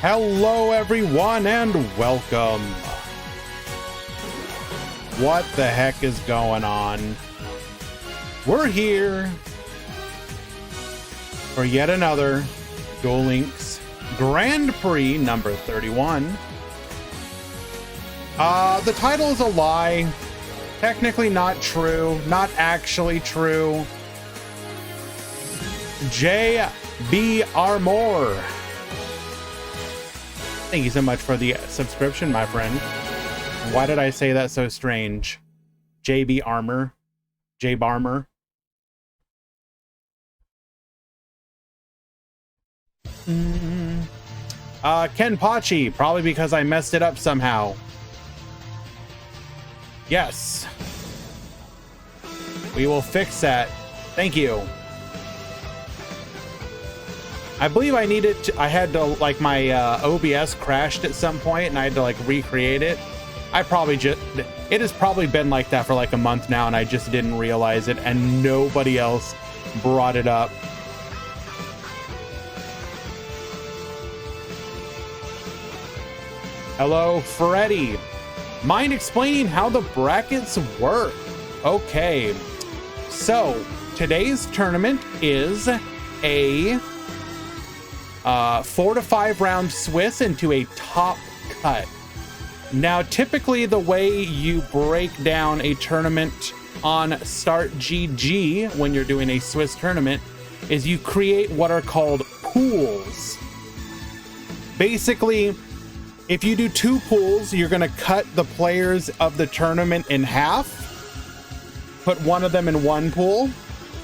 Hello everyone and welcome. What the heck is going on? We're here for yet another Duel Links Grand Prix number 31. The title is a lie. Technically not true, not actually true. J.B. Armour. Thank you so much for the subscription, my friend. Why did I say that so strange? JB Armor. J Barmer. Ken Pachi, probably because I messed it up somehow. Yes. We will fix that. Thank you. I believe I had to, like, my OBS crashed at some point and I had to, like, recreate it. It has probably been like that for like a month now and I just didn't realize it and nobody else brought it up. Hello, Freddy. Mind explaining how the brackets work? Okay, so today's tournament is a 4 to 5 round Swiss into a top cut. Now, typically the way you break down a tournament on Start GG when you're doing a Swiss tournament is you create what are called pools. Basically, if you do 2 pools, you're going to cut the players of the tournament in half, put one of them in one pool,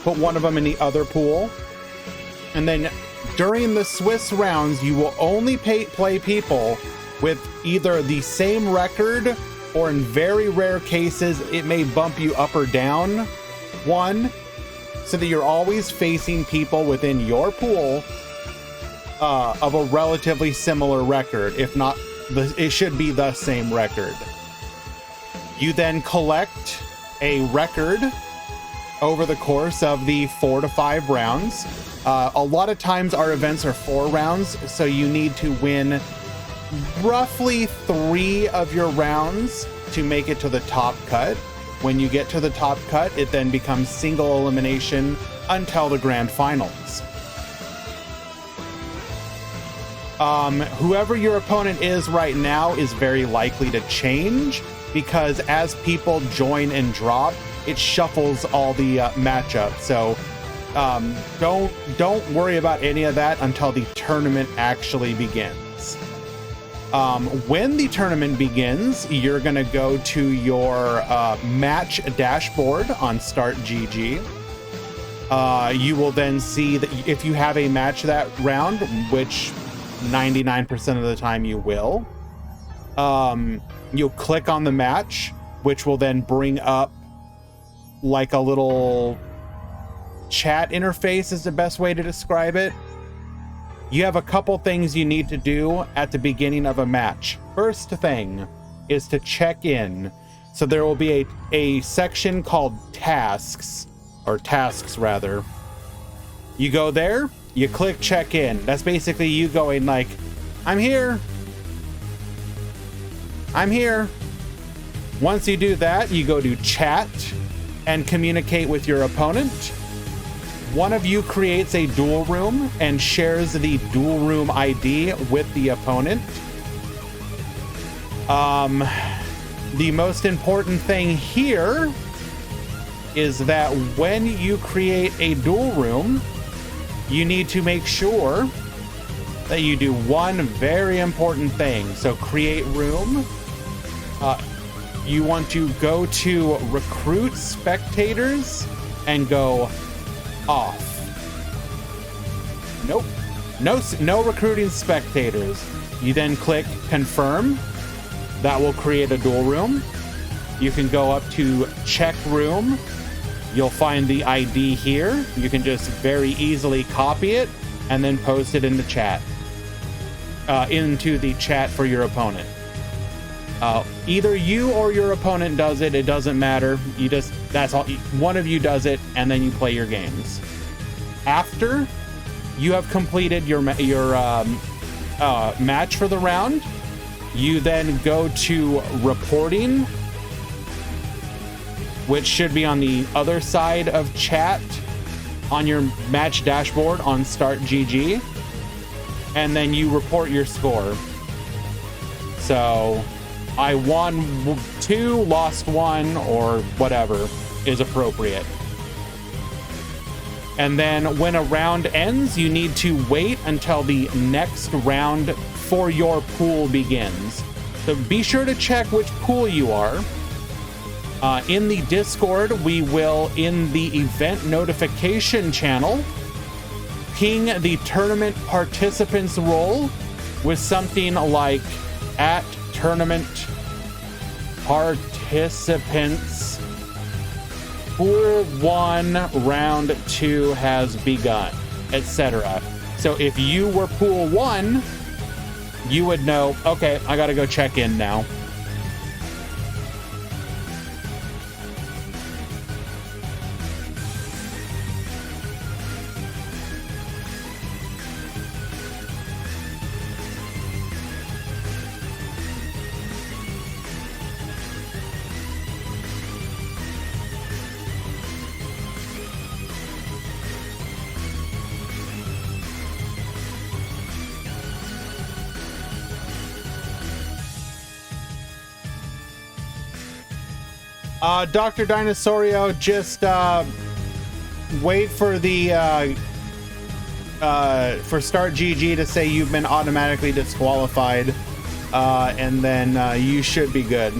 put one of them in the other pool, and then during the Swiss rounds, you will only play people with either the same record, or in very rare cases, it may bump you up or down one, so that you're always facing people within your pool of a relatively similar record. If not, it should be the same record. You then collect a record over the course of the 4 to 5 rounds. A lot of times our events are 4 rounds, so you need to win roughly 3 of your rounds to make it to the top cut. When you get to the top cut, it then becomes single elimination until the grand finals. Whoever your opponent is right now is very likely to change, because as people join and drop, it shuffles all the matchups. So don't worry about any of that until the tournament actually begins. When the tournament begins, you're going to go to your match dashboard on Start GG. You will then see that if you have a match that round, which 99% of the time you will, you'll click on the match, which will then bring up like a little chat interface is the best way to describe it. You have a couple things you need to do at the beginning of a match. First thing is to check in. So there will be a section called tasks, or tasks rather. You go there, you click check in. That's basically you going like, I'm here. I'm here. Once you do that, you go to chat and communicate with your opponent. One of you creates a duel room and shares the duel room ID with the opponent. The most important thing here is that when you create a duel room, you need to make sure that you do one very important thing. So create room. You want to go to recruit spectators and go off. Nope. No recruiting spectators. You then click confirm. That will create a duel room. You can go up to check room. You'll find the ID here. You can just very easily copy it and then post it in the chat, into the chat for your opponent. Either you or your opponent does it. It doesn't matter. That's all. One of you does it, and then you play your games. After you have completed your match for the round. You then go to reporting, which should be on the other side of chat on your match dashboard on Start GG, and then you report your score. So I won 2, lost 1, or whatever is appropriate. And then when a round ends, you need to wait until the next round for your pool begins. So be sure to check which pool you are. In the Discord, we will, in the event notification channel, ping the tournament participants role with something like @tournament participants Pool 1 round 2 has begun, etc. So if you were pool 1, you would know, okay, I gotta go check in now. Dr. Dinosaurio, just wait for the for Start GG to say you've been automatically disqualified, and then you should be good.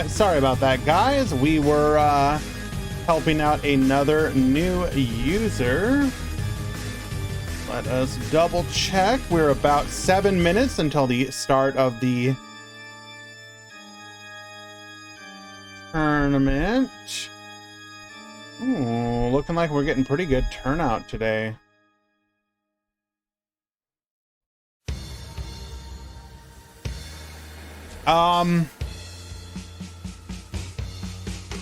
Sorry about that, guys. We were helping out another new user. Let us double check. We're about 7 minutes until the start of the tournament. Ooh, looking like we're getting pretty good turnout today.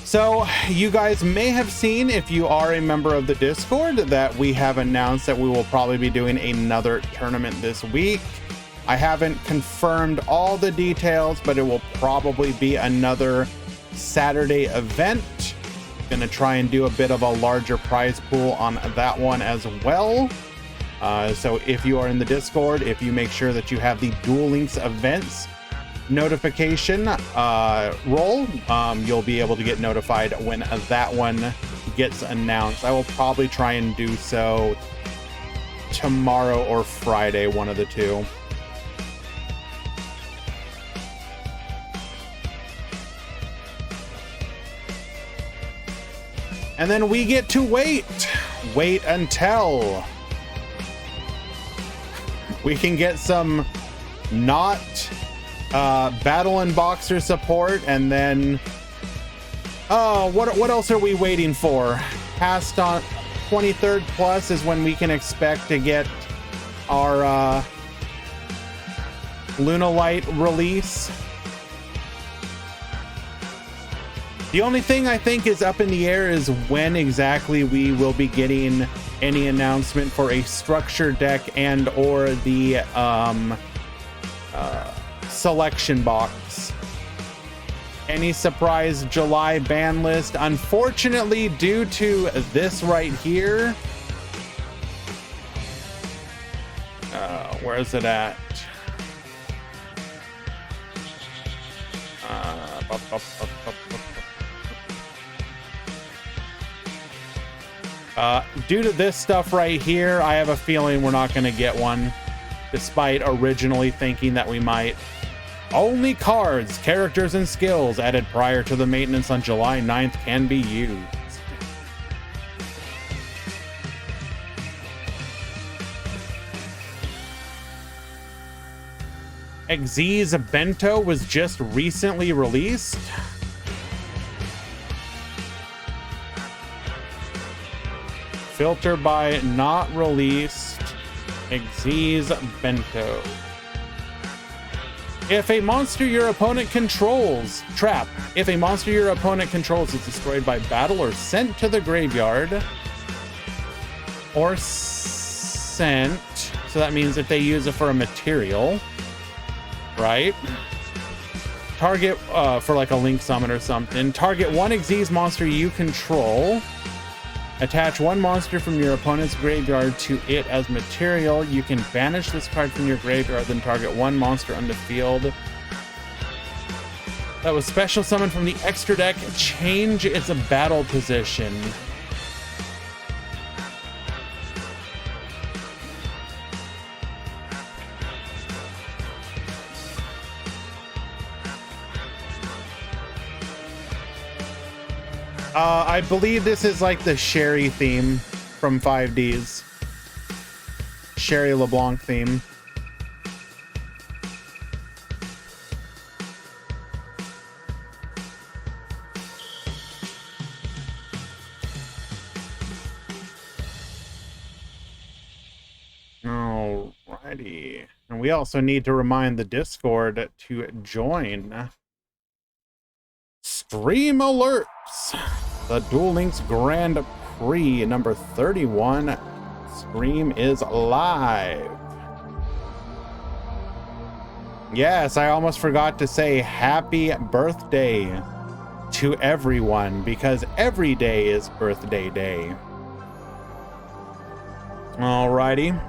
So you guys may have seen, if you are a member of the Discord, that we have announced that we will probably be doing another tournament this week. I haven't confirmed all the details, but it will probably be another Saturday event. Gonna try and do a bit of a larger prize pool on that one as well. So if you are in the Discord, if you make sure that you have the Duel Links events notification role, you'll be able to get notified when that one gets announced. I will probably try and do so tomorrow or Friday, one of the two. And then we get to wait until we can get some not Battle and Boxer support, and then what else are we waiting for? Past on 23rd plus is when we can expect to get our Lunalight release. The only thing I think is up in the air is when exactly we will be getting any announcement for a structure deck and or the selection box. Any surprise July ban list? Unfortunately, due to this right here, where is it at? Due to this stuff right here, I have a feeling we're not going to get one, despite originally thinking that we might. Only cards, characters, and skills added prior to the maintenance on July 9th can be used. Xyz's Bento was just recently released. Filter by not released. Xyz's Bento. If a monster your opponent controls, trap. If a monster your opponent controls is destroyed by battle or sent to the graveyard, or sent, so that means if they use it for a material, right? Target, for like a Link Summon or something. Target one Xyz monster you control. Attach one monster from your opponent's graveyard to it as material. You can banish this card from your graveyard, then target one monster on the field that was special summoned from the extra deck. Change its battle position. I believe this is like the Sherry theme from 5Ds. Sherry LeBlanc theme. Alrighty. And we also need to remind the Discord to join. Stream alerts. The Duel Links Grand Prix number 31 stream is live. Yes, I almost forgot to say happy birthday to everyone, because every day is birthday day. Alrighty.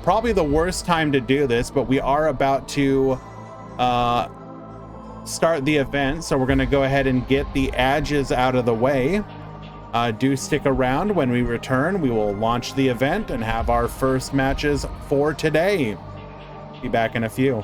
Probably the worst time to do this, but we are about to start the event, so we're going to go ahead and get the edges out of the way. Do stick around. When we return, we will launch the event and have our first matches for today. Be back in a few.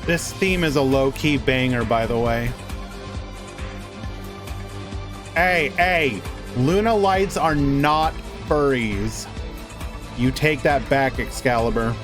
This theme is a low-key banger, by the way. Hey, Luna lights are not furries. You take that back, Excalibur.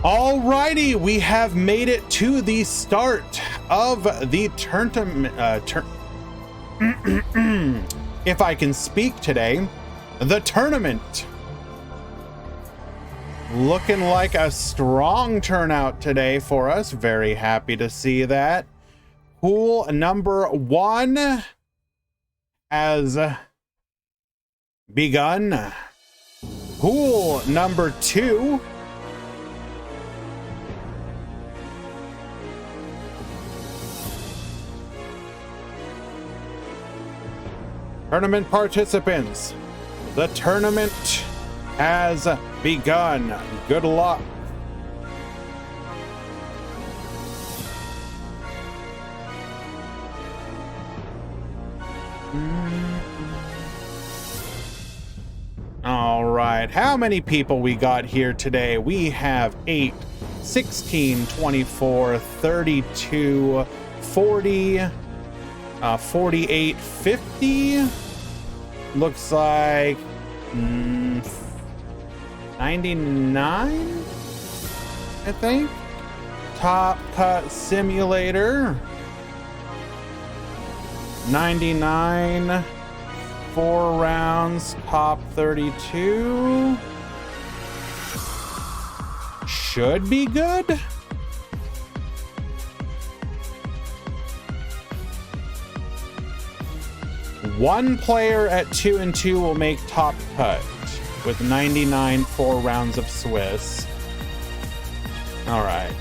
Alrighty, we have made it to the start of the tournament. If I can speak today, the tournament. Looking like a strong turnout today for us. Very happy to see that. Pool number 1 has begun. Pool number 2 tournament participants, the tournament has begun. Good luck. All right, how many people we got here today? We have 8, 16, 24, 32, 40, 48, 50. Looks like 99, I think. Top Cut Simulator. 99. 4 rounds, top 32. Should be good. One player at 2 and 2 will make top cut with 99 4 rounds of Swiss. All right.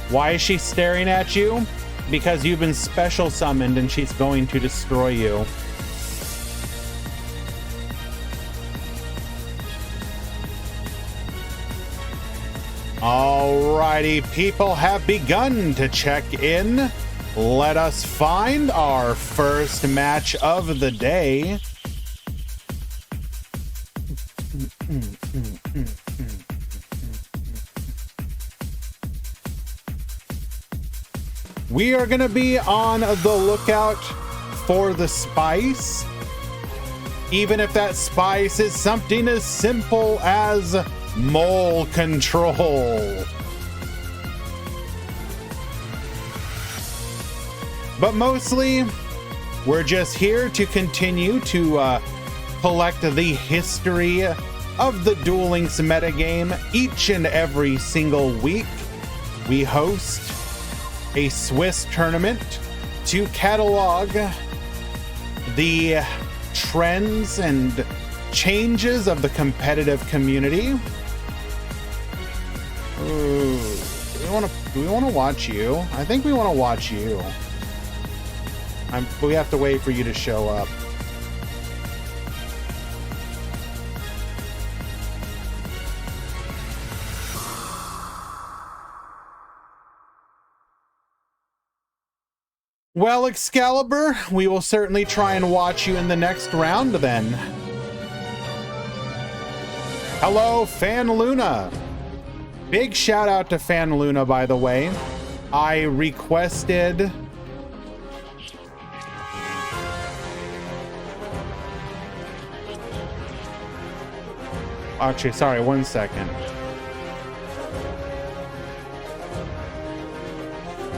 Why is she staring at you? Because you've been special summoned and she's going to destroy you. Alrighty, people have begun to check in. Let us find our first match of the day. We are going to be on the lookout for the spice, even if that spice is something as simple as mole control. But mostly, we're just here to continue to collect the history of the Duel Links metagame. Each and every single week, we host a Swiss tournament to catalog the trends and changes of the competitive community. Ooh, do we want to watch you? I think we want to watch you. We have to wait for you to show up. Well, Excalibur, we will certainly try and watch you in the next round then. Hello, Fan Luna. Big shout out to Fan Luna, by the way. I requested... Actually, sorry, 1 second.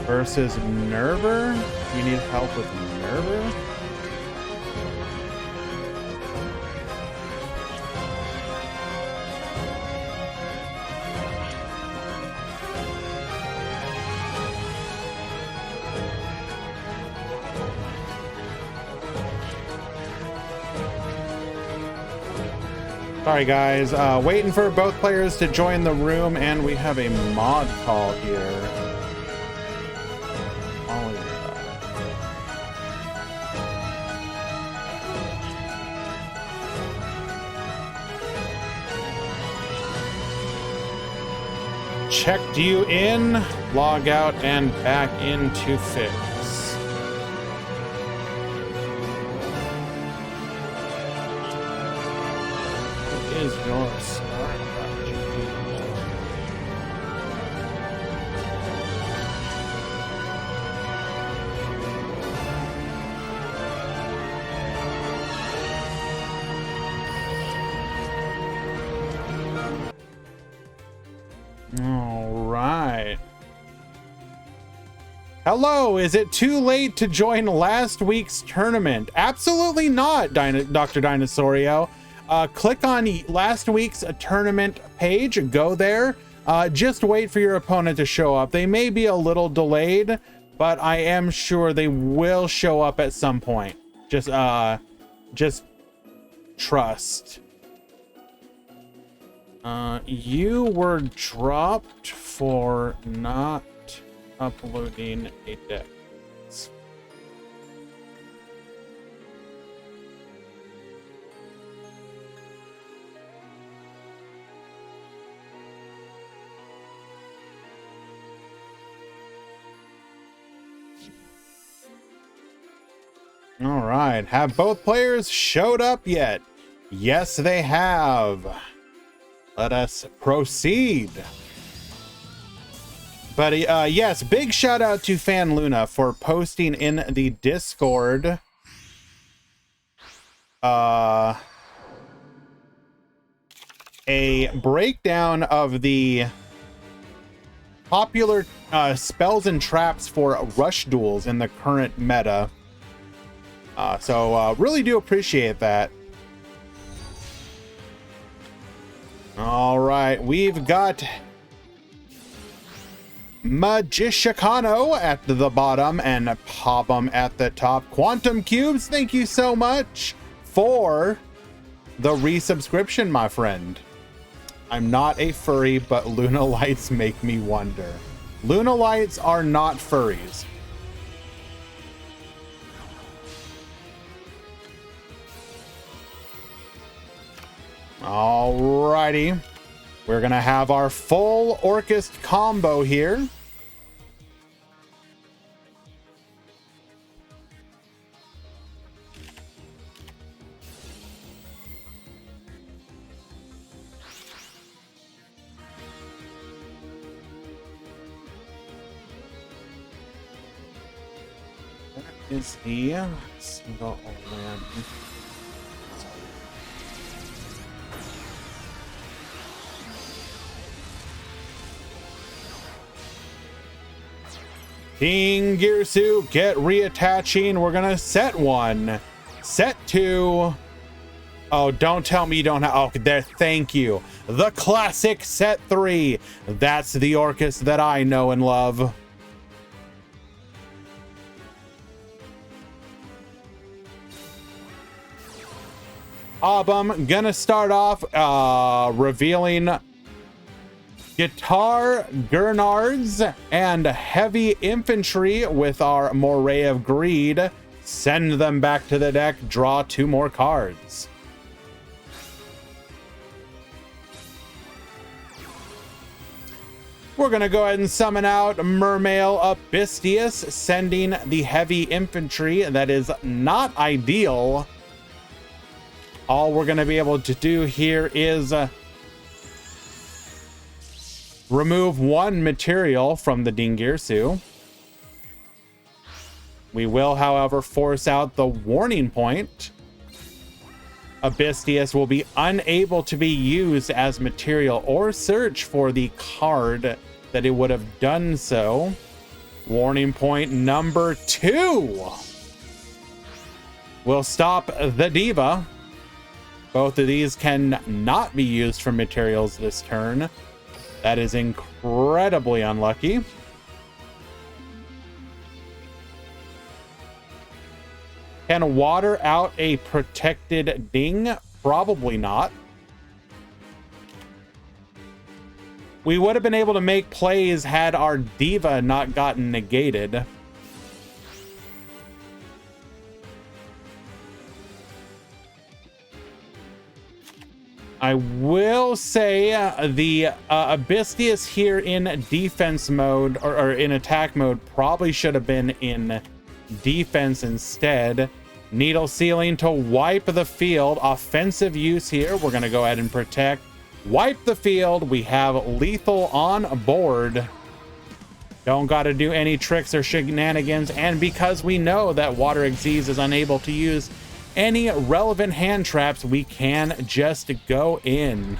Versus Nerver? You need help with Nerver? Sorry guys, waiting for both players to join the room, and we have a mod call here. Checked you in, log out, and back into fix. What is your start? All right. Hello, is it too late to join last week's tournament? Absolutely not, Dr. Dinosaurio. Click on last week's tournament page, go there. Just wait for your opponent to show up. They may be a little delayed, but I am sure they will show up at some point. Just trust. You were dropped for not uploading a deck. All right, have both players showed up yet? Yes, they have. Let us proceed. But yes, big shout out to Fan Luna for posting in the Discord a breakdown of the popular spells and traps for rush duels in the current meta. So really do appreciate that. All right, we've got Magicicano at the bottom and Pobum at the top. Quantum Cubes, thank you so much for the resubscription, my friend. I'm not a furry, but Luna Lights make me wonder. Luna Lights are not furries. Alrighty. We're gonna have our full Orcust combo here. That is the single land. King Girsu, get reattaching. We're gonna set one, set two. Oh, don't tell me you don't have. Oh, there. Thank you. The classic set three. That's the Orcust that I know and love. I'm gonna start off revealing Guitar Gurnards and Heavy Infantry with our Moray of Greed. Send them back to the deck, draw 2 more cards. We're gonna go ahead and summon out Mermail Abistius, sending the Heavy Infantry. That is not ideal. All we're gonna be able to do here is remove 1 material from the Dingirsu. We will, however, force out the Warning Point. Abistius will be unable to be used as material or search for the card that it would have done so. Warning Point number 2 will stop the Diva. Both of these can not be used for materials this turn. That is incredibly unlucky. Can water out a protected Ding? Probably not. We would have been able to make plays had our Diva not gotten negated. I will say the Abistius here in defense mode or in attack mode probably should have been in defense instead. Needle Sealing to wipe the field. Offensive use here. We're going to go ahead and protect. Wipe the field. We have lethal on board. Don't got to do any tricks or shenanigans. And because we know that Water Xyz is unable to use any relevant hand traps, we can just go in.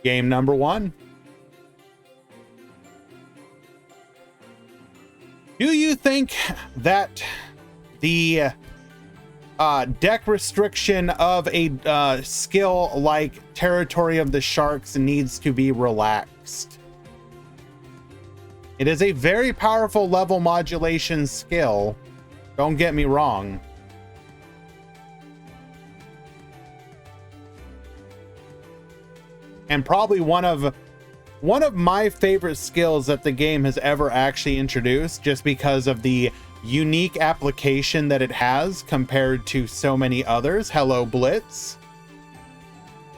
Game number 1. Do you think that the deck restriction of a skill like Territory of the Sharks needs to be relaxed? It is a very powerful level modulation skill. Don't get me wrong. And probably one of my favorite skills that the game has ever actually introduced, just because of the unique application that it has compared to so many others. Hello, Blitz.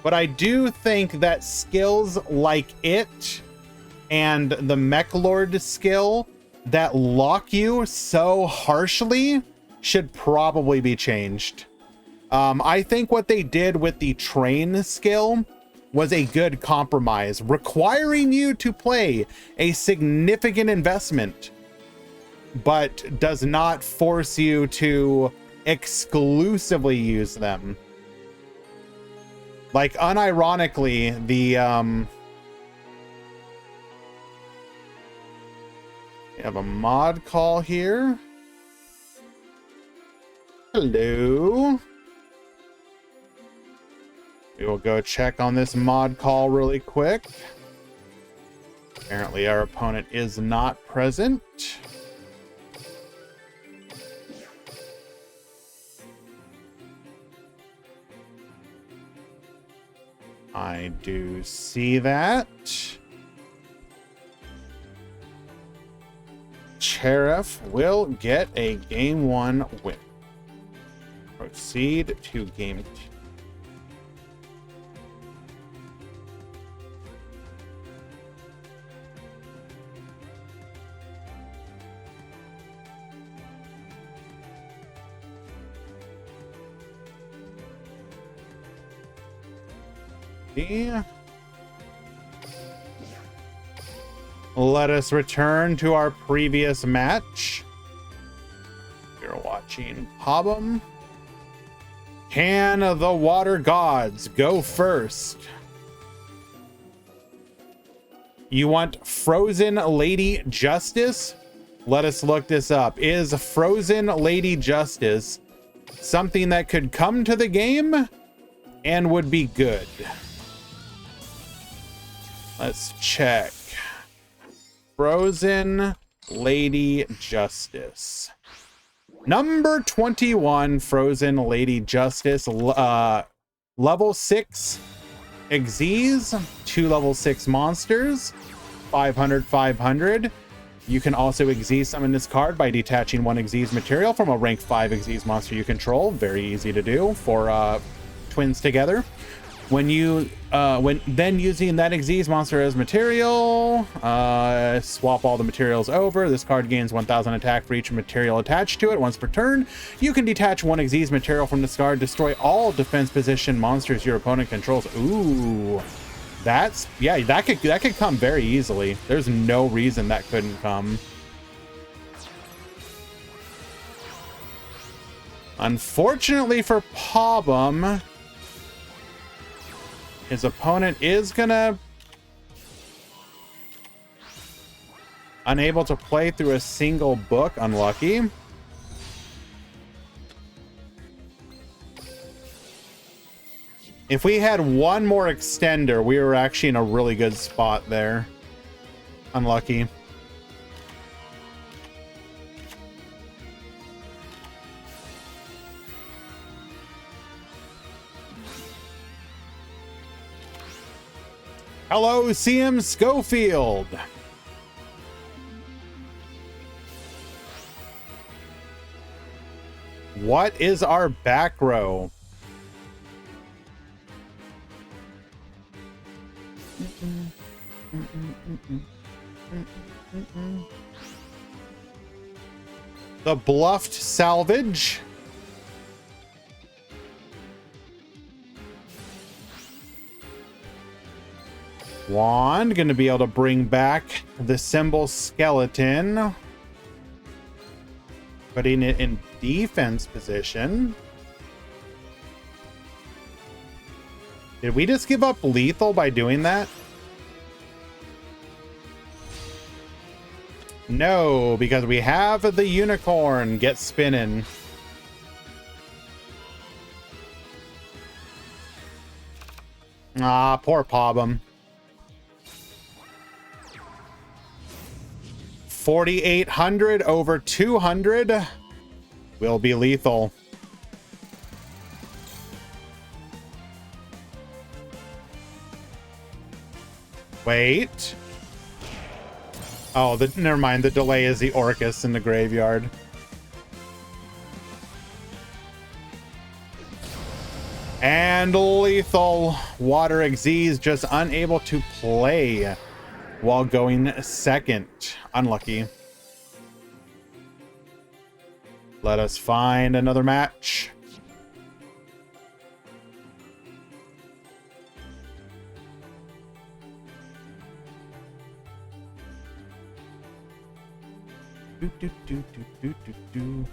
But I do think that skills like it and the Mech Lord skill that lock you so harshly should probably be changed. I think what they did with the Train skill was a good compromise, requiring you to play a significant investment, but does not force you to exclusively use them. Like, unironically, the we have a mod call here. Hello. We will go check on this mod call really quick. Apparently our opponent is not present. I do see that. Sheriff will get a game 1 win. Proceed to game 2. Let us return to our previous match. You're watching Pobum. Can the water gods go first? You want Frozen Lady Justice? Let us look this up. Is Frozen Lady Justice something that could come to the game and would be good? Let's check. Frozen Lady Justice. Number 21, Frozen Lady Justice. Level 6 Xyz, 2 level 6 monsters, 500, 500. You can also Xyz summon this card by detaching 1 Xyz material from a rank 5 Xyz monster you control. Very easy to do for twins together. When then using that Xyz monster as material, swap all the materials over. This card gains 1000 attack for each material attached to it. Once per turn, you can detach 1 Xyz material from this card, destroy all defense position monsters your opponent controls. Ooh, that's, yeah, that could come very easily. There's no reason that couldn't come. Unfortunately for Pobum, his opponent is gonna unable to play through a single book. Unlucky. If we had one more extender, we were actually in a really good spot there. Unlucky. Hello, CM Schofield. What is our back row? The Bluffed Salvage. Wand, gonna be able to bring back the symbol skeleton, putting it in defense position. Did we just give up lethal by doing that? No, because we have the unicorn. Get spinning. Ah, poor Pobum. 4,800 over 200 will be lethal. Wait. Oh, never mind. The delay is the Orcus in the graveyard. And lethal. Water Xyz just unable to play while going second. Unlucky. Let us find another match. Do, do, do, do, do, do, do.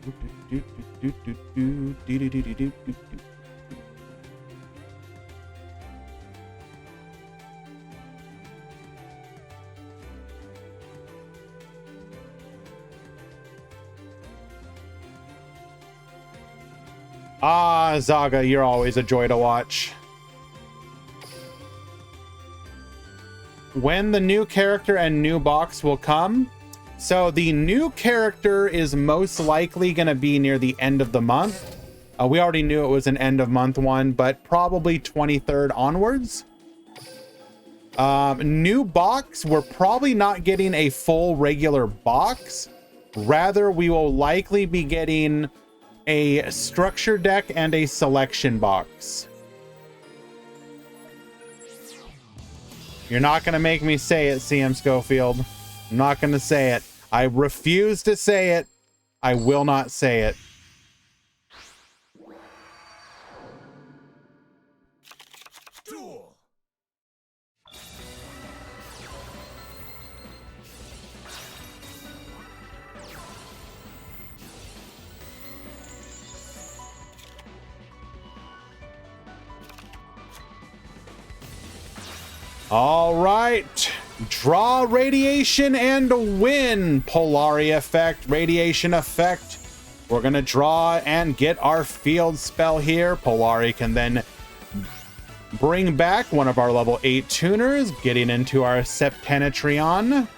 Do, do, do, do, do, do, do, do, do, do, do. Ah, Zaga, you're always a joy to watch. When the new character and new box will come. So the new character is most likely going to be near the end of the month. We already knew it was an end of month one, but probably 23rd onwards. New box, we're probably not getting a full regular box. Rather, we will likely be getting a structure deck and a selection box. You're not going to make me say it, CM Schofield. I'm not going to say it. I refuse to say it. I will not say it. Duel. All right. Draw radiation and win. Polari effect, radiation effect. We're going to draw and get our field spell here. Polari can then bring back one of our level 8 tuners, getting into our Septentrion.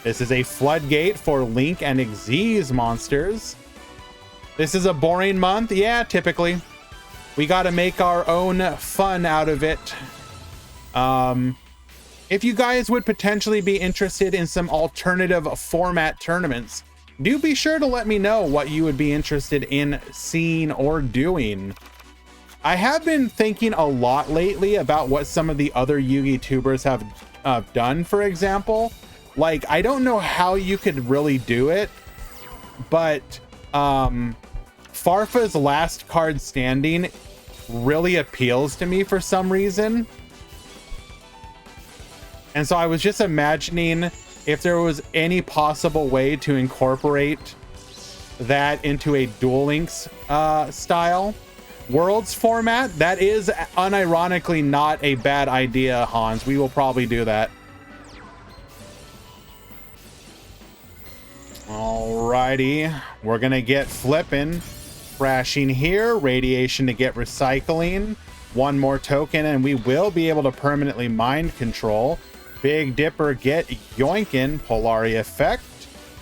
This is a floodgate for Link and Xyz monsters. This is a boring month. Yeah, typically. We got to make our own fun out of it. If you guys would potentially be interested in some alternative format tournaments, do be sure to let me know what you would be interested in seeing or doing. I have been thinking a lot lately about what some of the other Yugi tubers have done, for example. Like, I don't know how you could really do it, but Farfa's last card standing really appeals to me for some reason. And so I was just imagining if there was any possible way to incorporate that into a Duel Links style Worlds format. That is unironically not a bad idea, Hans. We will probably do that. Alrighty. We're going to get flipping. Crashing here. Radiation to get recycling. One more token and we will be able to permanently mind control. Big Dipper get yoinkin. Polari effect,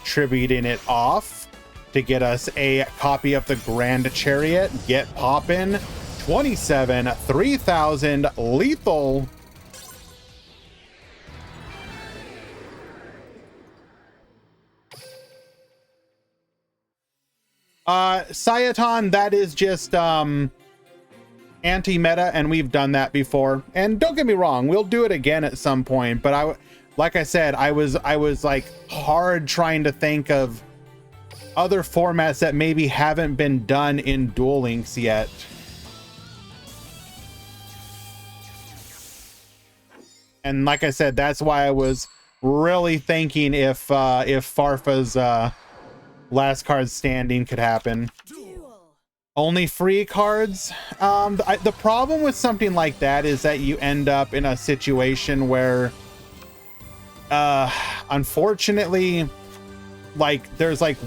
tributing it off to get us a copy of the Grand Chariot. Get poppin'. 27 3000 lethal. Sayaton, that is just anti-meta, and we've done that before. And don't get me wrong, we'll do it again at some point, but like I said, I was like hard trying to think of other formats that maybe haven't been done in Duel Links yet. And like I said, that's why I was really thinking if Farfa's last card standing could happen. Only free cards. The problem with something like that is that you end up in a situation where Unfortunately, like there's like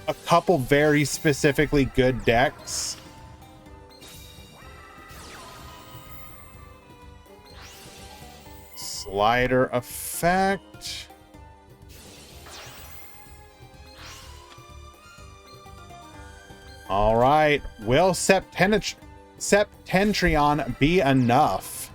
a couple very specifically good decks. Slider effect. All right, will Septentrion be enough?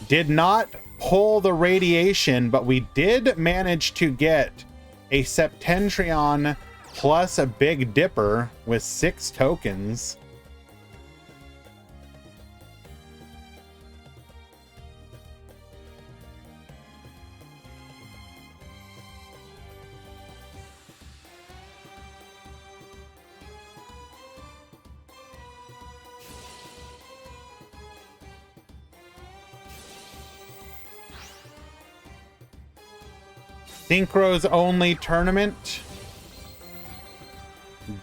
Did not pull the radiation, but we did manage to get a Septentrion plus a Big Dipper with 6 tokens. Synchros only tournament.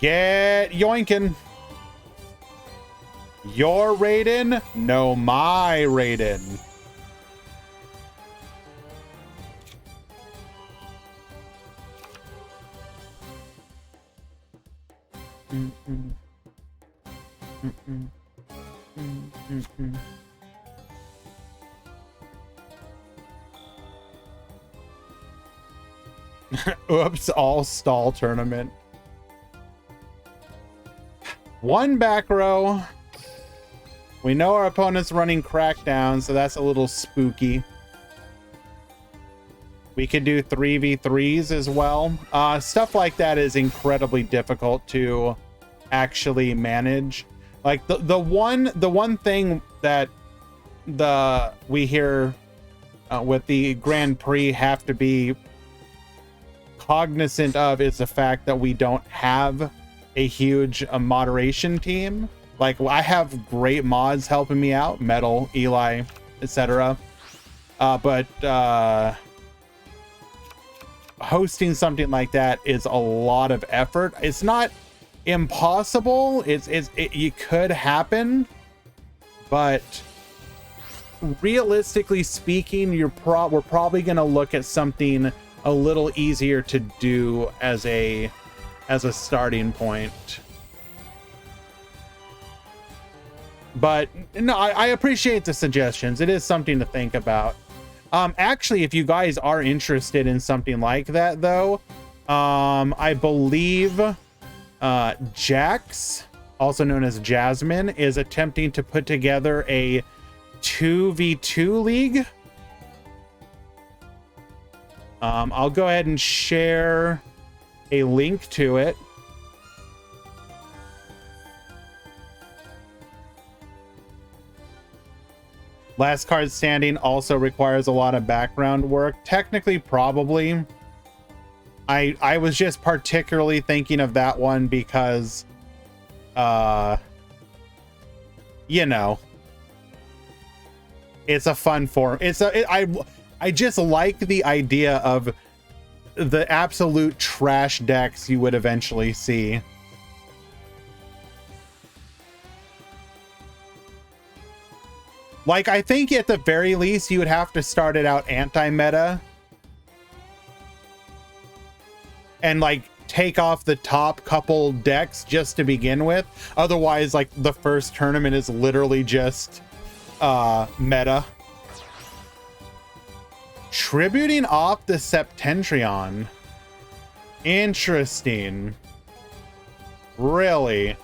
Get yoinkin'. Your Raiden? No, my Raiden. Oops, all stall tournament. One back row. We know our opponent's running Crackdown, so that's a little spooky. We could do 3v3s as well. Stuff like that is incredibly difficult to actually manage. Like the one thing that we hear with the Grand Prix have to be cognizant of is the fact that we don't have a huge moderation team. Like I have great mods helping me out, Metal, Eli, etc. But hosting something like that is a lot of effort. It's not impossible. It could happen, but realistically speaking, we're probably going to look at something a little easier to do as a starting point. But no, I appreciate the suggestions. It is something to think about. Actually, if you guys are interested in something like that, though, I believe Jax, also known as Jasmine, is attempting to put together a 2v2 league. I'll go ahead and share a link to it. Last Card Standing also requires a lot of background work. Technically, probably. I was just particularly thinking of that one because, you know, it's a fun form. I just like the idea of the absolute trash decks you would eventually see. Like, I think at the very least, you would have to start it out anti-meta. And, like, take off the top couple decks just to begin with. Otherwise, like, the first tournament is literally just meta. Tributing off the Septentrion. Interesting. Really?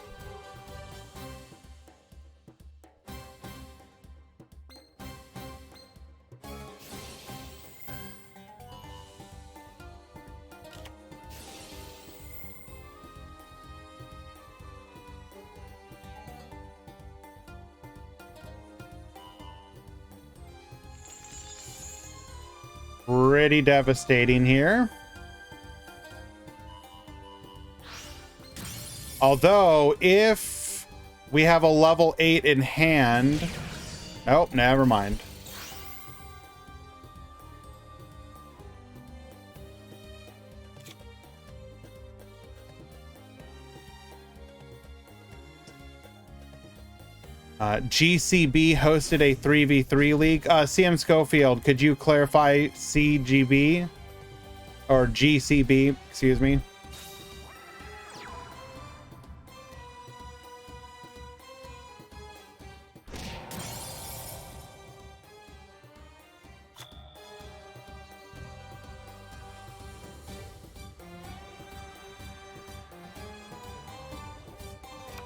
Pretty devastating here. Although, if we have a level 8 in hand... Nope, never mind. GCB hosted a 3v3 league. CM Schofield, could you clarify CGB or GCB? Excuse me.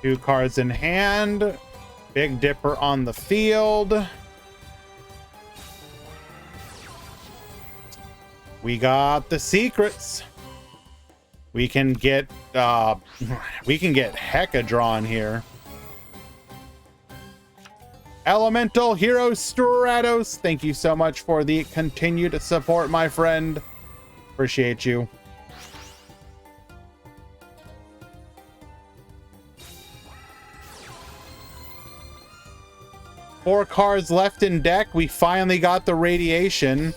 Two cards in hand. Big Dipper on the field. We got the secrets. We can get hecka drawn here. Elemental Hero Stratos, thank you so much for the continued support, my friend. Appreciate you. Four cards left in deck. We finally got the radiation.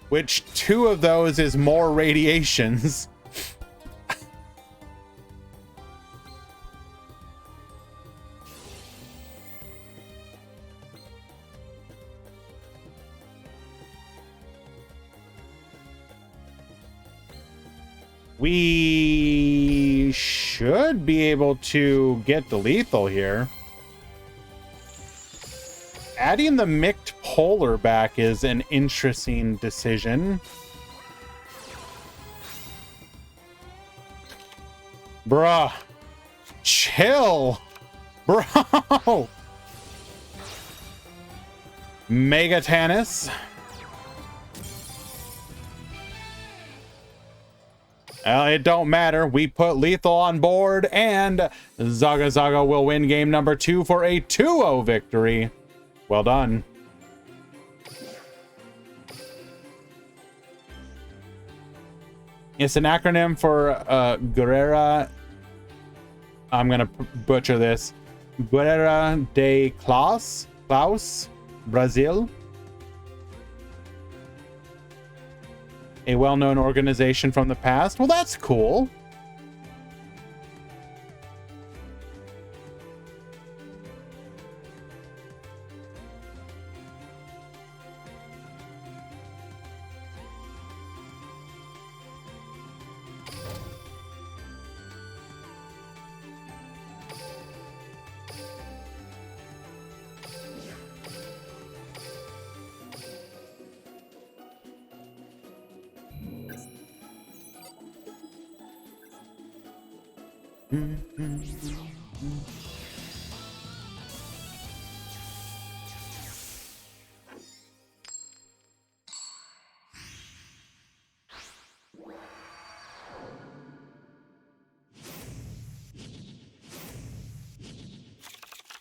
Which two of those is more radiations. We should be able to get the lethal here. Adding the Mict Polar back is an interesting decision. Bruh. Chill. Bro. Mega Tannis. It don't matter. We put lethal on board, and Zaga Zaga will win game number 2 for a 2-0 victory. Well done. It's an acronym for Guerrera. I'm gonna butcher this. Guerrera de Klaus, Brazil. A well-known organization from the past. Well, that's cool.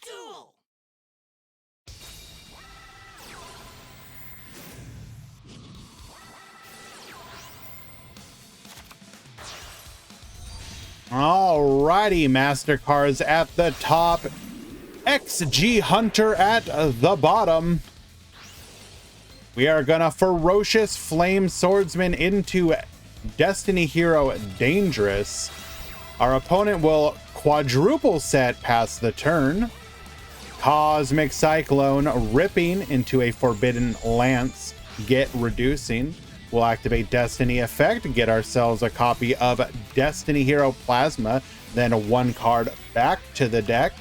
Duel. Alrighty, MasterCards at the top, XG Hunter at the bottom. We are gonna Ferocious Flame Swordsman into Destiny Hero Dangerous. Our opponent will quadruple set past the turn. Cosmic Cyclone ripping into a Forbidden Lance, get reducing. We'll activate Destiny effect, get ourselves a copy of Destiny Hero Plasma, then one card back to the deck.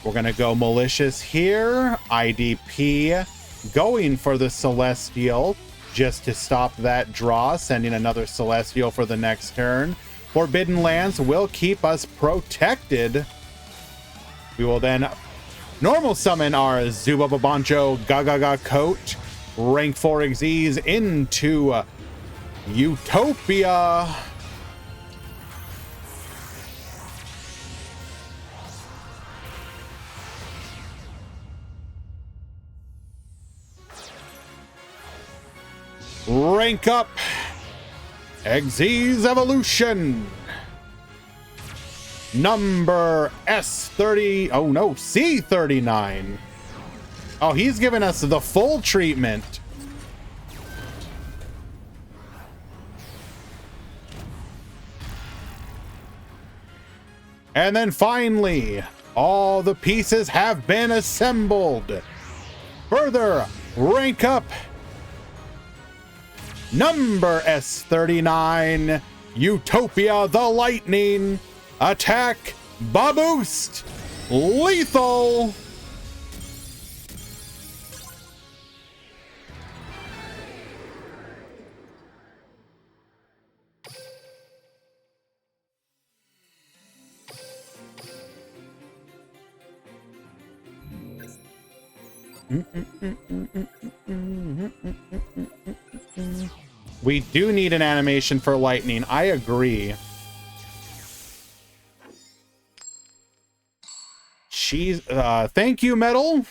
We're gonna go Malicious here, IDP, going for the Celestial just to stop that draw, sending another Celestial for the next turn. Forbidden Lance will keep us protected. We will then normal summon our Zubababancho Gagaga Coat, rank 4 Xyz into Utopia. Rank up Xyz Evolution. Number S30, oh no, C39. Oh, he's giving us the full treatment. And then finally, All the pieces have been assembled. Further, rank up. Number S39, Utopia the Lightning. Attack, Baboost, lethal. We do need an animation for lightning. I agree. She's thank you, Metal.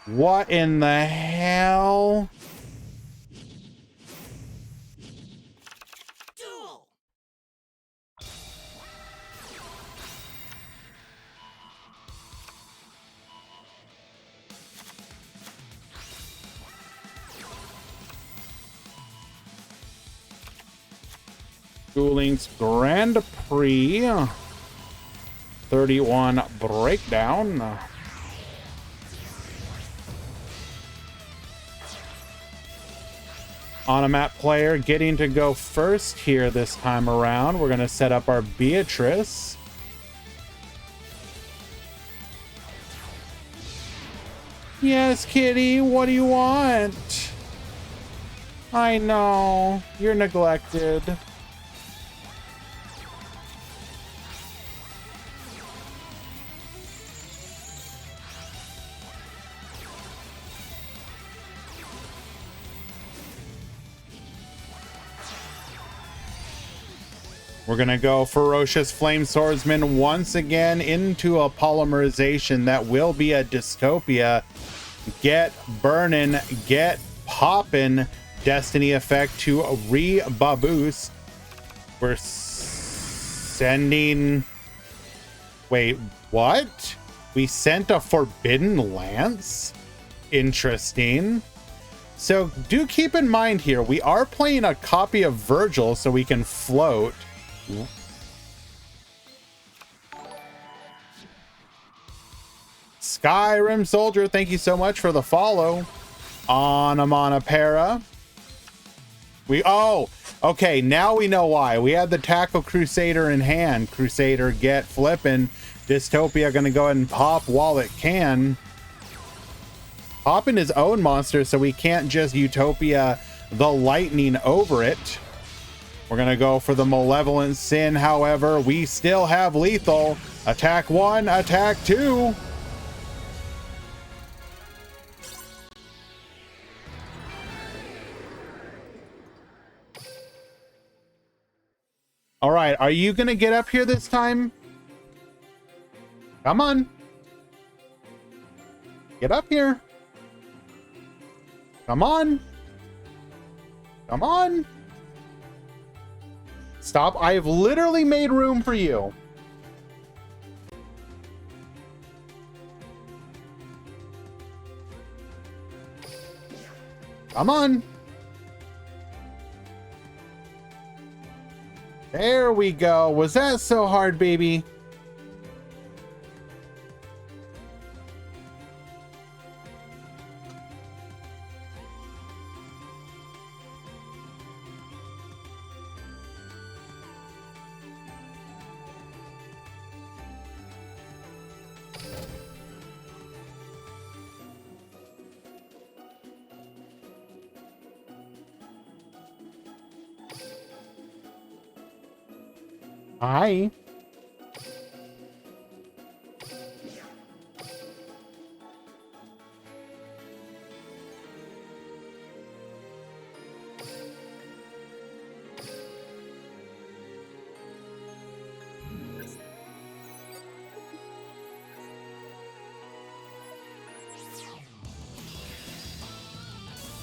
What in the hell? Duel. Duel Links Grand Prix 31 breakdown. On a map player getting to go first here this time around. We're going to set up our Beatrice. Yes, kitty, what do you want? I know, you're neglected. We're going to go Ferocious Flame Swordsman once again into a polymerization that will be a dystopia. Get burnin', get poppin', Destiny effect to re-baboost. We're sending... Wait, what? We sent a Forbidden Lance? Interesting. So do keep in mind here, we are playing a copy of Virgil so we can float. Skyrim Soldier, thank you so much for the follow. Onomonopera. Okay, now we know why. We had the Tackle Crusader in hand. Crusader get flipping. Dystopia gonna go ahead and pop while it can. Popping his own monster, so we can't just Utopia the Lightning over it. We're gonna go for the Malevolent Sin, however. We still have lethal. Attack 1, attack 2. All right, are you gonna get up here this time? Come on. Get up here. Come on. Come on. Stop. I've literally made room for you. Come on. There we go. Was that so hard, baby? Hi.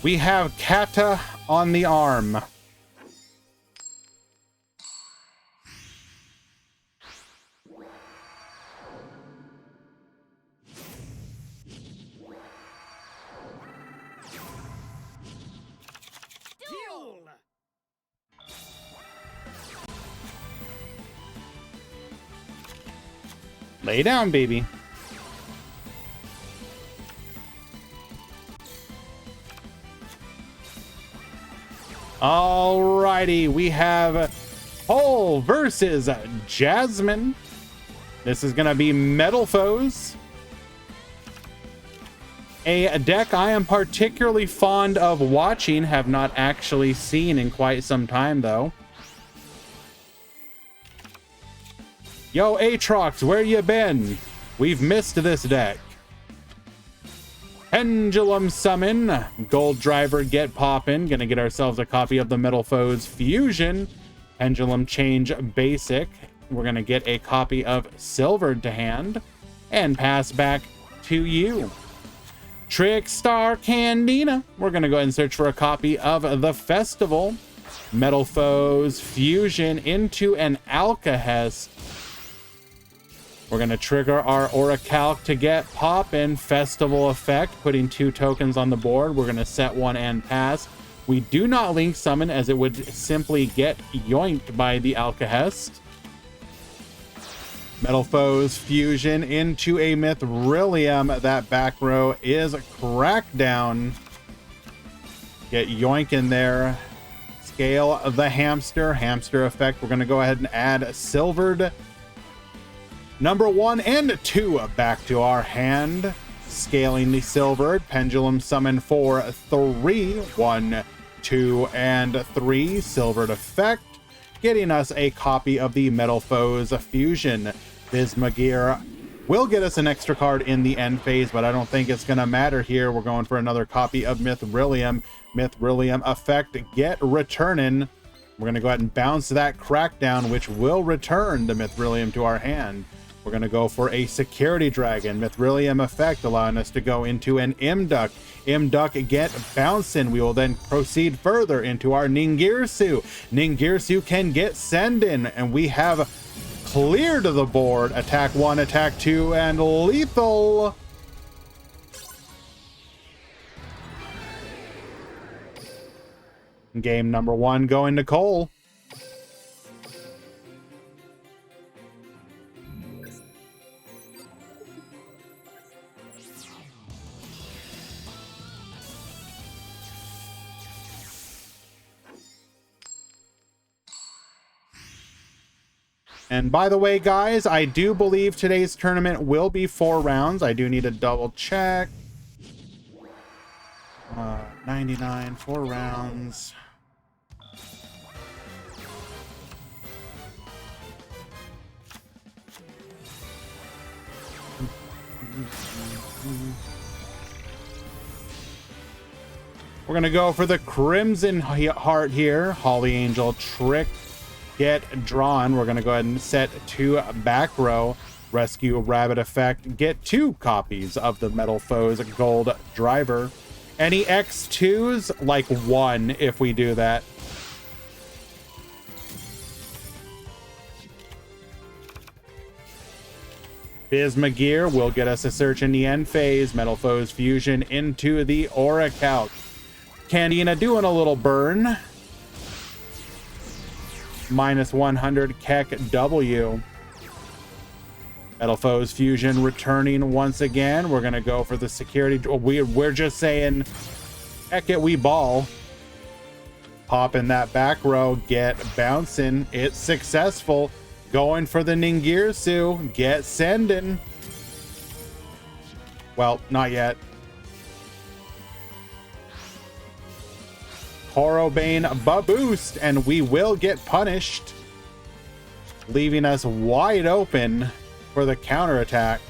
We have Kata on the arm. Duel. Lay down, baby. Alrighty, we have Hole versus Jasmine. This is gonna be Metal Foes. A deck I am particularly fond of watching, have not actually seen in quite some time though. Yo, Aatrox, where you been? We've missed this deck. Pendulum Summon, Gold Driver, get poppin'. Gonna get ourselves a copy of the Metal Foes Fusion. Pendulum Change Basic. We're gonna get a copy of Silvered to hand and pass back to you. Trickstar Candina. We're gonna go ahead and search for a copy of the Festival. Metal Foes Fusion into an Alcahest. We're going to trigger our Orichalc to get poppin'. Festival effect, putting 2 tokens on the board. We're going to set 1 and pass. We do not link summon as it would simply get yoinked by the Alcahest. Metal Foes Fusion into a Mythrillium. That back row is Crackdown. Get yoink in there. Scale the Hamster. Hamster effect. We're going to go ahead and add Silvered number 1 and 2 back to our hand. Scaling the Silvered. Pendulum Summon for 3. 1, 2, and 3. Silvered effect. Getting us a copy of the Metal Foes Fusion. Bismugear will get us an extra card in the end phase, but I don't think it's going to matter here. We're going for another copy of Mythrillium. Mythrillium effect, get returning. We're going to go ahead and bounce that Crackdown, which will return the Mythrillium to our hand. We're going to go for a Security Dragon. Mythrillium effect, allowing us to go into an Imduck. Imduck, get bouncing. We will then proceed further into our Ningirsu. Ningirsu can get Sendin, and we have cleared the board. Attack 1, attack 2, and lethal. Game number 1 going to Cole. And by the way, guys, I do believe today's tournament will be 4 rounds. I do need to double check. 99, 4 rounds. We're going to go for the Crimson Heart here. Holly Angel Trick. Get drawn. We're going to go ahead and set 2 back row. Rescue Rabbit effect. Get 2 copies of the Metal Foes Gold Driver. Any X2s? Like 1 if we do that. Bismugear will get us a search in the end phase. Metal Foes Fusion into the Orichalc. Candina doing a little burn. Minus 100 Keck W. Metal Foes Fusion returning once again. We're going to go for the security. We're just saying, heck it, we ball. Pop in that back row. Get bouncing. It's successful. Going for the Ningirsu. Get sending. Well, not yet. Corobane Baboost, and we will get punished, leaving us wide open for the counterattack.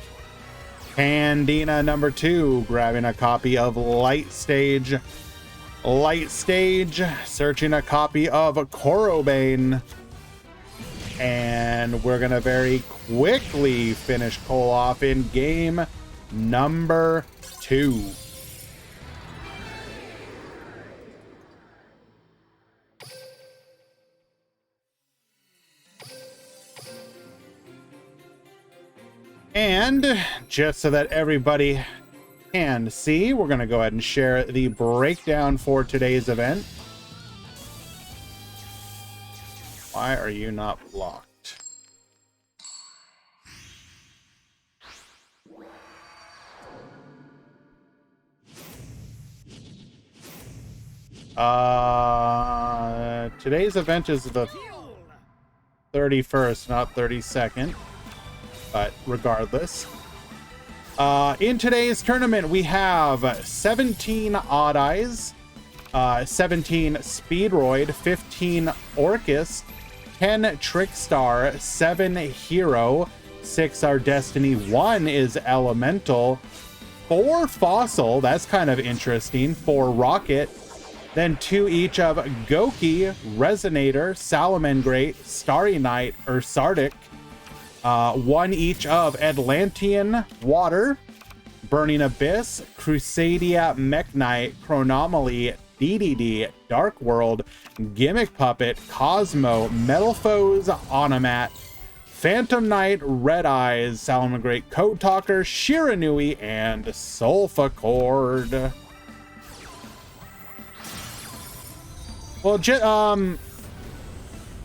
Candina number 2, grabbing a copy of Light Stage. Light Stage, searching a copy of Corobane. And we're going to very quickly finish Cole off in game number 2. And just so that everybody can see, we're going to go ahead and share the breakdown for today's event. Why are you not blocked? Today's event is the 31st, not 32nd, but regardless. In today's tournament, we have 17 Odd Eyes, 17 Speedroid, 15 Orcus, 10 Trickstar, 7 Hero, 6 are Destiny, 1 is Elemental, 4 Fossil, that's kind of interesting, 4 Rocket, then 2 each of Goki, Resonator, Salamangrate, Starry Night, or Sardic, 1 each of Atlantean, Water, Burning Abyss, Crusadia, Mech Knight, Chronomaly, DDD, Dark World, Gimmick Puppet, Cosmo, Metal Foes, Onomat, Phantom Knight, Red Eyes, Salamangrate, Code Talker, Shiranui, and Sulfacord. Well,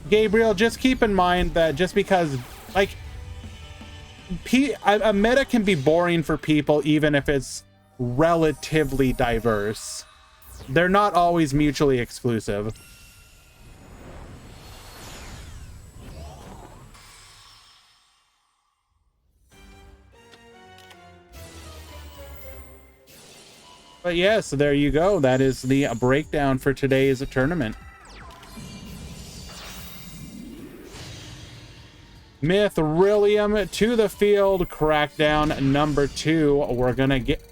Gabriel, just keep in mind that just because, like, a meta can be boring for people even if it's relatively diverse. They're not always mutually exclusive. But yes, there you go. That is the breakdown for today's tournament. Mythrillium to the field, crackdown number 2. We're gonna get...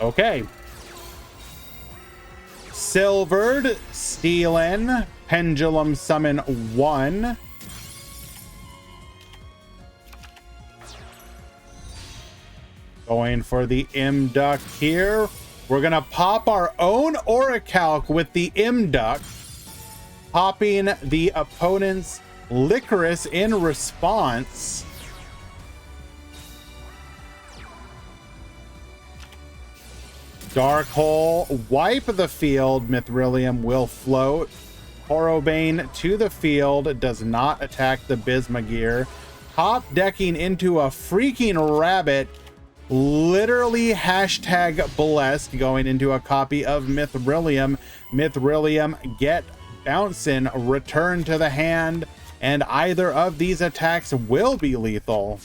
Okay. Silvered, Steelin, Pendulum Summon 1. Going for the Imduck here. We're going to pop our own Orichalc with the Imduck. Popping the opponent's Licorice in response. Dark Hole, wipe the field. Mythrillium will float. Horobane to the field, does not attack the Bismugear. Top decking into a freaking rabbit. Literally hashtag blessed, going into a copy of Mythrillium. Mythrillium, get bouncing, return to the hand, and either of these attacks will be lethal.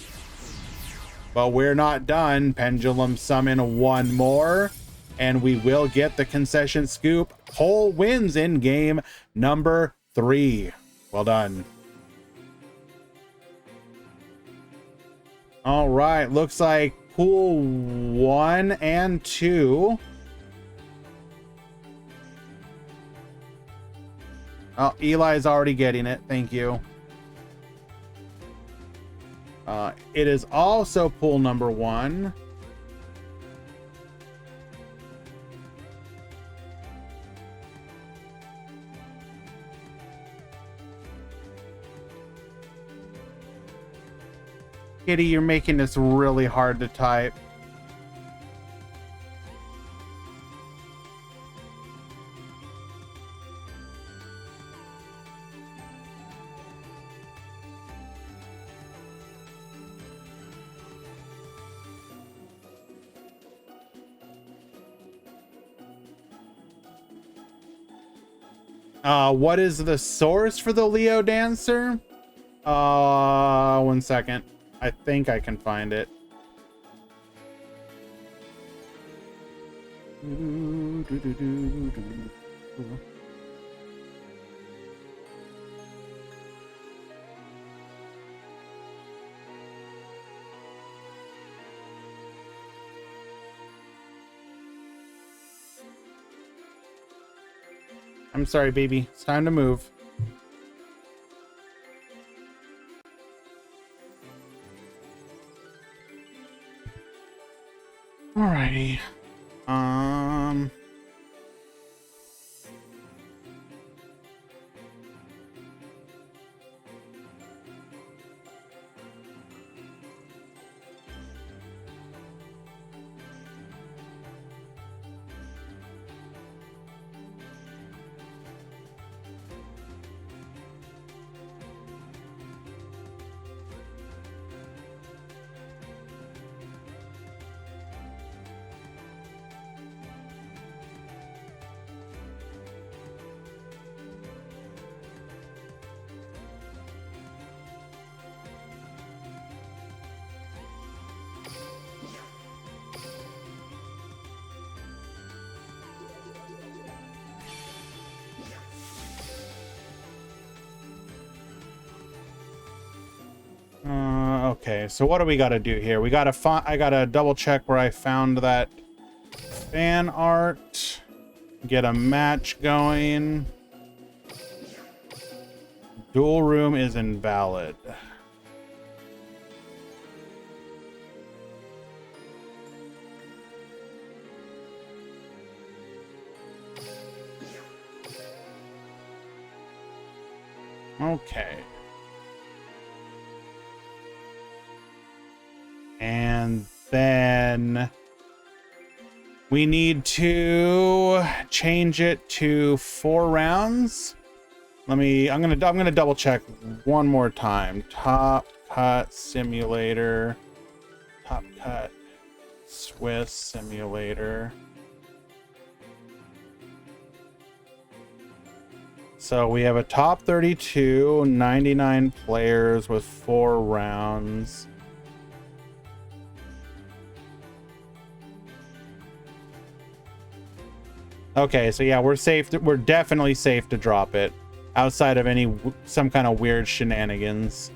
But we're not done. Pendulum Summon 1 more. And we will get the concession scoop. Cole wins in game number 3. Well done. All right, looks like pool 1 and 2. Oh, Eli's already getting it. Thank you. It is also pool number 1. Kitty, you're making this really hard to type. What is the source for the Leo Dancer? 1 second. I think I can find it. I'm sorry, baby. It's time to move. Alrighty. Okay, so what do we got to do here? We got to I got to double check where I found that fan art. Get a match going. Duel room is invalid. Okay. And then we need to change it to 4 rounds. I'm gonna double check one more time. Top Cut Simulator. Top Cut Swiss Simulator. So we have a top 32, 99 players with 4 rounds. Okay, so yeah, we're safe. We're definitely safe to drop it outside of some kind of weird shenanigans,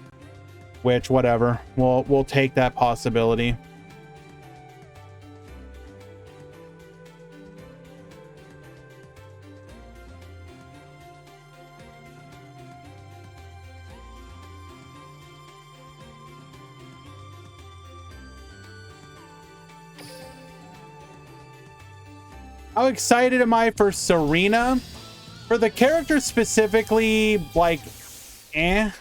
which whatever, we'll take that possibility. How excited am I for Serena? For the character specifically, like, it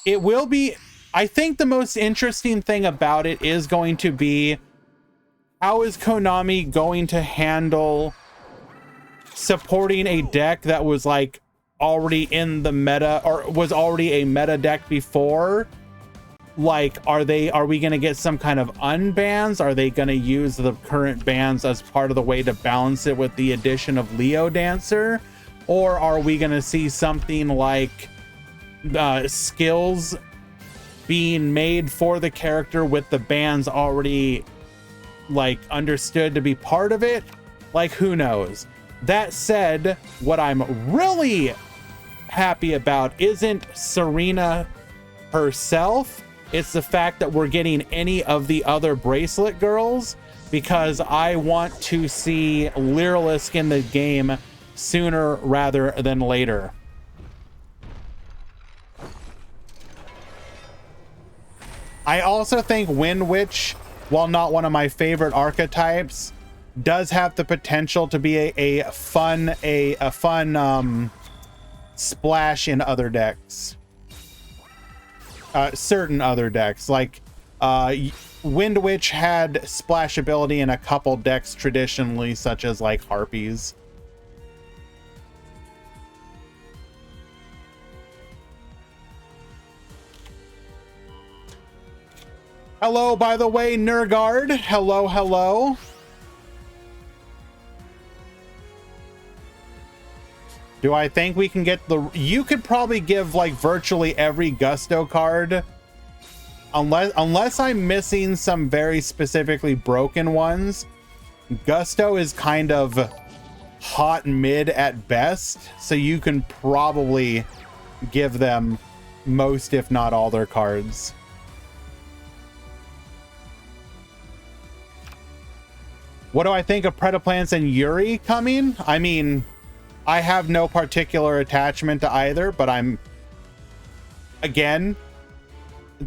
will be, I think the most interesting thing about it is going to be, how is Konami going to handle supporting a deck that was like already in the meta, or was already a meta deck before? Like, are we going to get some kind of unbans? Are they going to use the current bans as part of the way to balance it with the addition of Leo Dancer? Or are we going to see something like skills being made for the character with the bans already like understood to be part of it? Like, who knows? That said, what I'm really happy about isn't Serena herself. It's the fact that we're getting any of the other bracelet girls, because I want to see Lyrilisk in the game sooner rather than later. I also think Wind Witch, while not one of my favorite archetypes, does have the potential to be a fun splash in other decks. Certain other decks, like Wind Witch had splash ability in a couple decks traditionally, such as like Harpies. Hello, by the way, Nurgard. Hello, hello. Do I think we can get the... You could probably give like virtually every Gusto card. Unless I'm missing some very specifically broken ones. Gusto is kind of hot mid at best. So you can probably give them most, if not all, their cards. What do I think of Predaplants and Yuri coming? I mean... I have no particular attachment to either, but again,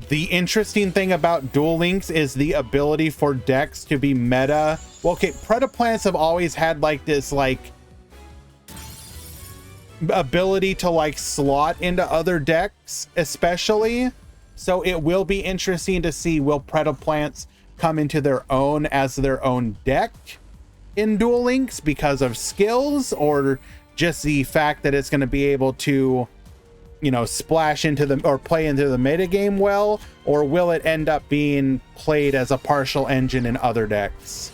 the interesting thing about Duel Links is the ability for decks to be meta. Well, okay, Predaplants have always had like this like ability to like slot into other decks, especially. So it will be interesting to see, will Predaplants come into their own as their own deck in Duel Links because of skills, or just the fact that it's going to be able to, you know, splash into the or play into the meta game well, or will it end up being played as a partial engine in other decks?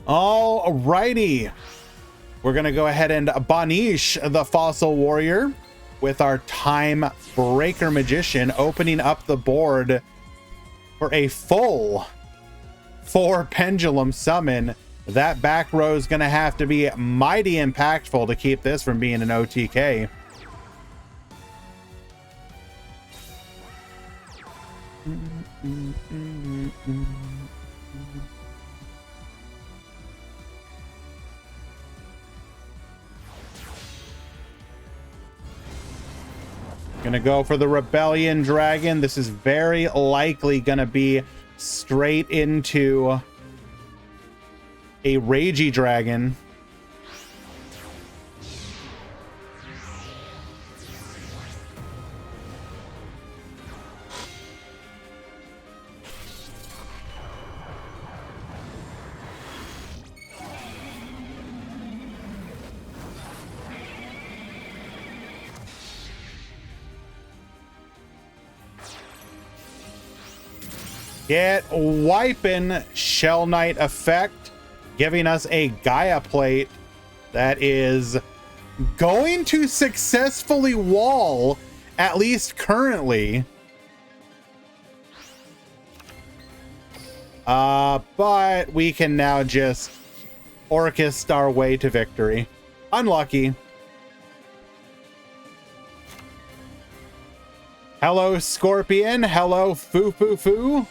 All righty, we're going to go ahead and banish the Fossil Warrior with our Time Breaker Magician, opening up the board for a full 4 Pendulum summon. That back row is going to have to be mighty impactful to keep this from being an OTK. Gonna go for the Rebellion Dragon. This is very likely gonna be straight into a Ragey Dragon. Get wiping Shell Knight effect, giving us a Gaia plate that is going to successfully wall, at least currently. But we can now just Orchest our way to victory. Unlucky. Hello, Scorpion. Hello, Foo Foo Foo.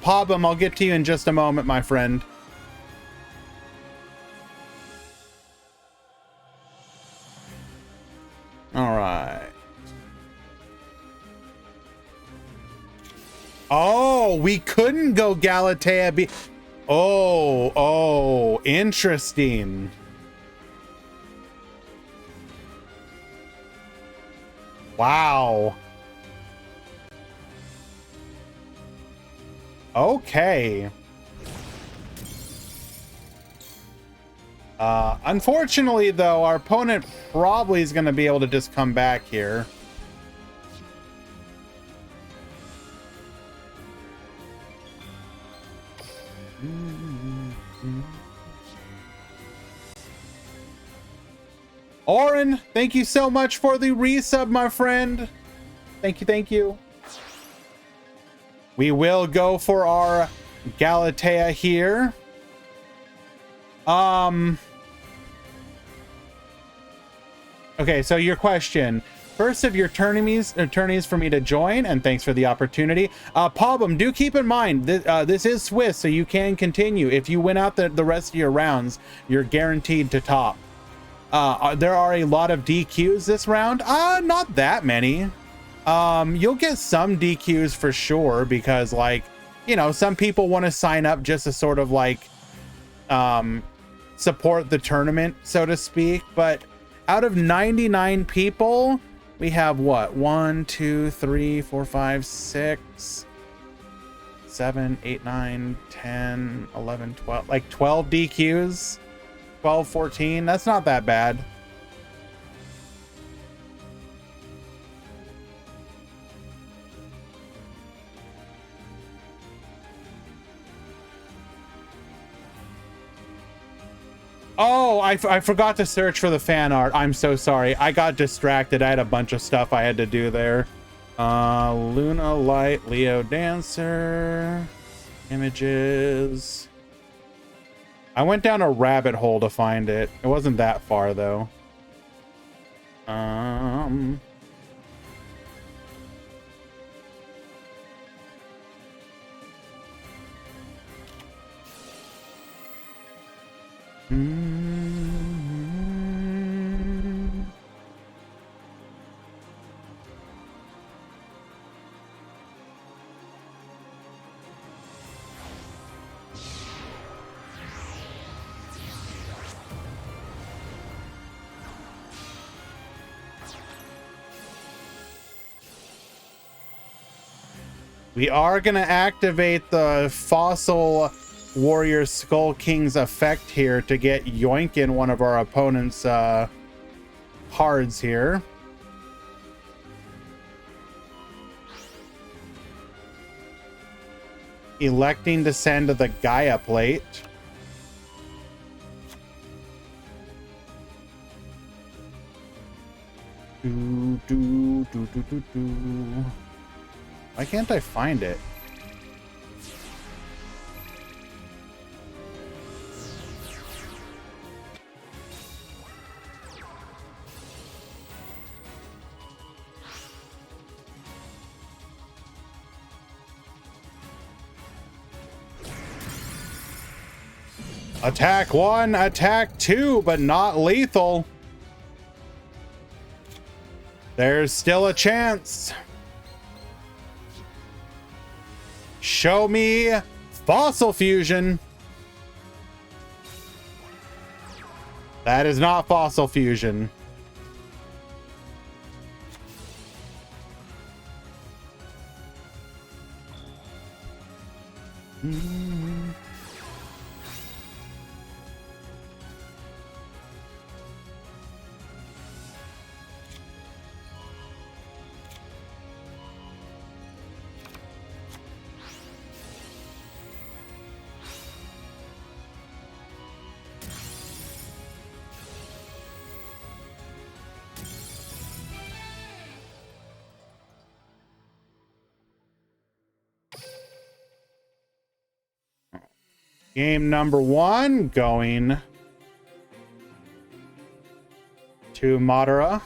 Pobum, I'll get to you in just a moment, my friend. All right. Oh, we couldn't go Galatea B. Oh, interesting. Wow. Okay. Unfortunately, though, our opponent probably is going to be able to just come back here. Oren, thank you so much for the resub, my friend. Thank you, thank you. We will go for our Galatea here. Okay, so your question. First of your attorneys for me to join, and thanks for the opportunity. Pobum, do keep in mind, this is Swiss, so you can continue. If you win out the rest of your rounds, you're guaranteed to top. There are a lot of DQs this round. Not that many. You'll get some DQs for sure, because, like, you know, some people want to sign up just to sort of like support the tournament, so to speak. But out of 99 people, we have what? 1, 2, 3, 4, 5, 6, 7, 8, 9, 10, 11, 12, like 12 DQs, 12, 14. That's not that bad. Oh, I forgot to search for the fan art. I'm so sorry. I got distracted. I had a bunch of stuff I had to do there. Luna Light, Leo Dancer, images. I went down a rabbit hole to find it. It wasn't that far though. We are going to activate the Fossil Warrior Skull King's effect here to get Yoinkin, one of our opponent's cards here. Electing to send to the Gaia plate. Why can't I find it? Attack 1, attack 2, but not lethal. There's still a chance. Show me fossil fusion. That is not fossil fusion. Game number 1 going to Madara.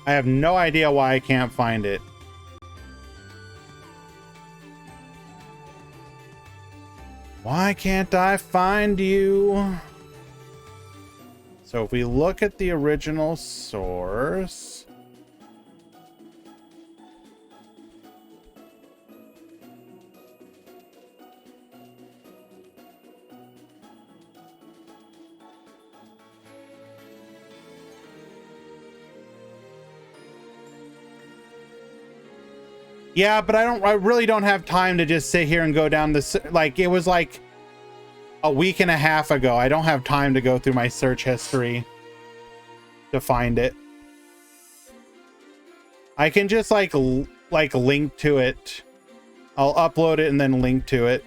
I have no idea why I can't find it. Why can't I find you? So if we look at the original source, yeah, but I really don't have time to just sit here and go down this. Like, it was like a week and a half ago. I don't have time to go through my search history to find it. I can just like link to it. I'll upload it and then link to it.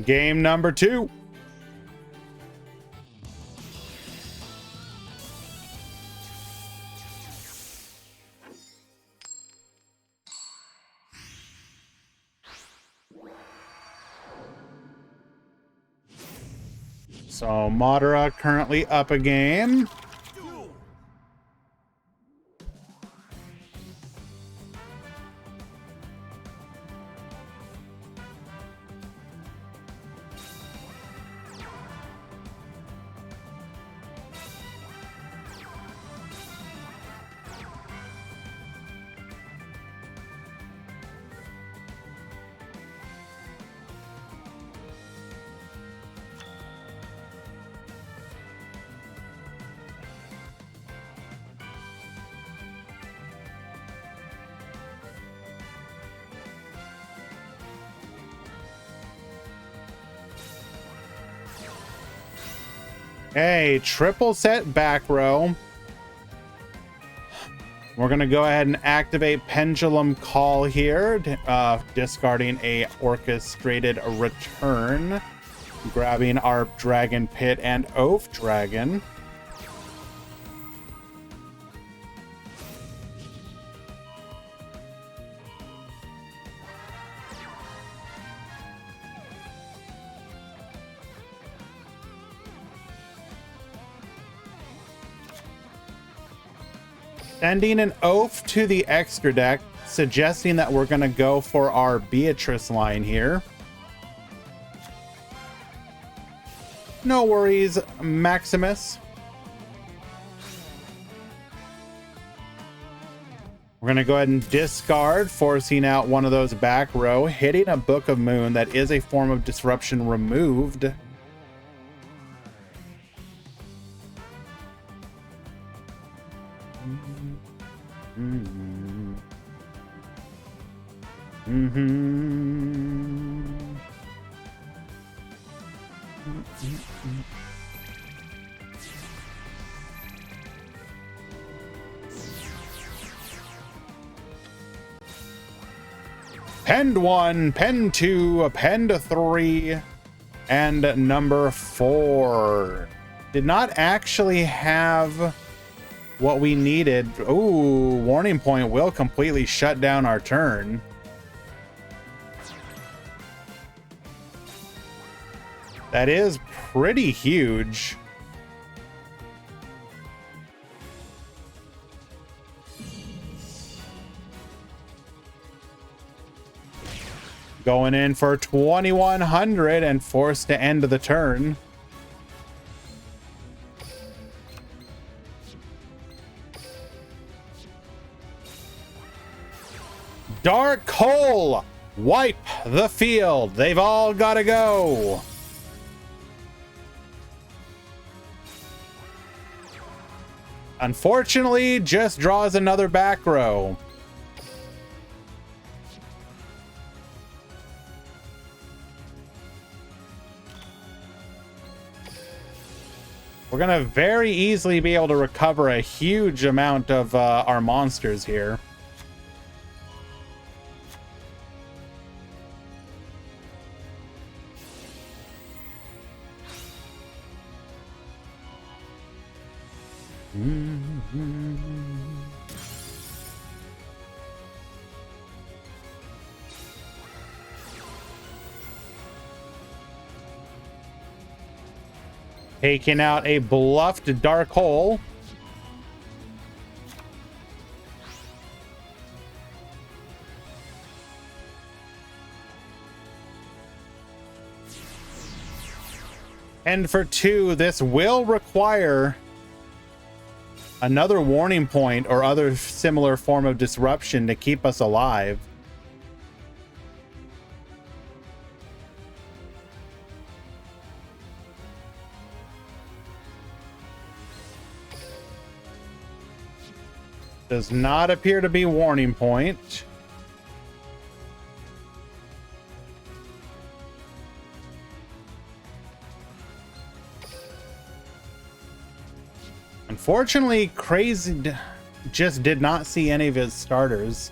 Game number 2. So Madara currently up a game. Hey, triple set back row. We're gonna go ahead and activate Pendulum Call here, discarding a orchestrated return, grabbing our Dragon Pit and Oath Dragon. Sending an Oath to the extra deck, suggesting that we're going to go for our Beatrice line here. No worries, Maximus. We're going to go ahead and discard, forcing out one of those back row, hitting a Book of Moon that is a form of disruption removed. Penned 1, penned 2, penned 3, and number 4. Did not actually have what we needed. Ooh, warning point will completely shut down our turn. That is pretty huge. Going in for 2100 and forced to end the turn. Dark Hole! Wipe the field. They've all got to go. Unfortunately, just draws another back row. We're going to very easily be able to recover a huge amount of our monsters here. Taking out a bluffed Dark Hole. And for 2, this will require another warning point or other similar form of disruption to keep us alive. Does not appear to be warning point. Unfortunately, Crazy just did not see any of his starters.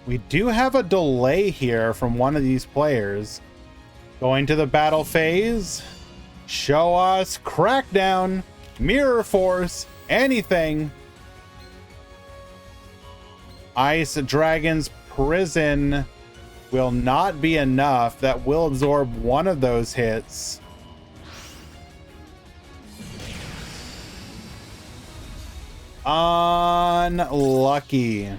We do have a delay here from one of these players. Going to the battle phase. Show us Crackdown, Mirror Force, anything. Ice Dragon's Prison will not be enough. That will absorb one of those hits. Unlucky.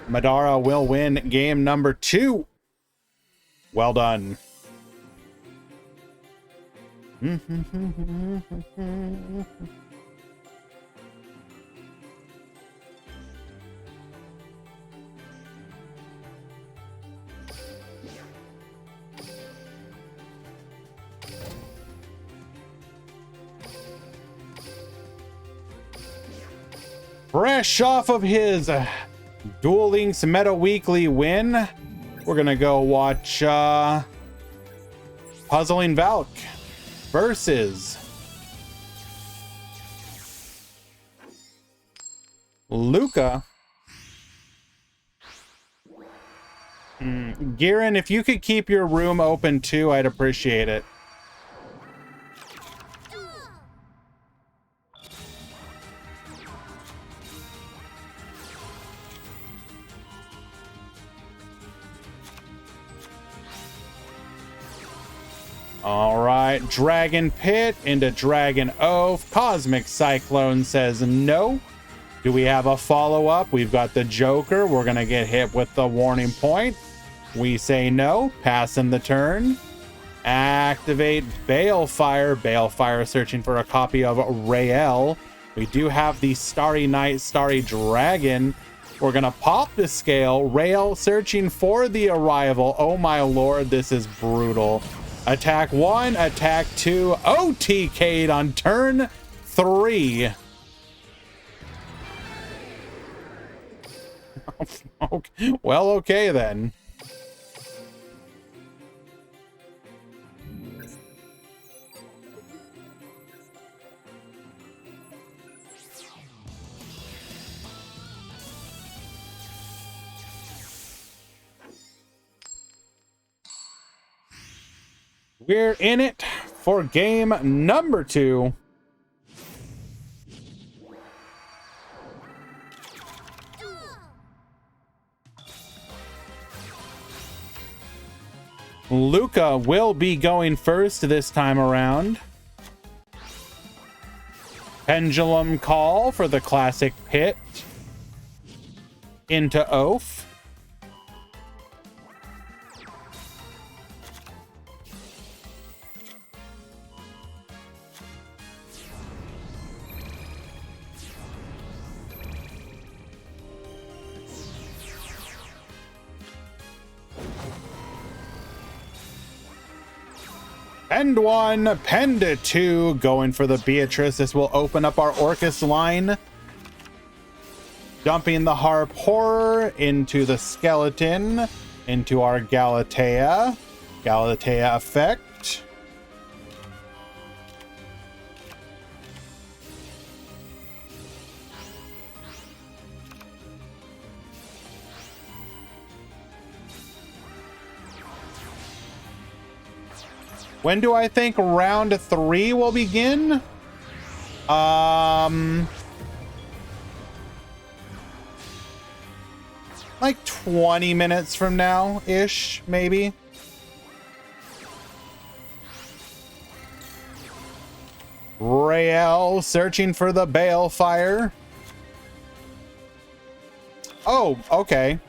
Madara will win game number 2. Well done. Fresh off of his Duel Links Meta Weekly win, we're gonna go watch Puzzling Valk versus Luca. Giran, if you could keep your room open too, I'd appreciate it. All right, Dragon Pit into Dragon Oath. Cosmic Cyclone says no. Do we have a follow-up? We've got the Joker. We're going to get hit with the warning point. We say no. Passing the turn. Activate Balefire. Balefire searching for a copy of Rael. We do have the Starry Night, Starry Dragon. We're going to pop the scale. Rael searching for the Arrival. Oh my lord, this is brutal. Attack 1, attack 2, OTK'd on turn 3. Okay. Well, okay then. We're in it for game number 2. Luca will be going first this time around. Pendulum Call for the classic pit into Oath. Pend 1, Pend 2, going for the Beatrice. This will open up our Orcus line. Dumping the Harp Horror into the Skeleton, into our Galatea. Galatea effect. When do I think round 3 will begin? Like 20 minutes from now-ish, maybe. Rael searching for the Balefire. Oh, okay.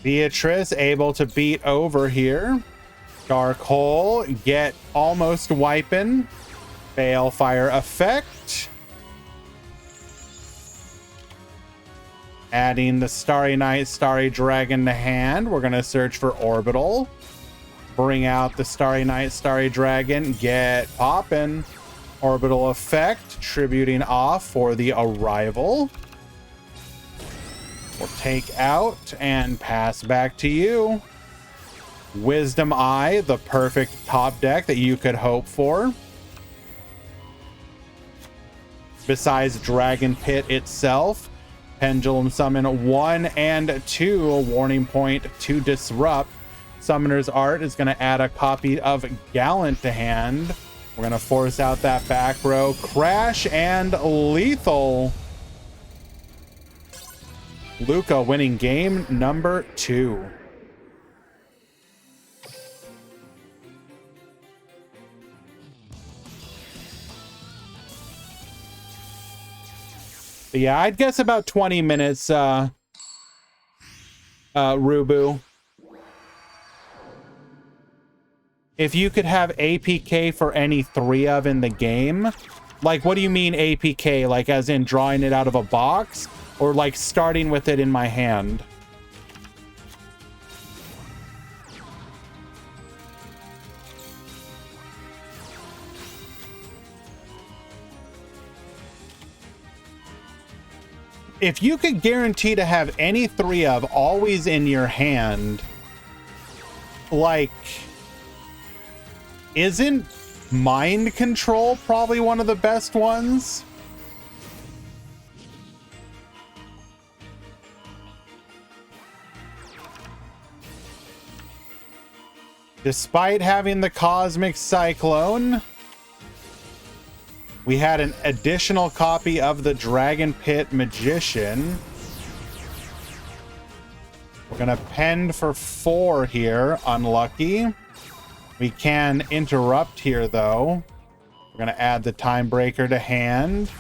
Beatrice able to beat over here. Dark Hole, get almost wiping. Balefire effect. Adding the Starry Night, Starry Dragon to hand. We're going to search for Orbital. Bring out the Starry Night, Starry Dragon. Get poppin'. Orbital effect, tributing off for the Arrival. We'll take out and pass back to you. Wisdom Eye, the perfect top deck that you could hope for. Besides Dragon Pit itself, Pendulum Summon 1 and 2, a warning point to disrupt. Summoner's Art is going to add a copy of Gallant to hand. We're going to force out that back row. Crash and Lethal. Luca winning game number 2. But yeah, I'd guess about 20 minutes, Rubu. If you could have APK for any 3 of in the game, like, what do you mean APK? Like, as in drawing it out of a box? Or like starting with it in my hand? If you could guarantee to have any 3 of always in your hand, like, isn't Mind Control probably one of the best ones? Despite having the Cosmic Cyclone, we had an additional copy of the Dragon Pit Magician. We're going to pend for 4 here. Unlucky. We can interrupt here, though. We're going to add the Time Breaker to hand.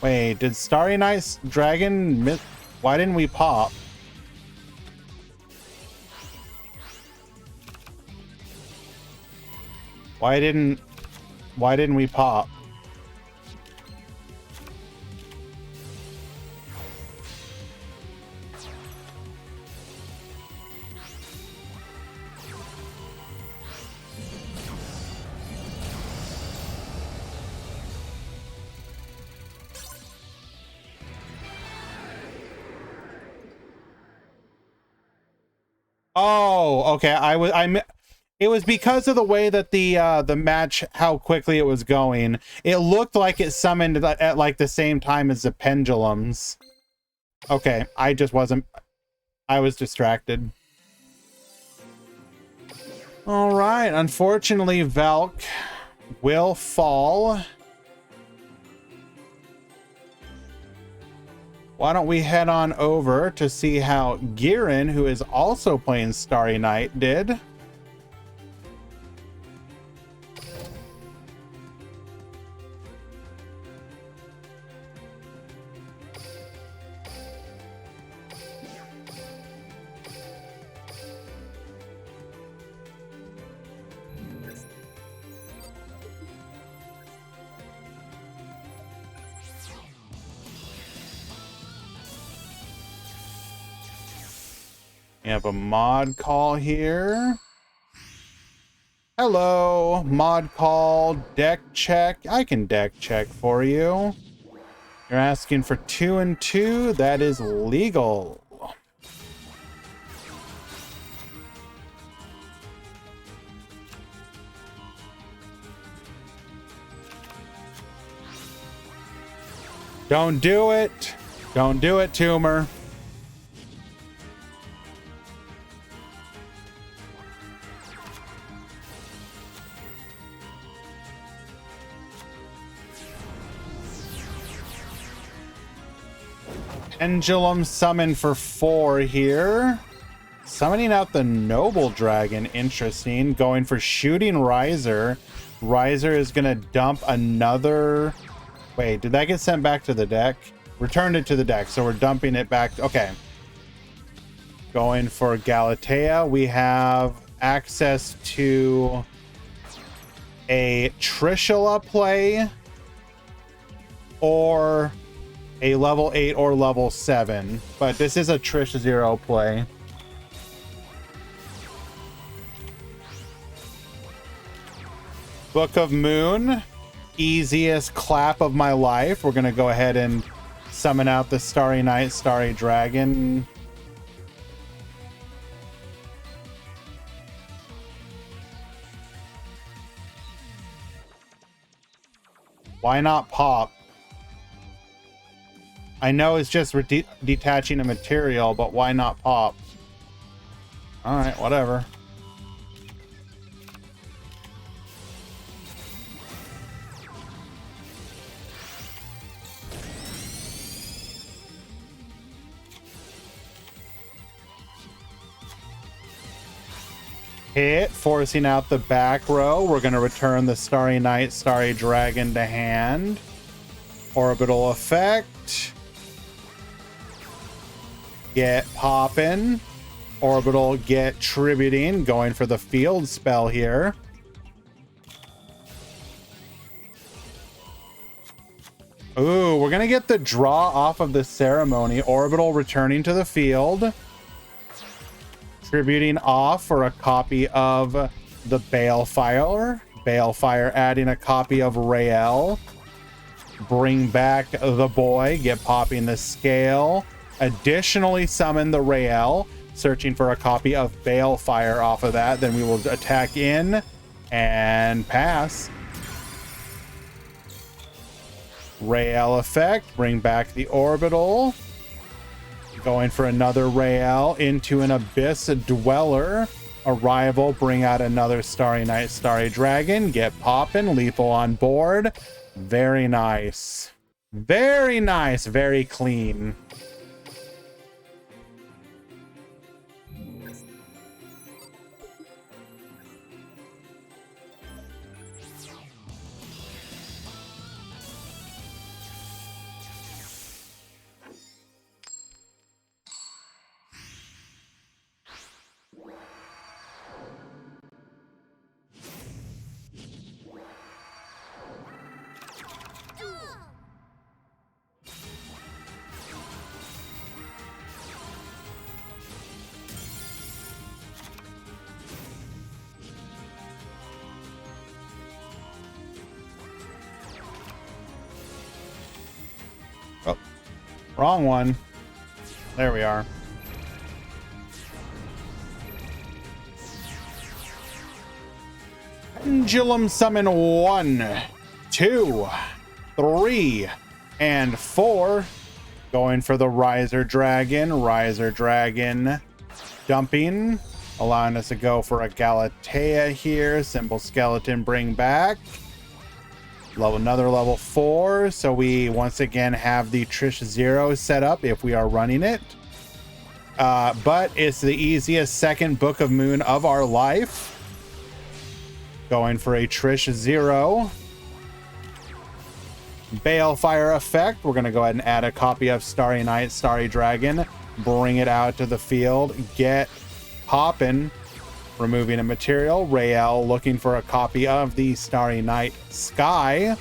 Wait, did Starry Night Dragon miss? Why didn't we pop? Why didn't we pop? Oh, okay. It was because of the way that the match, how quickly it was going. It looked like it summoned at like the same time as the pendulums. Okay, I was distracted. All right, unfortunately, Valk will fall. Why don't we head on over to see how Girin, who is also playing Starry Night, did. We have a mod call here. Hello, mod call, deck check. I can deck check for you. You're asking for 2 and 2. That is legal. Don't do it. Don't do it, Tumor. Pendulum summon for 4 here. Summoning out the Noble Dragon. Interesting. Going for Shooting Riser. Riser is going to dump another... Wait, did that get sent back to the deck? Returned it to the deck, so we're dumping it back. Okay. Going for Galatea. We have access to a Trishula play or a level 8 or level 7, but this is a Trish 0 play. Book of Moon, easiest clap of my life. We're gonna go ahead and summon out the Starry Night, Starry Dragon. Why not pop? I know it's just detaching a material, but why not pop? All right, whatever. Hit, forcing out the back row. We're going to return the Starry Night, Starry Dragon to hand. Orbital effect. Get poppin'. Orbital get tributing. Going for the field spell here. Ooh, we're going to get the draw off of the ceremony. Orbital returning to the field. Tributing off for a copy of the Balefire. Balefire adding a copy of Rael. Bring back the boy. Get popping the scale. Additionally summon the Rael. Searching for a copy of Balefire off of that. Then we will attack in and pass. Rael effect. Bring back the Orbital. Going for another Rael into an Abyss Dweller. Arrival, bring out another Starry Night, Starry Dragon. Get poppin', lethal on board. Very nice. Very nice, very clean. Wrong one. There we are. Pendulum summon 1, 2, 3, and 4. Going for the Riser Dragon. Riser Dragon dumping. Allowing us to go for a Galatea here. Symbol Skeleton bring back. Another level 4. So we once again have the Trish 0 set up if we are running it. But it's the easiest second Book of Moon of our life. Going for a Trish 0. Balefire effect. We're going to go ahead and add a copy of Starry Night, Starry Dragon. Bring it out to the field. Get poppin'. Removing a material. Rael looking for a copy of the Starry Night Sky,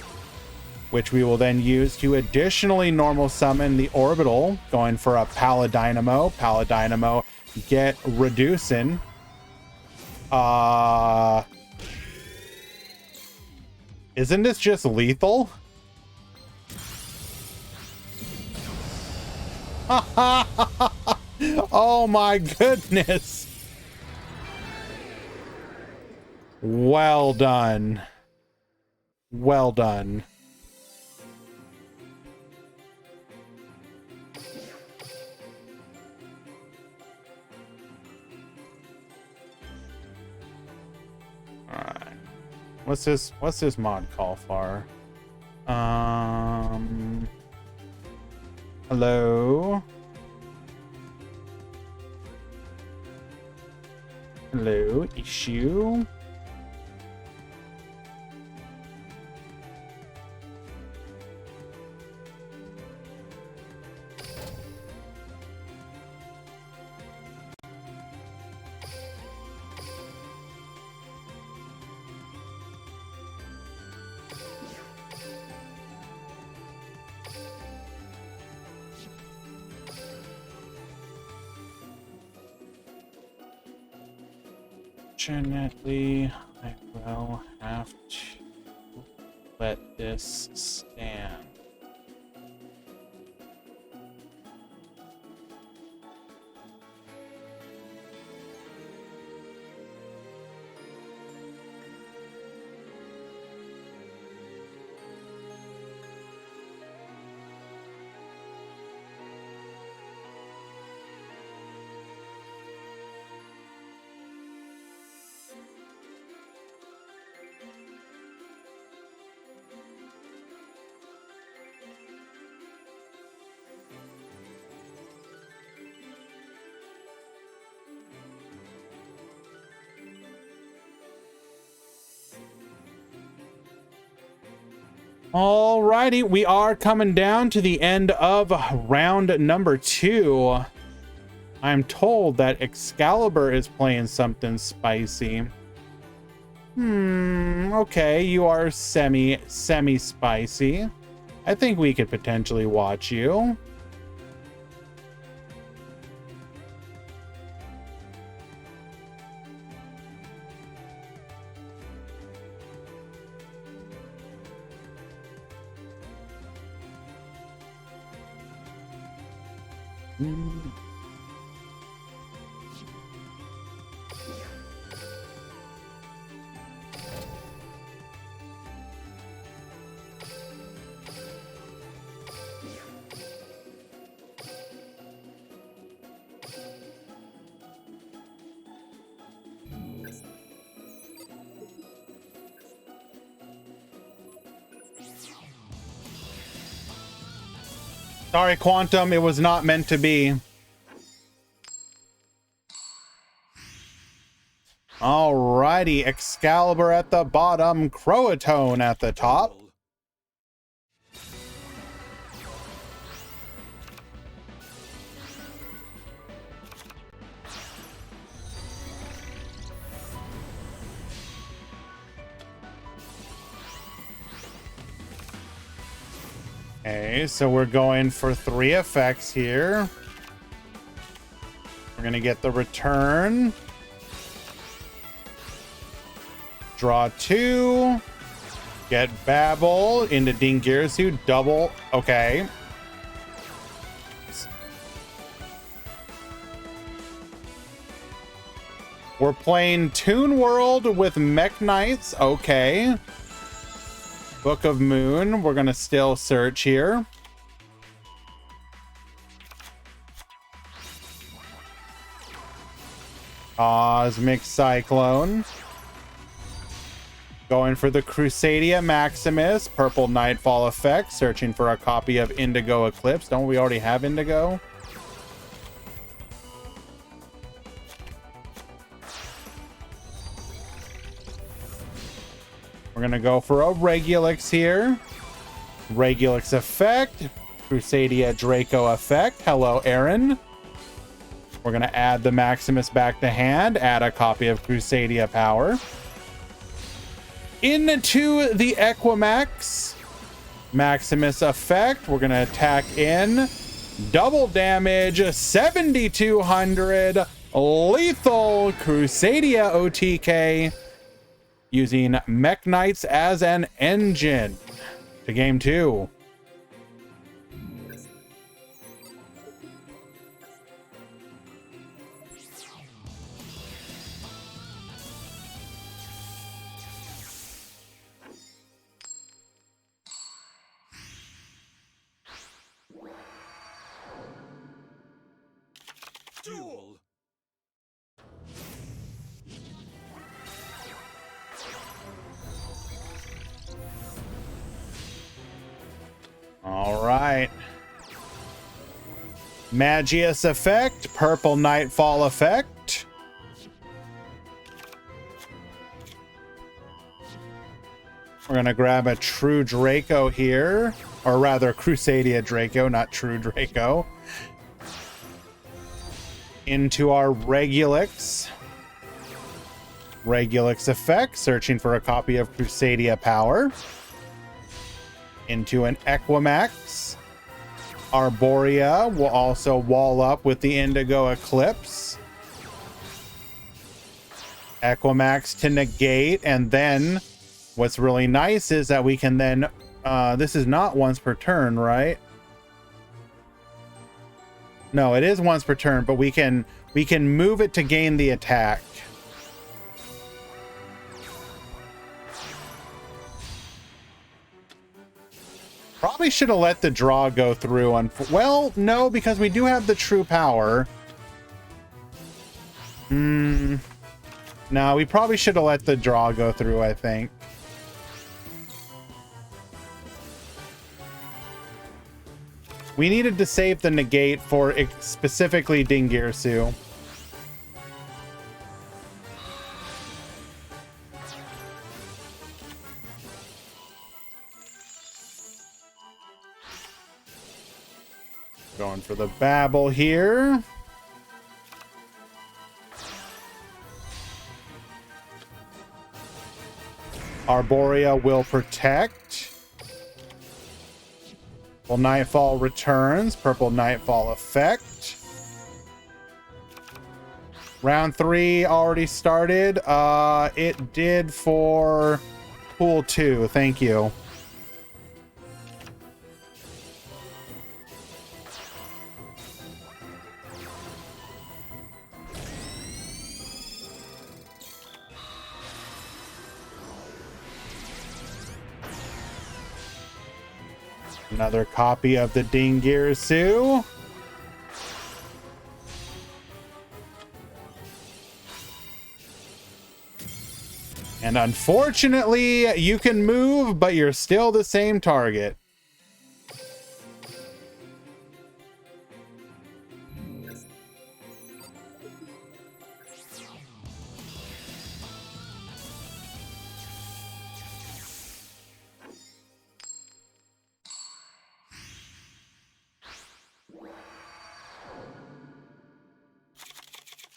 which we will then use to additionally normal summon the Orbital. Going for a Paladynamo. Paladynamo get reducing. Isn't this just lethal? Oh my goodness. Well done. Well done. All right. What's this mod call for? Hello? Hello, issue? Unfortunately, I will have to let this stand. Alrighty, we are coming down to the end of round number 2. I'm told that Excalibur is playing something spicy. Okay, you are semi-spicy. I think we could potentially watch you. Sorry, Quantum, it was not meant to be. Alrighty, Excalibur at the bottom, Croatone at the top. Okay, so we're going for 3 effects here. We're gonna get the return. Draw 2. Get Babel into Dingirsu. Double. Okay. We're playing Toon World with Mech Knights. Okay. Book of Moon. We're going to still search here. Cosmic Cyclone. Going for the Crusadia Maximus. Purple Nightfall effect. Searching for a copy of Indigo Eclipse. Don't we already have Indigo? We're going to go for a Regulix here. Regulix effect. Crusadia Draco effect. Hello, Aaron. We're going to add the Maximus back to hand. Add a copy of Crusadia Power. Into the Equimax. Maximus effect. We're going to attack in. Double damage. 7,200. Lethal Crusadia OTK. Using Mech Knights as an engine. To game 2. Duel. All right. Magius effect, Purple Nightfall effect. We're going to grab a True Draco here, or rather Crusadia Draco, not True Draco. Into our Regulix. Regulix effect, searching for a copy of Crusadia Power. Into an Equimax. Arborea will also wall up with the Indigo Eclipse. Equimax to negate, and then what's really nice is that we can then this is not once per turn, right? No, it is once per turn, but we can move it to gain the attack. Probably should have let the draw go through on... Well, no, because we do have the true power. No, we probably should have let the draw go through, I think. We needed to save the negate for specifically Dingirsu. Going for the Babel here. Arborea will protect. Well, Nightfall returns. Purple Nightfall effect. Round 3 already started. It did for pool 2. Thank you. Another copy of the Dingirsu. And unfortunately, you can move, but you're still the same target.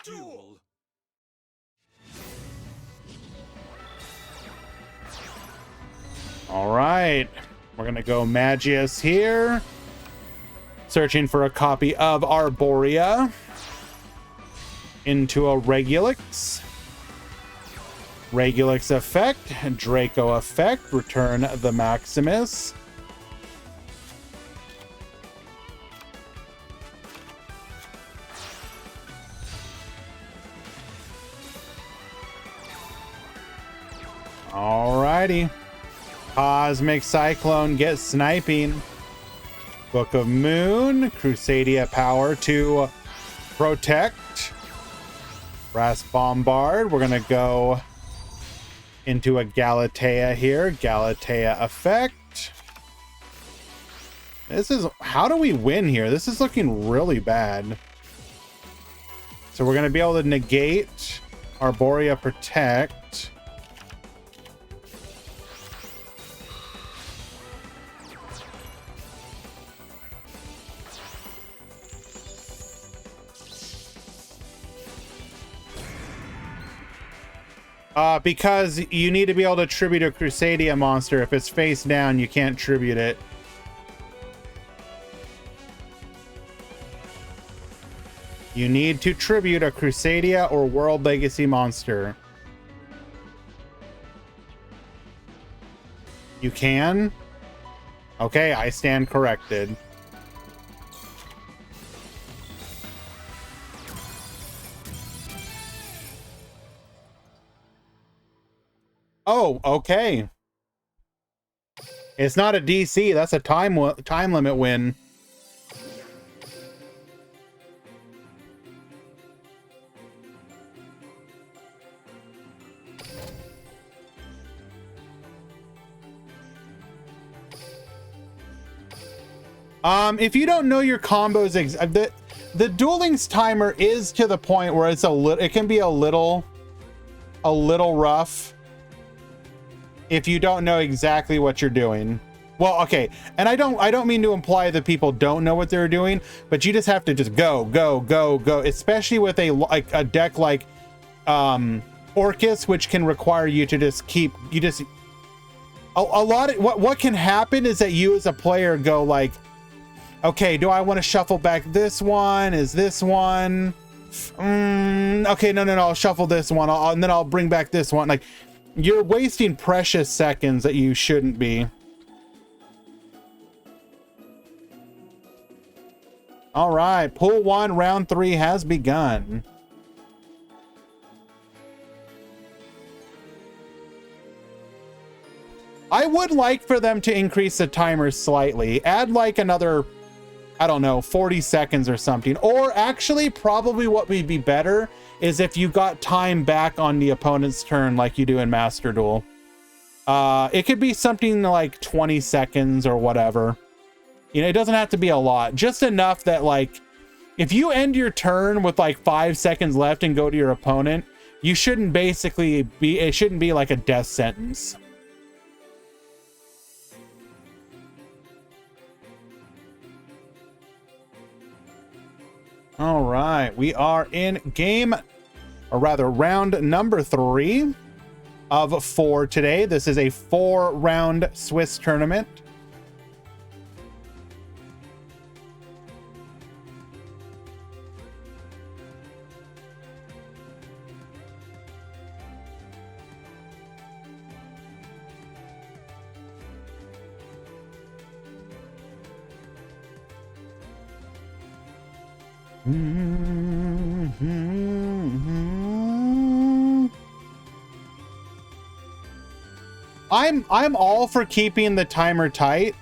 Duel. All right, we're gonna go Magius here. Searching for a copy of Arborea. Into a Regulix. Regulix effect, Draco effect, return the Maximus. Alrighty. Cosmic Cyclone gets sniping. Book of Moon, Crusadia power to protect. Brass Bombard. We're gonna go into a Galatea here. Galatea effect. This is, how do we win here? This is looking really bad. So we're gonna be able to negate Arborea Protect. Because you need to be able to tribute a Crusadia monster. If it's face down, you can't tribute it. You need to tribute a Crusadia or World Legacy monster. You can? Okay, I stand corrected. Oh, okay. It's not a DC, that's a time limit win. If you don't know your combos, the Duel Links timer is to the point where it's it can be a little rough if you don't know exactly what you're doing. Well, okay, and I don't mean to imply that people don't know what they're doing, but you just have to just go, especially with a deck like Orcus, which can require you to just a lot of what can happen is that you as a player go like, okay, do I want to shuffle back this one? Is this one? Okay, no, I'll shuffle this one, and then I'll bring back this one. Like, you're wasting precious seconds that you shouldn't be. All right, pool 1, round 3 has begun. I would like for them to increase the timer slightly. Add like another, I don't know, 40 seconds or something. Or actually, probably what would be better is if you got time back on the opponent's turn like you do in Master Duel. It could be something like 20 seconds or whatever. You know, it doesn't have to be a lot. Just enough that, like, if you end your turn with like 5 seconds left and go to your opponent, you shouldn't basically be, it shouldn't be like a death sentence. All right, we are in game, or rather round number 3 of 4 today. This is a 4-round Swiss tournament. I'm all for keeping the timer tight,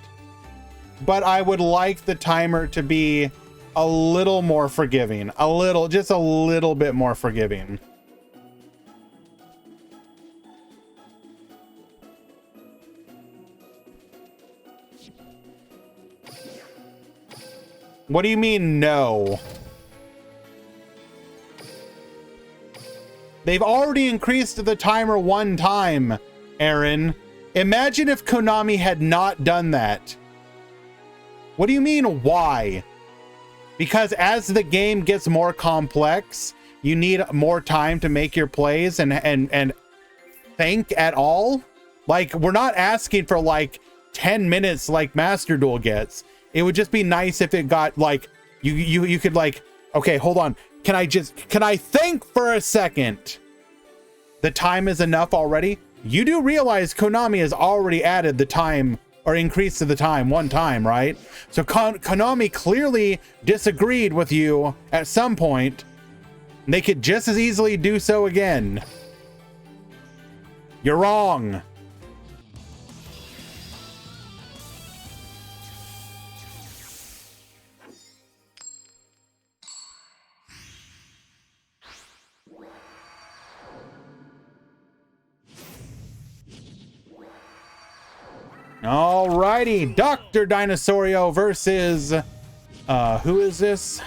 but I would like the timer to be a little more forgiving. Just a little bit more forgiving. What do you mean, no? They've already increased the timer 1 time, Aaron. Imagine if Konami had not done that. What do you mean, why? Because as the game gets more complex, you need more time to make your plays and think at all? Like, we're not asking for like 10 minutes like Master Duel gets. It would just be nice if it got like, you could like, okay, hold on. Can I think for a second? The time is enough already? You do realize Konami has already added the time or increased the time 1 time, right? So Konami clearly disagreed with you at some point. They could just as easily do so again. You're wrong. Alrighty, Dr. Dinosaurio versus who is this?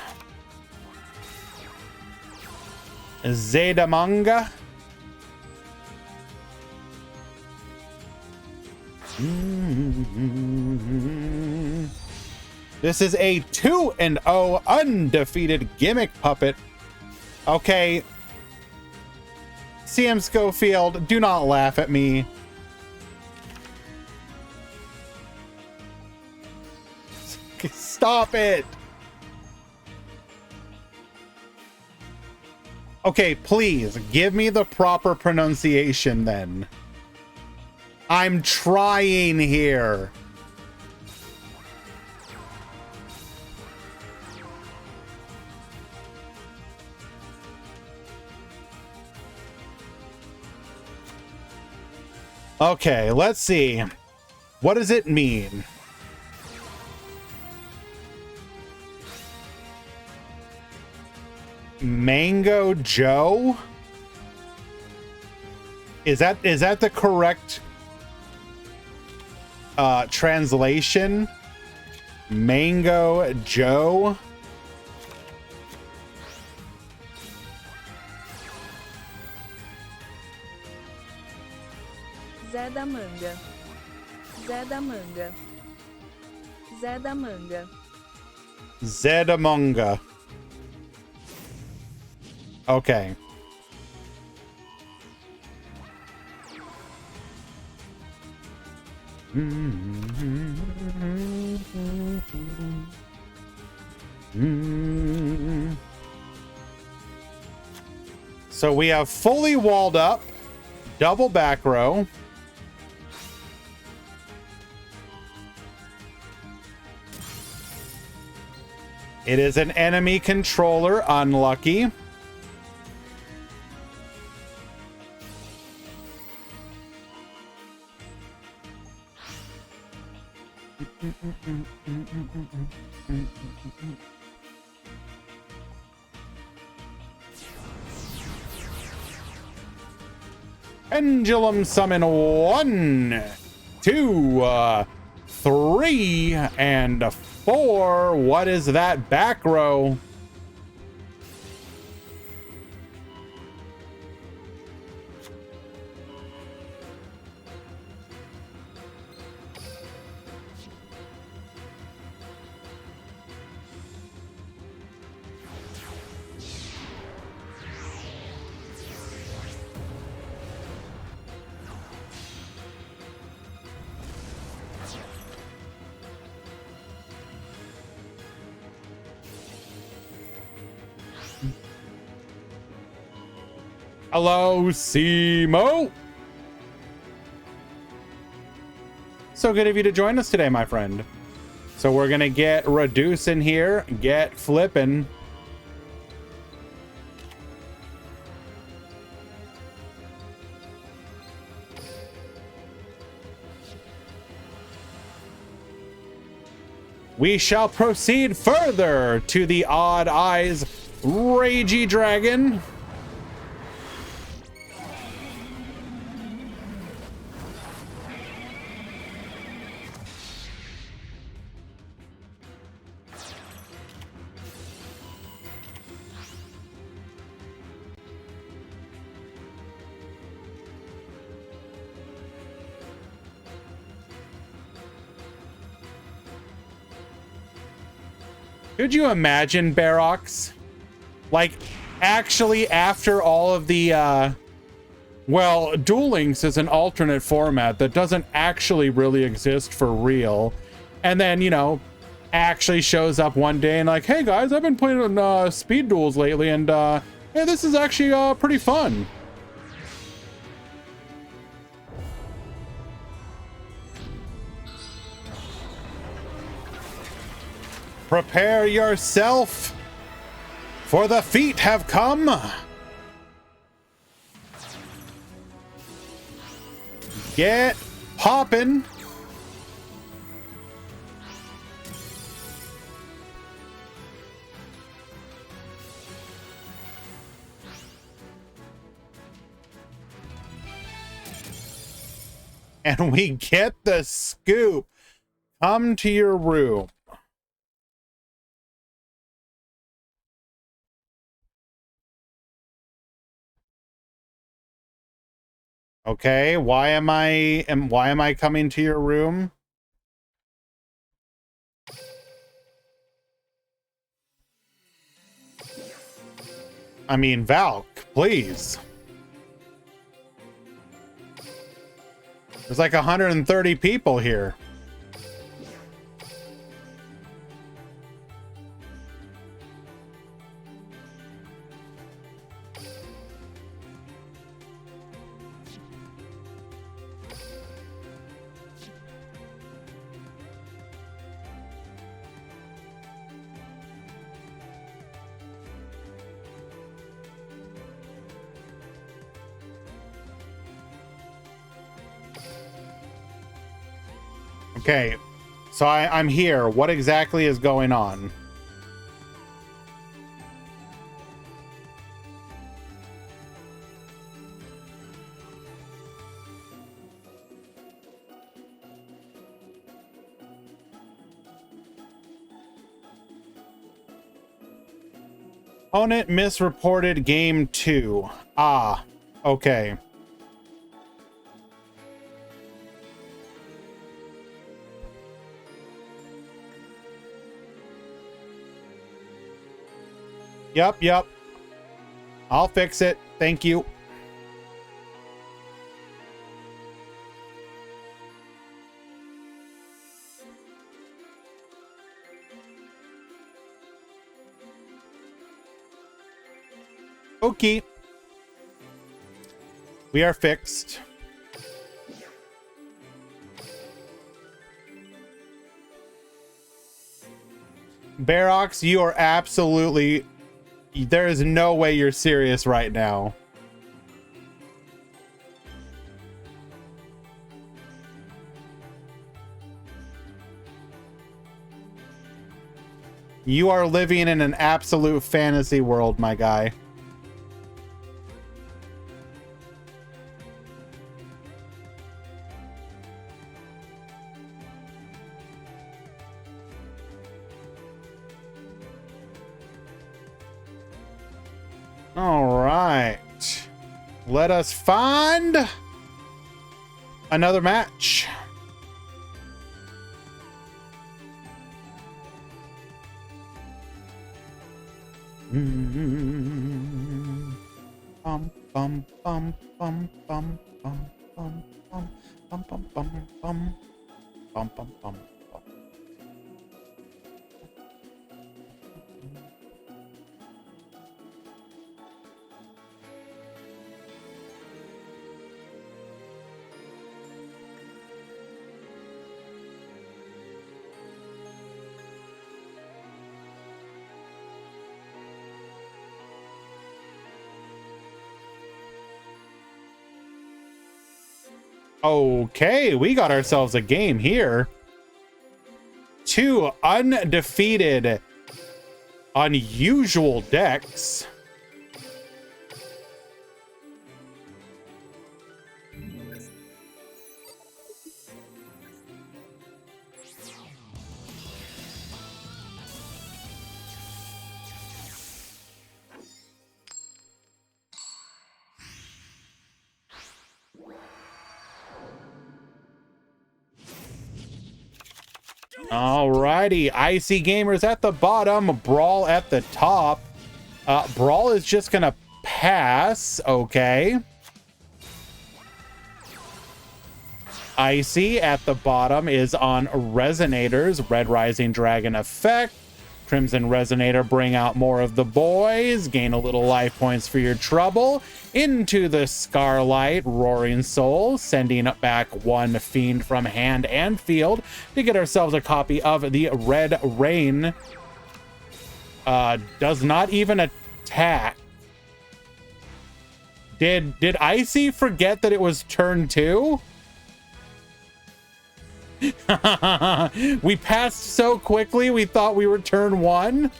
Zeta Manga. This is a 2-0 undefeated gimmick puppet. Okay. CM Schofield, do not laugh at me. Stop it. Okay, please give me the proper pronunciation then. I'm trying here. Okay, let's see. What does it mean? Mango Joe? Is that the correct translation? Mango Joe? Zé da Manga. Zé da Manga. Zé da Manga. Zé da Manga. Okay. So we have fully walled up, double back row. It is an enemy controller, unlucky. Pendulum summon 1, 2, 3, and 4. What is that back row? Hello, Simo. So good of you to join us today, my friend. So we're gonna get Reduce in here, get flipping. We shall proceed further to the Odd Eyes Ragey Dragon. Could you imagine, Barox? Like, actually, after all of the, well, Duel Links is an alternate format that doesn't actually really exist for real. And then, you know, actually shows up one day and like, hey guys, I've been playing speed duels lately and, hey, this is actually, pretty fun. Prepare yourself, for the feet have come. Get poppin'. And we get the scoop. Come to your room. Okay, why am I coming to your room? I mean, Valk, please. There's like 130 people here. Okay, so I'm here. What exactly is going on? Opponent misreported game 2. Ah, okay. Yep. I'll fix it. Thank you. Okay. We are fixed. Barox, you are absolutely... There is no way you're serious right now. You are living in an absolute fantasy world, my guy. All right. Let us find another match. Bum bum bum bum bum bum bum bum bum bum bum bum bum bum bum. Okay, we got ourselves a game here. 2 undefeated, unusual decks. Alrighty, Icy Gamers at the bottom, Brawl at the top. Brawl is just gonna pass, okay. Icy at the bottom is on Resonators, Red Rising Dragon effect. Crimson Resonator, bring out more of the boys, gain a little life points for your trouble. Into the Scarlight, Roaring Soul, sending back 1 Fiend from hand and field to get ourselves a copy of the Red Rain. Does not even attack. Did Icy forget that it was turn 2? We passed so quickly, we thought we were turn 1.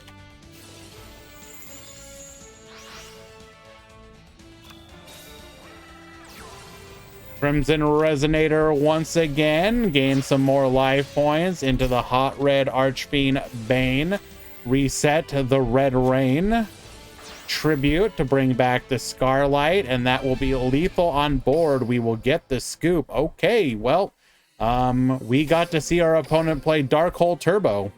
Crimson Resonator once again. Gain some more life points into the Hot Red Archfiend Bane. Reset the Red Rain. Tribute to bring back the Scarlight, and that will be lethal on board. We will get the scoop. Okay, well, we got to see our opponent play Darkhold Turbo.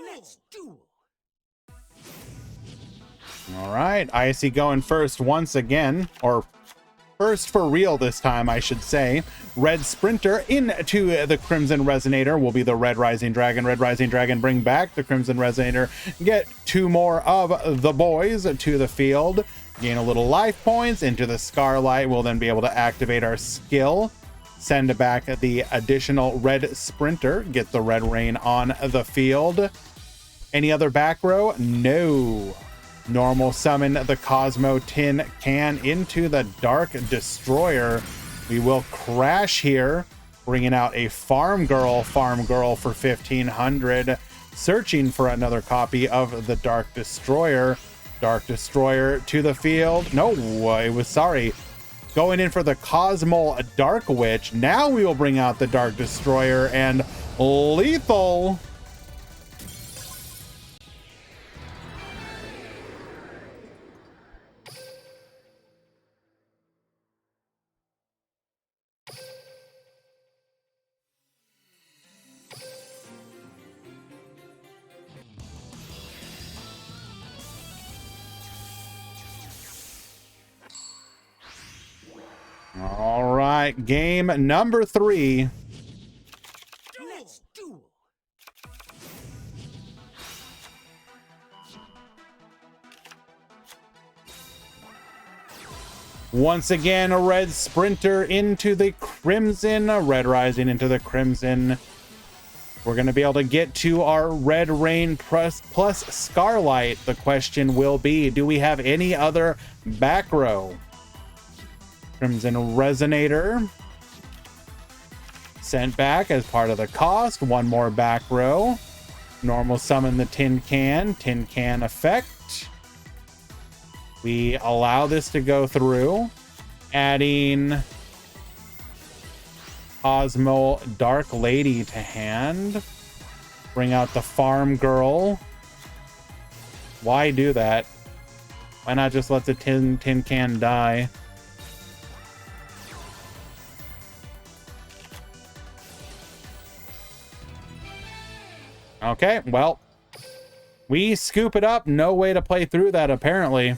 Let's duel. All right, Icy going first once again, or first for real this time, I should say. Red Sprinter into the Crimson Resonator will be the Red Rising Dragon. Red Rising Dragon bring back the Crimson Resonator. Get 2 more of the boys to the field. Gain a little life points into the Scarlight. We'll then be able to activate our skill. Send back the additional Red Sprinter. Get the Red Rain on the field. Any other back row? No. Normal summon the Cosmo Tin Can into the Dark Destroyer. We will crash here, bringing out a Farm Girl for 1500. Searching for another copy of the Dark Destroyer. Dark Destroyer to the field. No, it was, sorry. Going in for the Cosmo Dark Witch. Now we will bring out the Dark Destroyer and lethal. All right, game number 3. Let's duel. Once again, a Red Sprinter into the Crimson, a Red Rising into the Crimson. We're going to be able to get to our Red Rain plus Scarlight. The question will be, do we have any other back row? Crimson Resonator. Sent back as part of the cost. 1 more back row. Normal summon the Tin Can effect. We allow this to go through. Adding Cosmo Dark Lady to hand. Bring out the Farm Girl. Why do that? Why not just let the Tin Can die? Okay, well, we scoop it up. No way to play through that, apparently.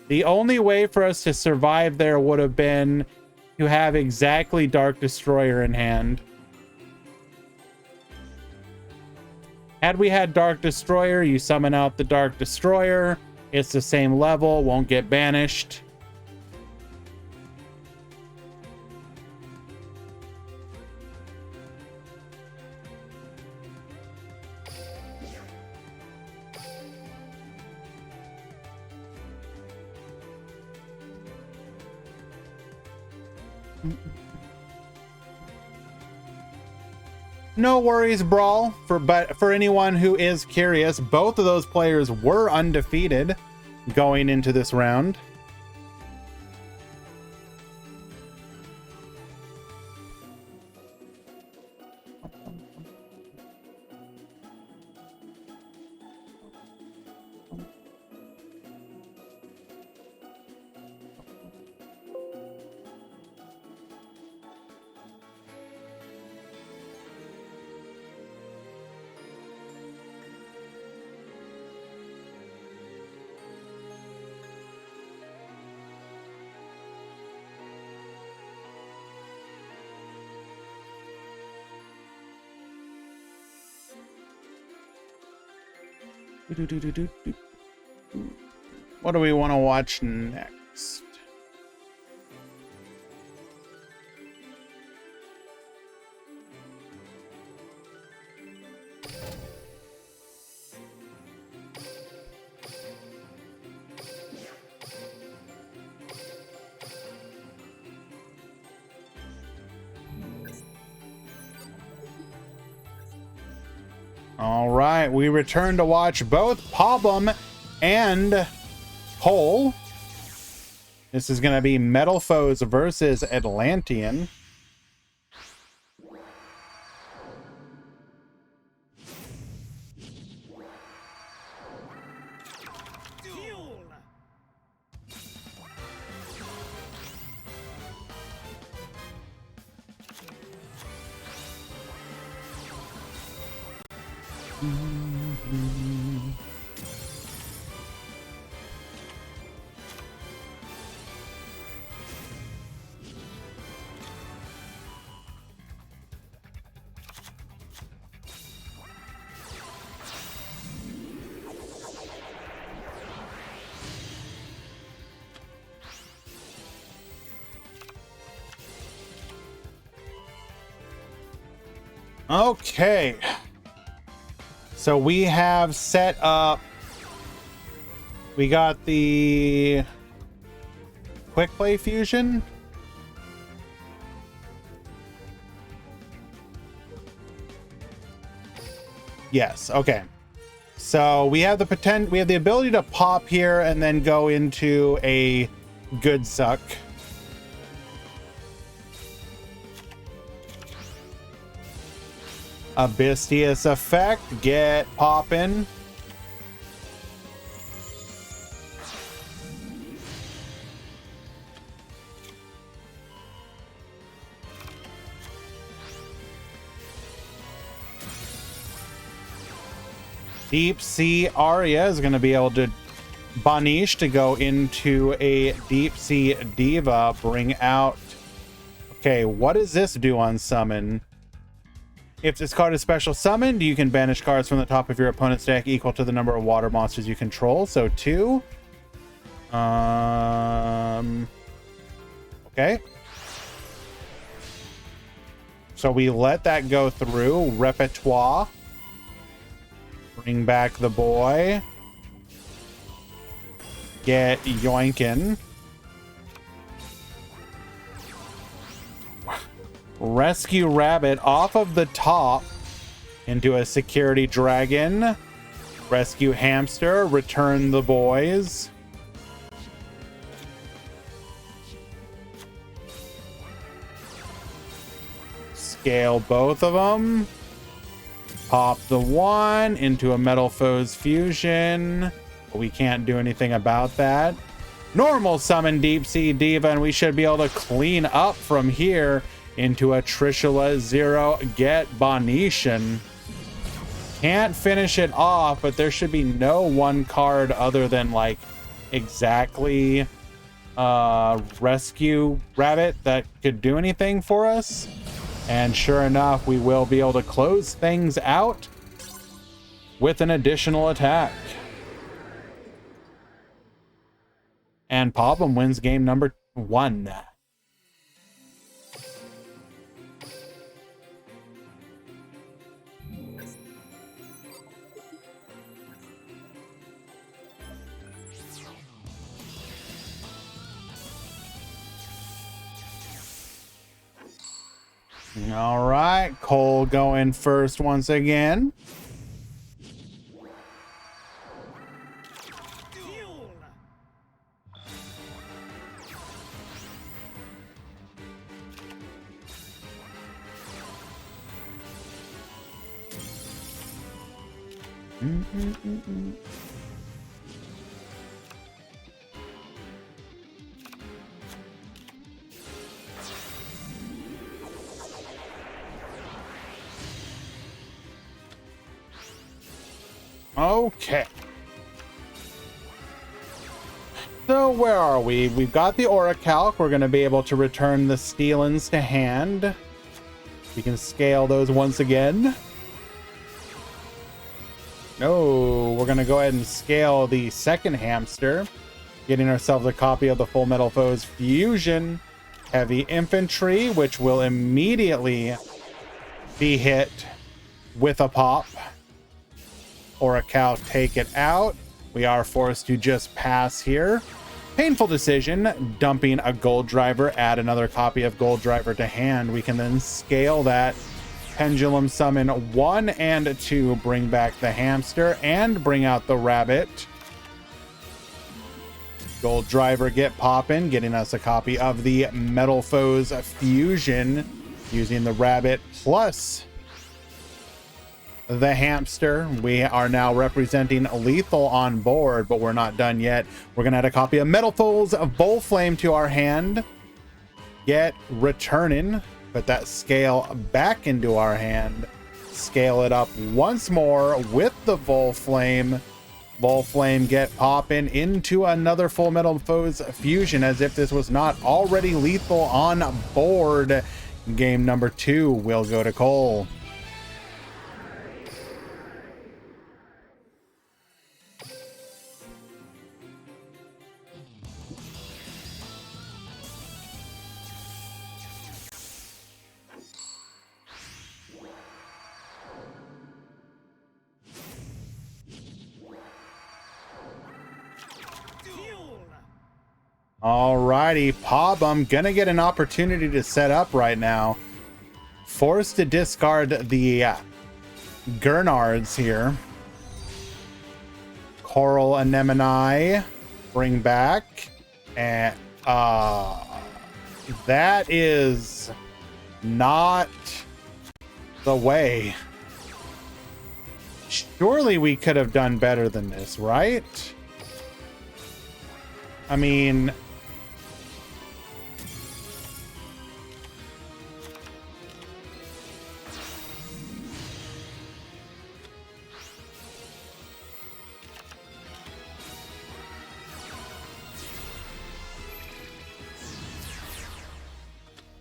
The only way for us to survive there would have been to have exactly Dark Destroyer in hand. Had we had Dark Destroyer, you summon out the Dark Destroyer. It's the same level, won't get banished. No worries, Brawl. But for anyone who is curious, both of those players were undefeated going into this round. What do we want to watch next? All right, we return to watch both Problem and Cole. This is going to be Metal Foes versus Atlantean. Okay, so we have set up, we got the quick play fusion. Yes, okay. So we have the ability to pop here and then go into a good suck. Abystius effect, get poppin'. Deep Sea Aria is going to be able to banish to go into a Deep Sea Diva, bring out. Okay, what does this do on summon? If this card is special summoned, you can banish cards from the top of your opponent's deck equal to the number of water monsters you control. So 2. Okay. So we let that go through. Repertoire. Bring back the boy. Get yoinkin'. Rescue Rabbit off of the top into a security dragon. Rescue Hamster, return the boys. Scale both of them. Pop the one into a Metal Foes fusion. We can't do anything about that. Normal summon Deep Sea Diva, and we should be able to clean up from here into a Trishula 0 get Bonetian. Can't finish it off, but there should be no one card other than like exactly Rescue Rabbit that could do anything for us. And sure enough, we will be able to close things out with an additional attack. And Problem wins game number 1. All right, Cole going first once again. Okay. So where are we? We've got the Orichalc. We're going to be able to return the Steelins to hand. We can scale those once again. No, we're going to go ahead and scale the second hamster. Getting ourselves a copy of the Full Metal Foes Fusion. Heavy Infantry, which will immediately be hit with a pop. Orichalc take it out. We are forced to just pass here. Painful decision, dumping a Gold Driver, add another copy of Gold Driver to hand. We can then scale that Pendulum summon 1 and 2, bring back the hamster and bring out the rabbit. Gold Driver get poppin', getting us a copy of the Metal Foes Fusion using the rabbit plus the hamster. We are now representing lethal on board, but we're not done yet. We're gonna add a copy of Metal Foes of Volflame to our hand. Get returning, put that scale back into our hand, scale it up once more with the Volflame. Volflame get popping into another Full Metal Foes Fusion as if this was not already lethal on board. Game number 2 will go to Cole. Alrighty, Pob, I'm gonna get an opportunity to set up right now. Forced to discard the Gernards here. Coral Anemone, bring back. And that is not the way. Surely we could have done better than this, right? I mean,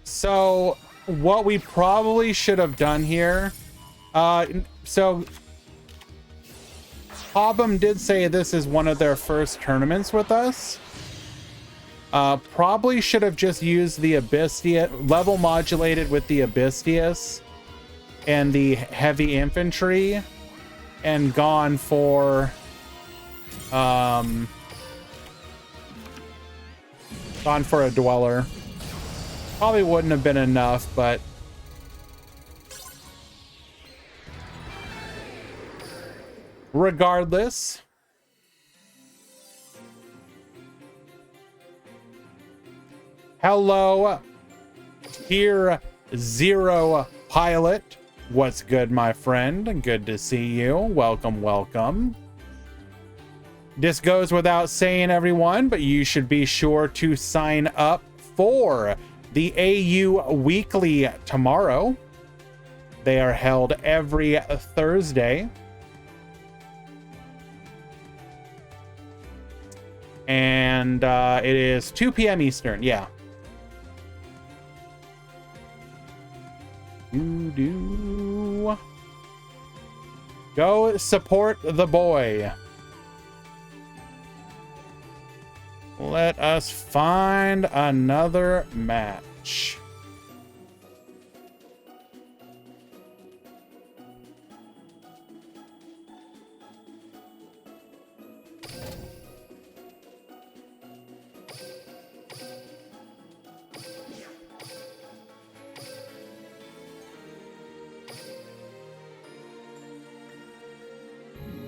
so what we probably should have done here, so Hobum did say this is one of their first tournaments with us. Probably should have just used the Abystius, level modulated with the Abystius and the heavy infantry, and gone for a dweller. Probably wouldn't have been enough, but regardless, hello, Tier 0 Pilot. What's good, my friend? Good to see you. Welcome, welcome. This goes without saying, everyone, but you should be sure to sign up for the AU Weekly tomorrow. They are held every Thursday. And it is 2 p.m. Eastern, yeah. Go support the boy. Let us find another match.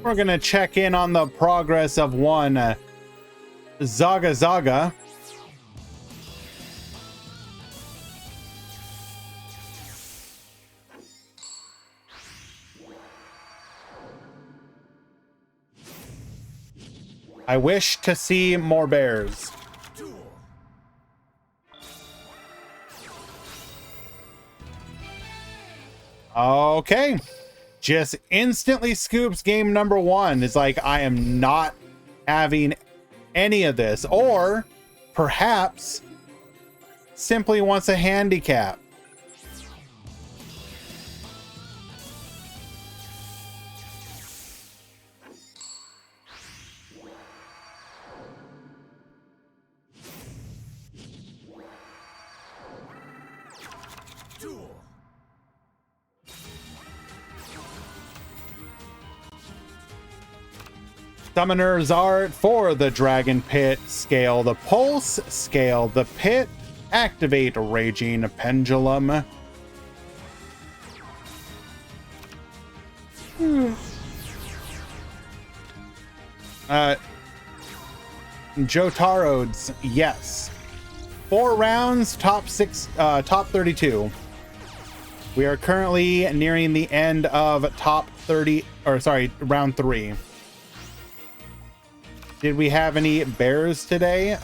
We're gonna check in on the progress of one Zaga Zaga. I wish to see more bears. Okay. Just instantly scoops game number 1. It's like, I am not having any of this. Or perhaps simply wants a handicap. Summoner's Art for the Dragon Pit. Scale the Pulse, scale the Pit, activate Raging Pendulum. Jotarodes, yes. 4 rounds, top 32. We are currently nearing the end of top 30, or sorry, round 3. Did we have any bears today?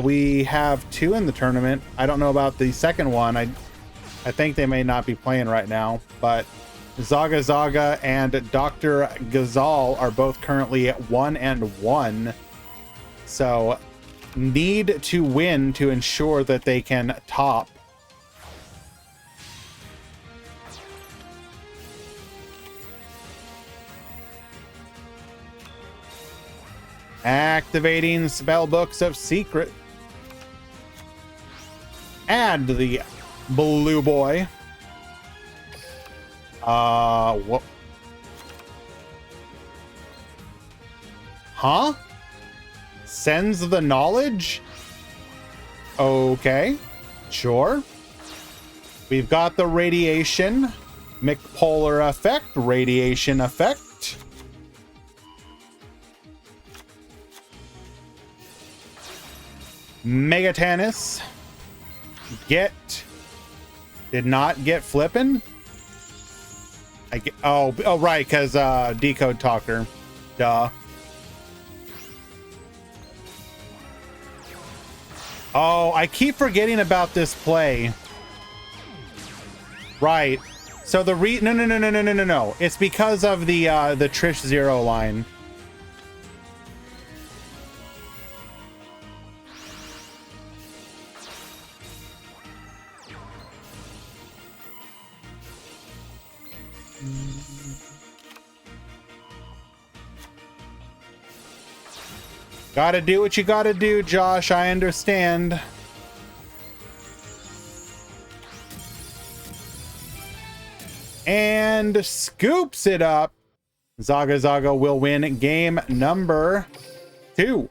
We have 2 in the tournament. I don't know about the second one. I think they may not be playing right now, but Zaga Zaga and Dr. Ghazal are both currently at 1-1. So need to win to ensure that they can top. Activating spell books of secret. Add the blue boy. What? Huh? Sends the knowledge? Okay. Sure. We've got the radiation. McPolar effect. Radiation effect. Megatanus. Did not get flippin'. Oh right, because decode talker. Duh. Oh, I keep forgetting about this play. Right. So the no. It's because of the Trish Zero line. Gotta do what you gotta do, Josh. I understand. And scoops it up. Zaga Zaga will win game number 2.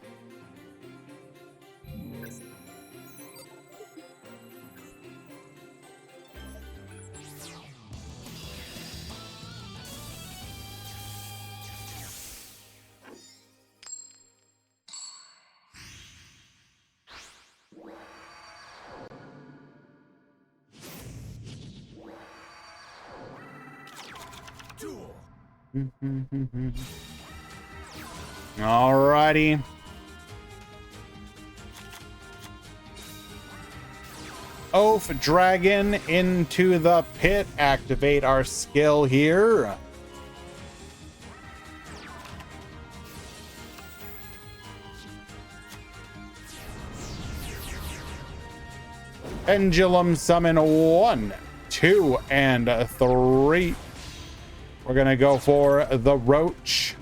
Alrighty. Oath Dragon into the pit. Activate our skill here. Pendulum summon 1, 2, and 3. We're gonna go for the Roach.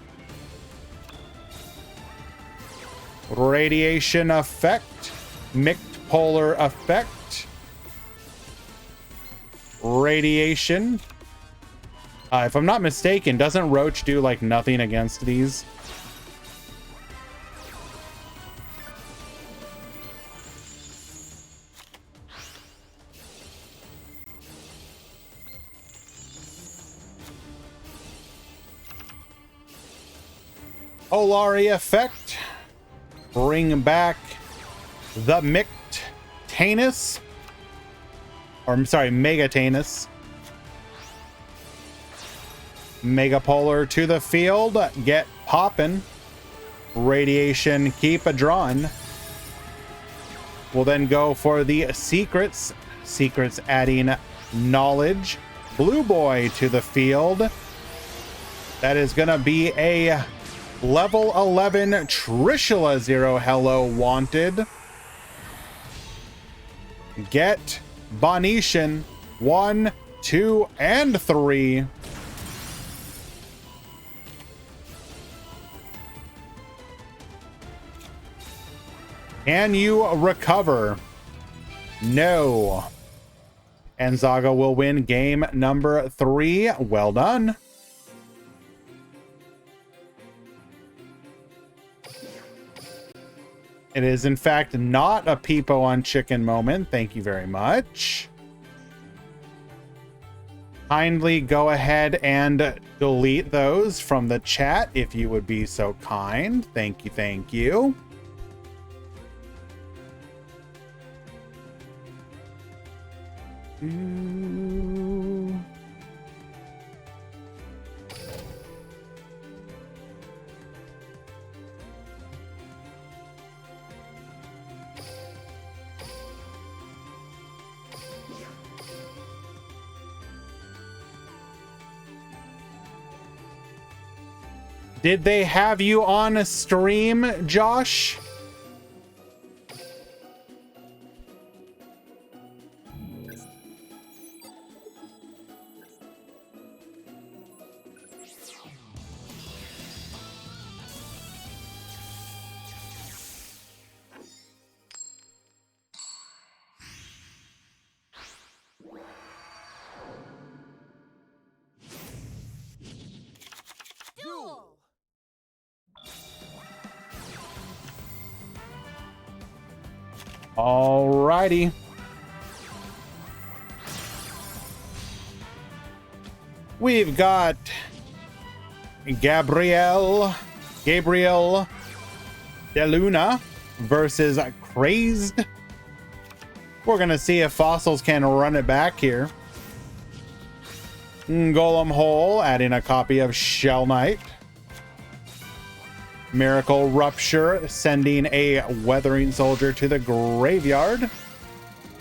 Radiation effect. Mixed polar effect. Radiation. If I'm not mistaken, doesn't Roach do like nothing against these? Polari effect. Bring back the Mictanus. Or I'm sorry, Megatanus. Megapolar to the field. Get poppin'. Radiation, keep a drawing. We'll then go for the secrets. Secrets adding knowledge. Blue boy to the field. That is gonna be a level 11 Trishula Zero Hello wanted. Get Bonetian 1, 2, and 3. Can you recover? No. And Zaga will win game number 3. Well done. It is, in fact, not a Peepo on Chicken moment. Thank you very much. Kindly go ahead and delete those from the chat if you would be so kind. Thank you, thank you. Did they have you on a stream, Josh? Duel. Alrighty. We've got Gabriel De Luna versus Crazed. We're gonna see if Fossils can run it back here. Golem Hole, adding a copy of Shell Knight. Miracle Rupture, sending a Weathering Soldier to the graveyard.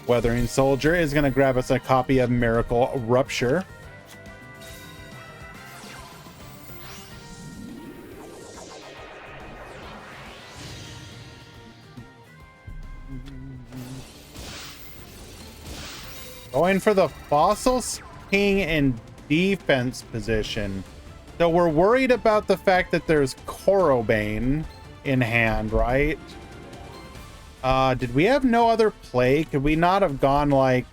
Weathering Soldier is going to grab us a copy of Miracle Rupture. Going for the Fossils King in defense position. So we're worried about the fact that there's Corobane in hand, right? Did we have no other play? Could we not have gone like...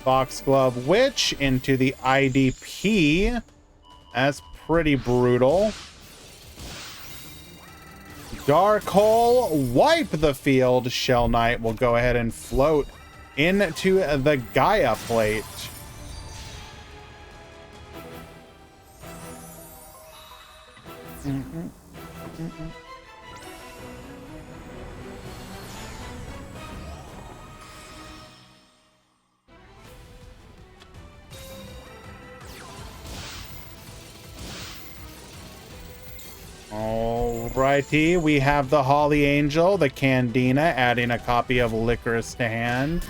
Foxglove Witch into the IDP. That's pretty brutal. Dark Hole, wipe the field. Shell Knight will go ahead and float into the Gaia plate. Alrighty, we have the Holly Angel, the Candina, adding a copy of Licorice to hand.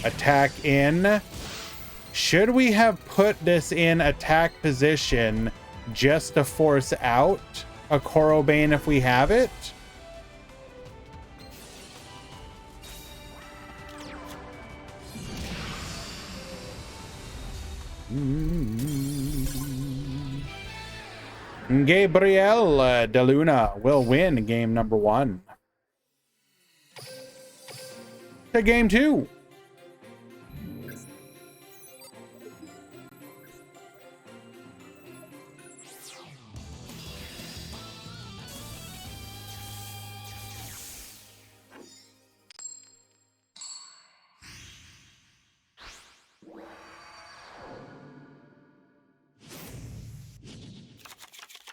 Attack in. Should we have put this in attack position just to force out a Corobane if we have it? Gabriel De Luna will win game number 1. To game 2.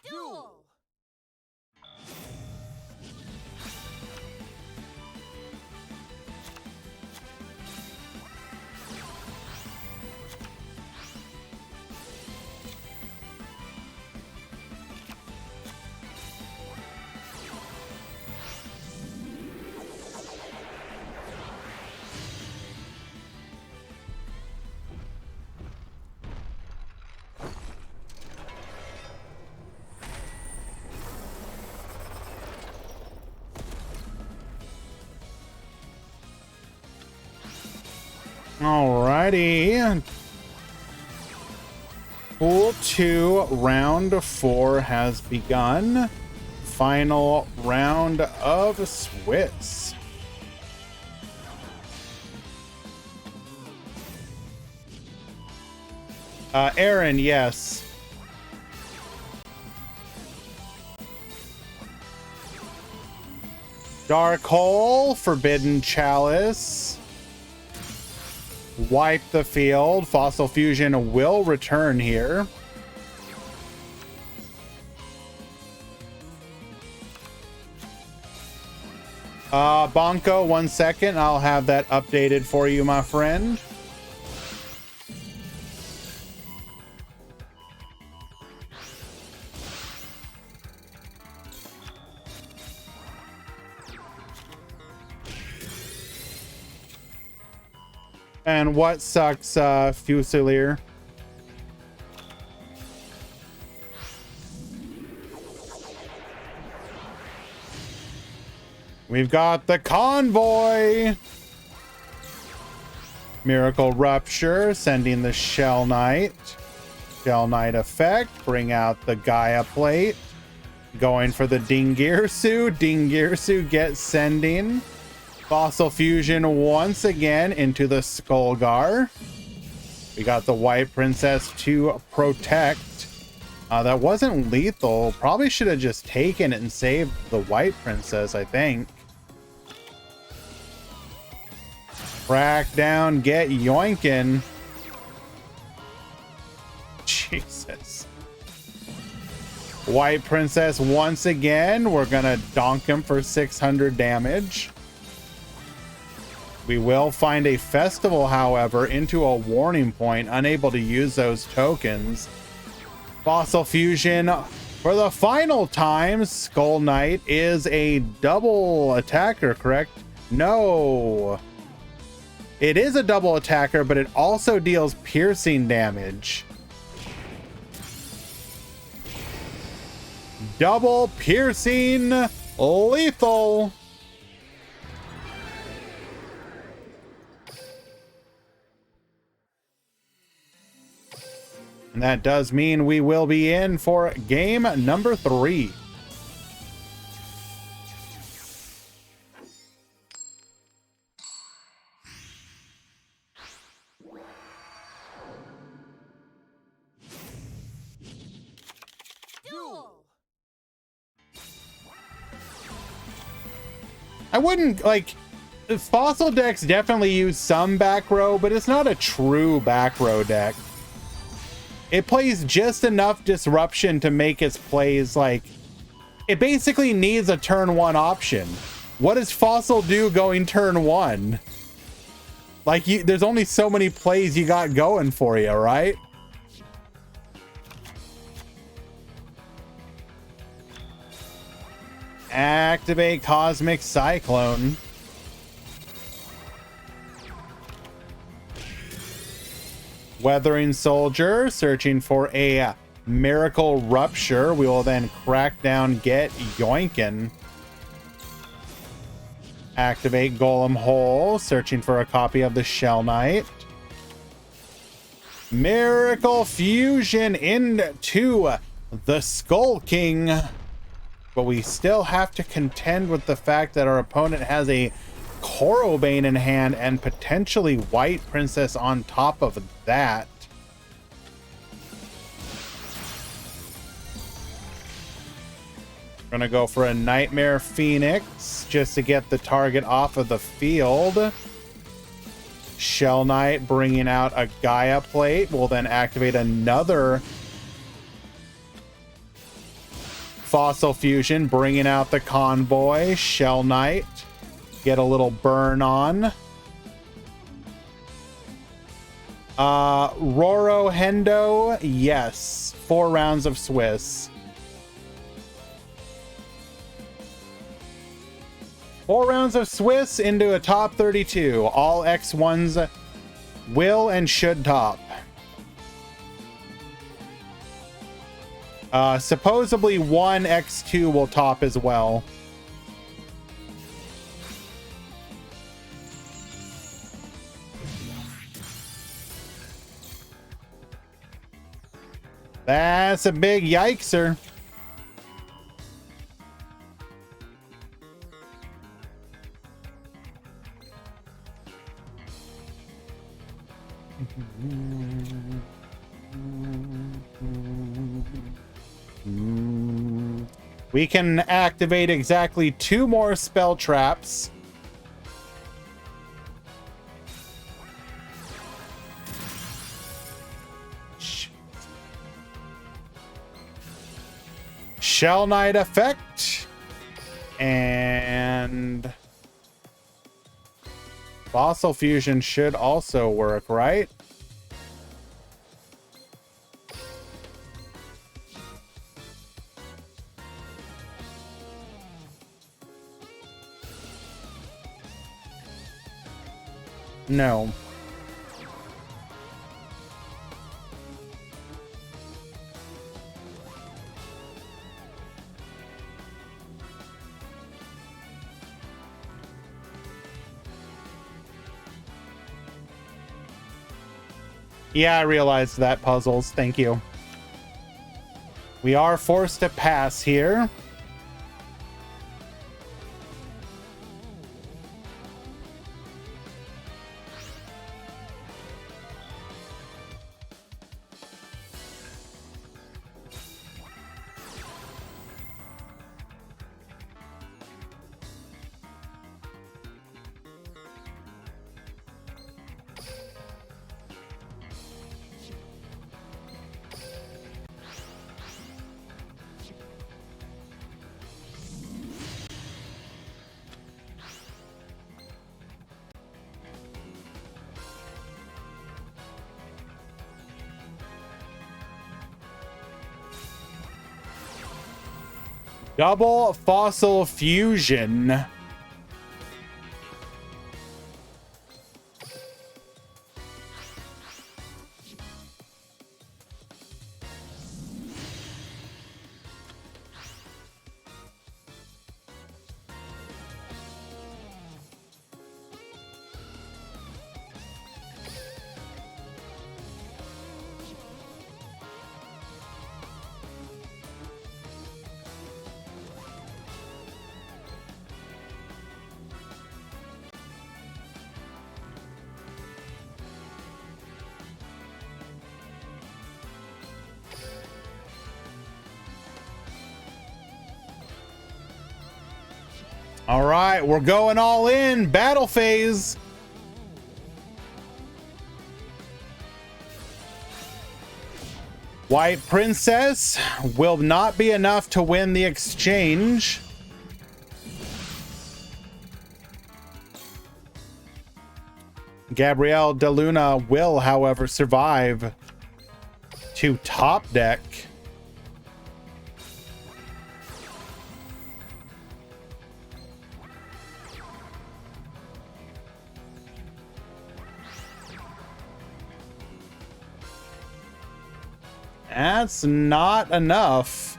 Duel. Alrighty. Pool 2, round 4 has begun. Final round of Swiss. Aaron, yes. Dark Hole, Forbidden Chalice. Wipe the field. Fossil Fusion will return here. Bonko, 1 second. I'll have that updated for you, my friend. And what sucks, Fusilier? We've got the Convoy. Miracle Rupture, sending the Shell Knight. Shell Knight effect, bring out the Gaia Plate. Going for the Dingirsu. Dingirsu gets sending. Fossil Fusion once again into the Skullgar. We got the White Princess to protect. That wasn't lethal. Probably should have just taken it and saved the White Princess, I think. Crack down, get yoinkin'. Jesus. White Princess once again. We're gonna donk him for 600 damage. We will find a festival, however, into a warning point, unable to use those tokens. Fossil Fusion for the final time. Skull Knight is a double attacker, correct? No. It is a double attacker, but it also deals piercing damage. Double piercing lethal. And that does mean we will be in for game number 3. Duel. I wouldn't, like, Fossil decks definitely use some back row, but it's not a true back row deck. It plays just enough disruption to make its plays, like, it basically needs a turn 1 option. What does Fossil do going turn 1? Like, there's only so many plays you got going for you, right? Activate Cosmic Cyclone. Weathering Soldier, searching for a Miracle Rupture. We will then crack down, get yoinkin'. Activate Golem Hole, searching for a copy of the Shell Knight. Miracle Fusion into the Skull King. But we still have to contend with the fact that our opponent has a Korobane in hand and potentially White Princess on top of that. Gonna go for a Nightmare Phoenix just to get the target off of the field. Shell Knight bringing out a Gaia Plate. We'll then activate another Fossil Fusion, bringing out the Convoy. Shell Knight. Get a little burn on. Roro Hendo, yes. 4 rounds of Swiss. 4 rounds of Swiss into a top 32. All X1s will and should top. Supposedly 1 X2 will top as well. That's a big yikeser. We can activate exactly 2 more spell traps. Shell Knight effect. And Fossil Fusion should also work, right? No. Yeah, I realized that, Puzzles. Thank you. We are forced to pass here. Double Fossil Fusion. All right, we're going all in. Battle phase. White Princess will not be enough to win the exchange. Gabrielle De Luna will, however, survive to top deck. That's not enough.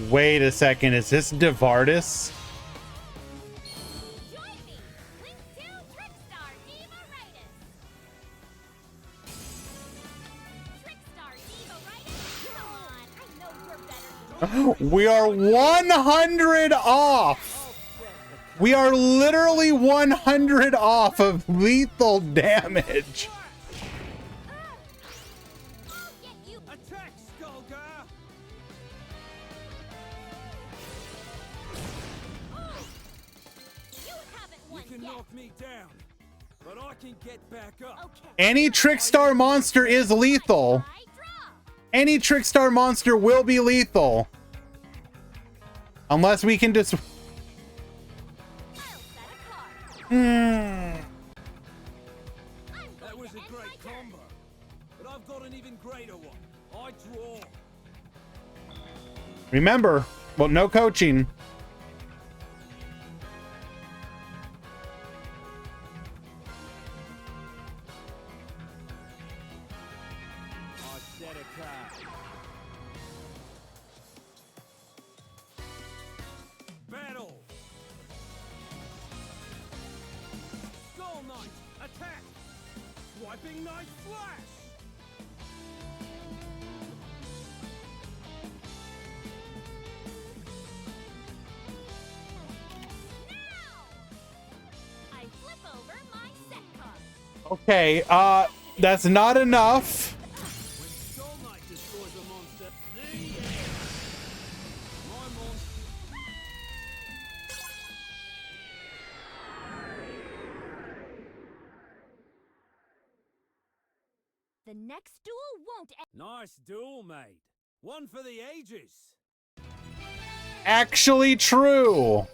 Wait a second, is this Devardis? We are 100 off. We are literally 100 off of lethal damage. Any Trickstar monster is lethal. Any Trickstar monster will be lethal. Unless we can just... That was a great combo. But I've got an even greater one. I draw. Remember, well, no coaching. Swiping Night Flash! I flip over my set card. Okay, that's not enough. When Skull Knight destroys a monster, the end. My monster. The next duel won't end. Nice duel, mate. One for the ages. Actually true.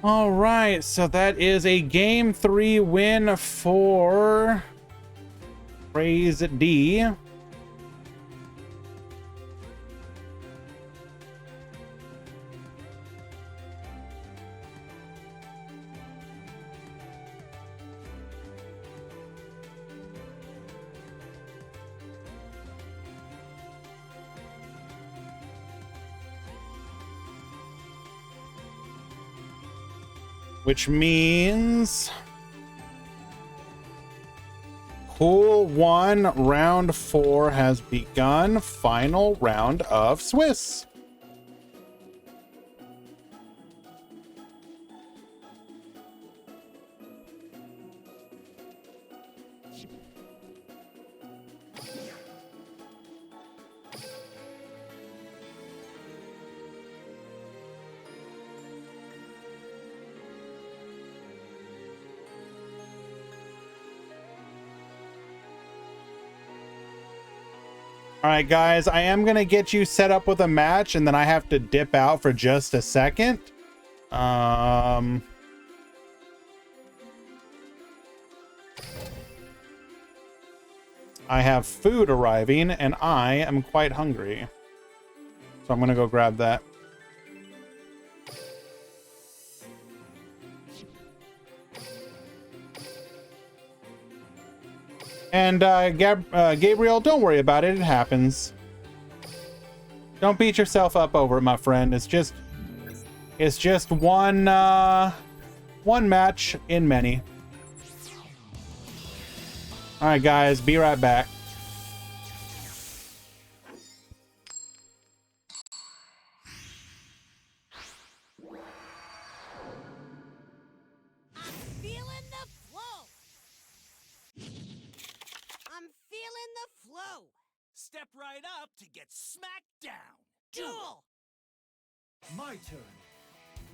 All right, so that is a game 3 win for Praise D. Which means Pool 1, Round 4 has begun. Final round of Swiss. All right, guys, I am going to get you set up with a match, and then I have to dip out for just a second. I have food arriving, and I am quite hungry. So I'm going to go grab that. And Gabriel, don't worry about it. It happens. Don't beat yourself up over it, my friend. It's just one match in many. All right, guys, be right back. Step right up to get smacked down. Duel! My turn.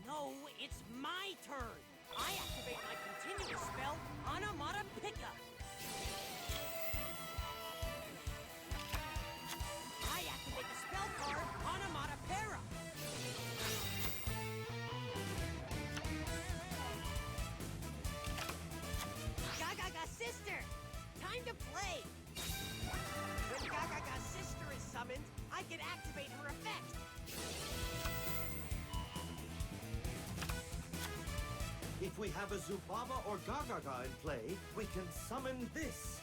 No, it's my turn. I activate my continuous spell, Anamata Pickup. I activate the spell card, Anamata Para. Gagaga Sister! Time to play! When Gagaga Sister is summoned, I can activate her effect. If we have a Zubaba or Gagaga in play, we can summon this.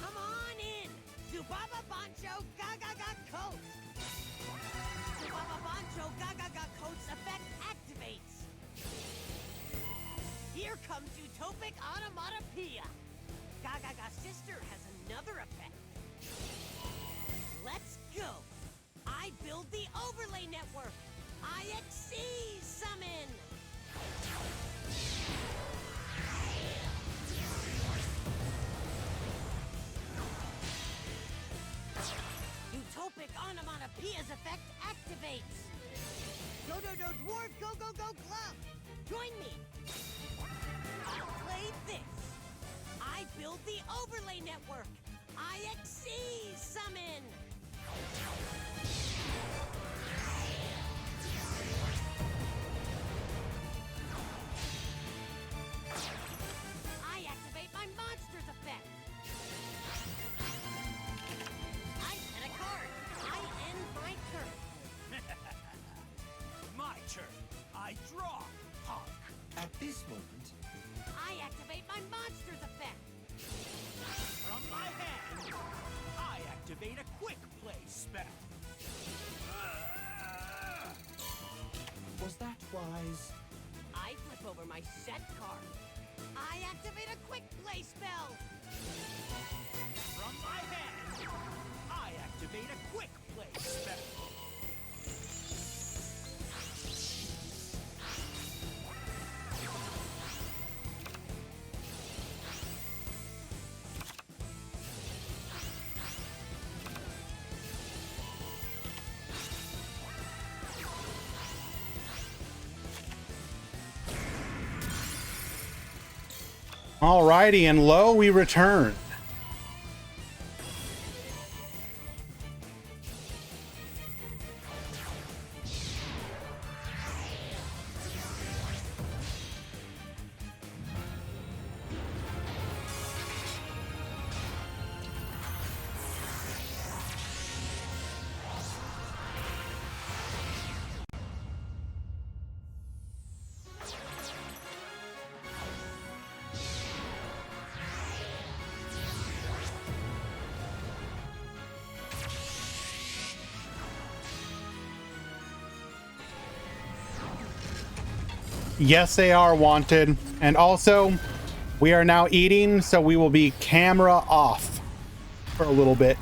Come on in! Zubaba Bancho Gagaga Coat! Zubaba Bancho Gagaga Coat's effect activates! Here comes Utopic Onomatopoeia! Gagaga Sister has another effect. Let's go! I build the overlay network! IXC summon! Utopic Onomatopoeia's effect activates! Dwarf, go, go, go, glove! Join me! I'll play this! I build the overlay network! IXC summon! I activate my monster's effect! I set a card! I end my turn! My turn. I draw. Honk. At this moment, I activate my monster's effect! From my set card. I activate a quick play spell. From my hand, I activate a quick play spell. Alrighty, and lo, we return. Yes, they are wanted. And also, we are now eating, so we will be camera off for a little bit.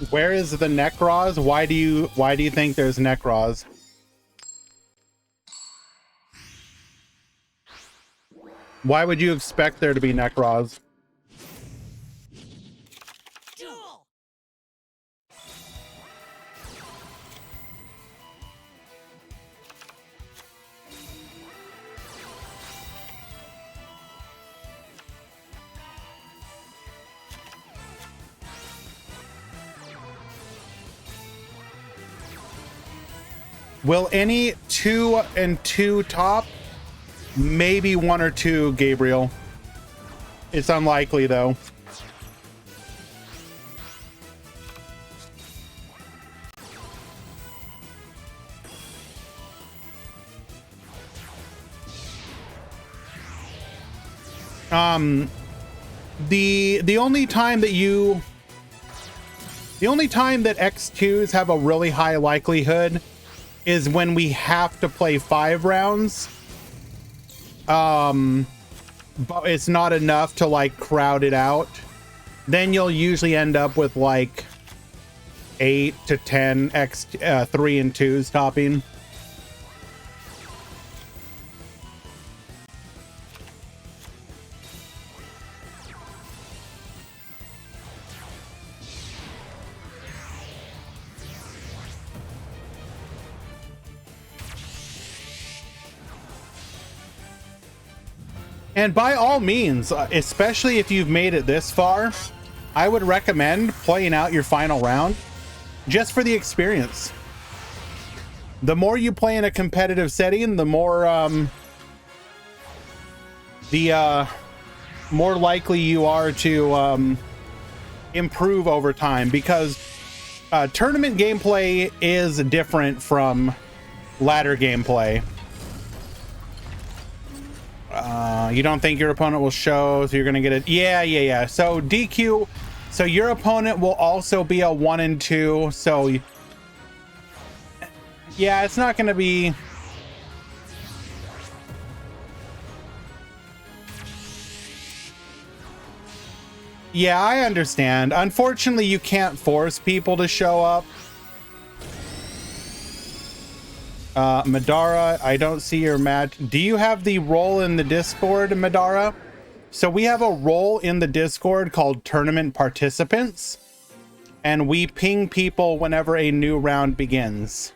Where is the Necroz? Why do you think there's Necroz? Why would you expect there to be Necroz? Duel! Will any 2 and 2 top? Maybe 1 or 2, Gabriel. It's unlikely though. The only time that X2s have a really high likelihood is when we have to play 5 rounds. But it's not enough to like crowd it out. Then you'll usually end up with like 8 to 10 3 and 2s topping. And by all means, especially if you've made it this far, I would recommend playing out your final round just for the experience. The more you play in a competitive setting, the more more likely you are to improve over time, because tournament gameplay is different from ladder gameplay. You don't think your opponent will show, so you're gonna get it. Yeah. So DQ, so your opponent will also be a 1 and 2. So yeah, it's not gonna be. Yeah, I understand. Unfortunately, you can't force people to show up. Madara, I don't see your match. Do you have the role in the Discord, Madara? So we have a role in the Discord called Tournament Participants, and we ping people whenever a new round begins.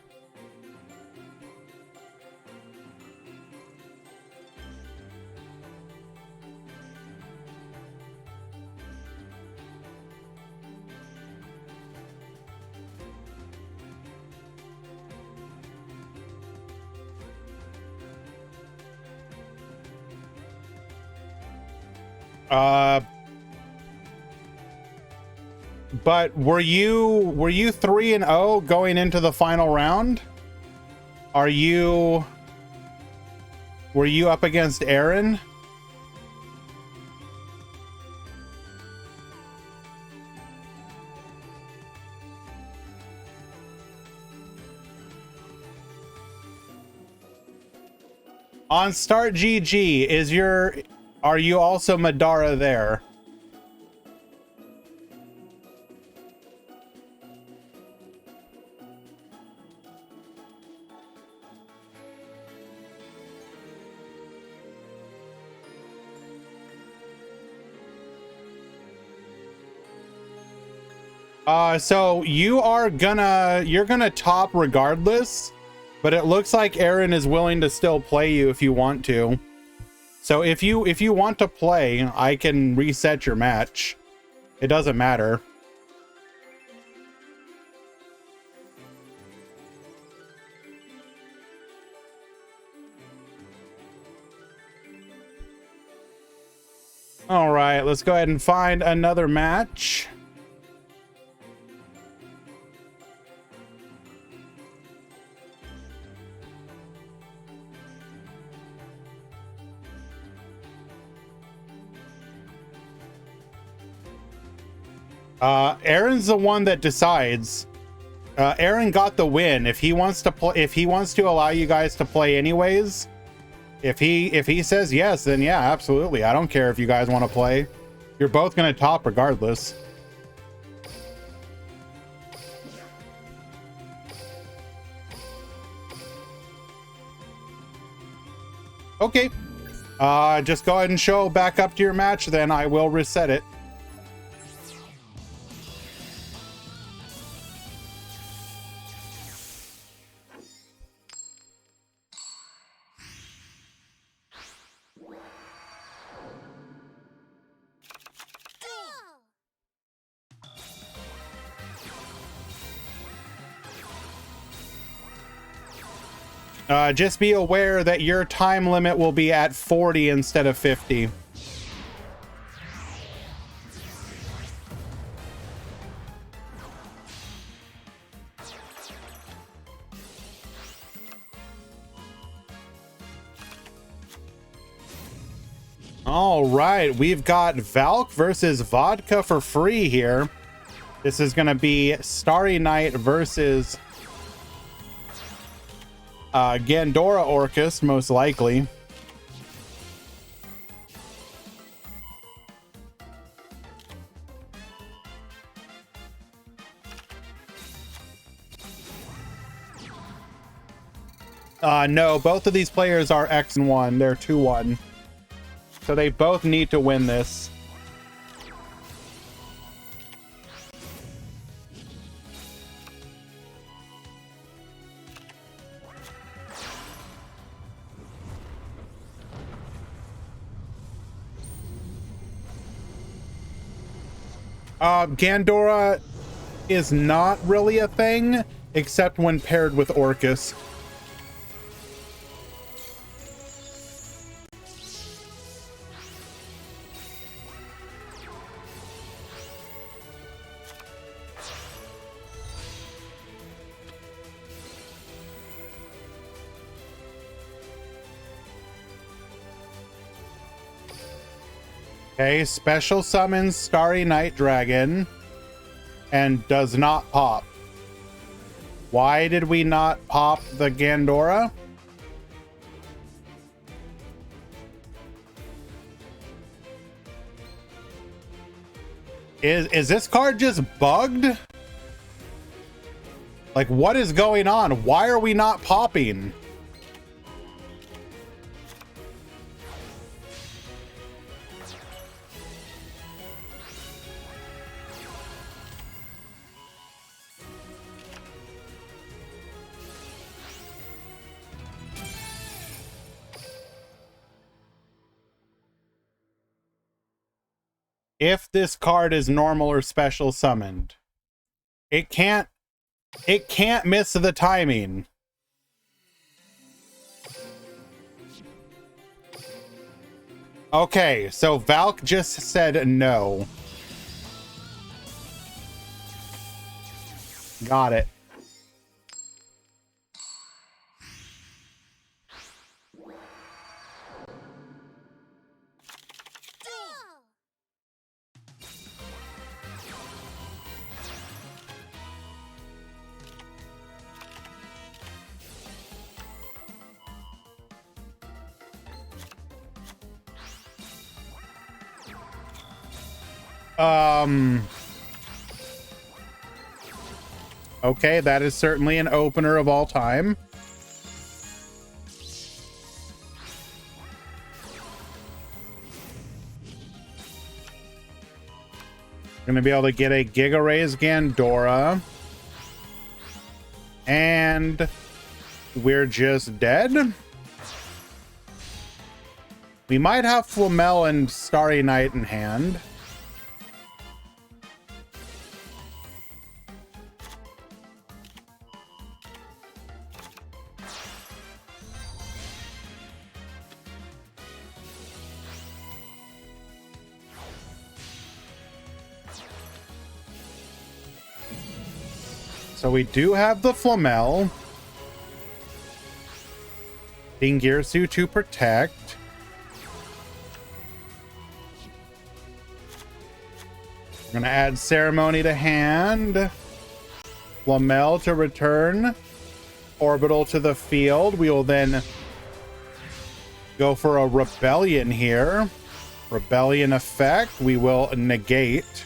But were you 3-0 going into the final round? Were you up against Aaron? On Start GG, are you also Madara there? So you're gonna top regardless, but it looks like Aaron is willing to still play you if you want to. So if you want to play, I can reset your match. It doesn't matter. All right, let's go ahead and find another match. Aaron's the one that decides. Aaron got the win. If he wants to play, if he wants to allow you guys to play anyways, if he says yes, then yeah, absolutely. I don't care if you guys want to play. You're both gonna top regardless. Okay. Just go ahead and show back up to your match, then I will reset it. Just be aware that your time limit will be at 40 instead of 50. All right, we've got Valk versus Vodka for free here. This is going to be Starry Night versus Gandora Orcus, most likely. No, both of these players are X and 1. They're 2-1. So they both need to win this. Gandora is not really a thing, except when paired with Orcus. Okay, special summons Starry Night Dragon and does not pop. Why did we not pop the Gandora? Is this card just bugged? Like, what is going on? Why are we not popping? If this card is normal or special summoned, it can't miss the timing. Okay, so Valk just said no. Got it. Okay, that is certainly an opener of all time. Gonna be able to get a Giga Rays Gandora. And we're just dead. We might have Flamel and Starry Night in hand. So we do have the Flamel. Dingirsu to protect. We're gonna add Ceremony to hand. Flamel to return. Orbital to the field. We will then go for a Rebellion here. Rebellion effect. We will negate.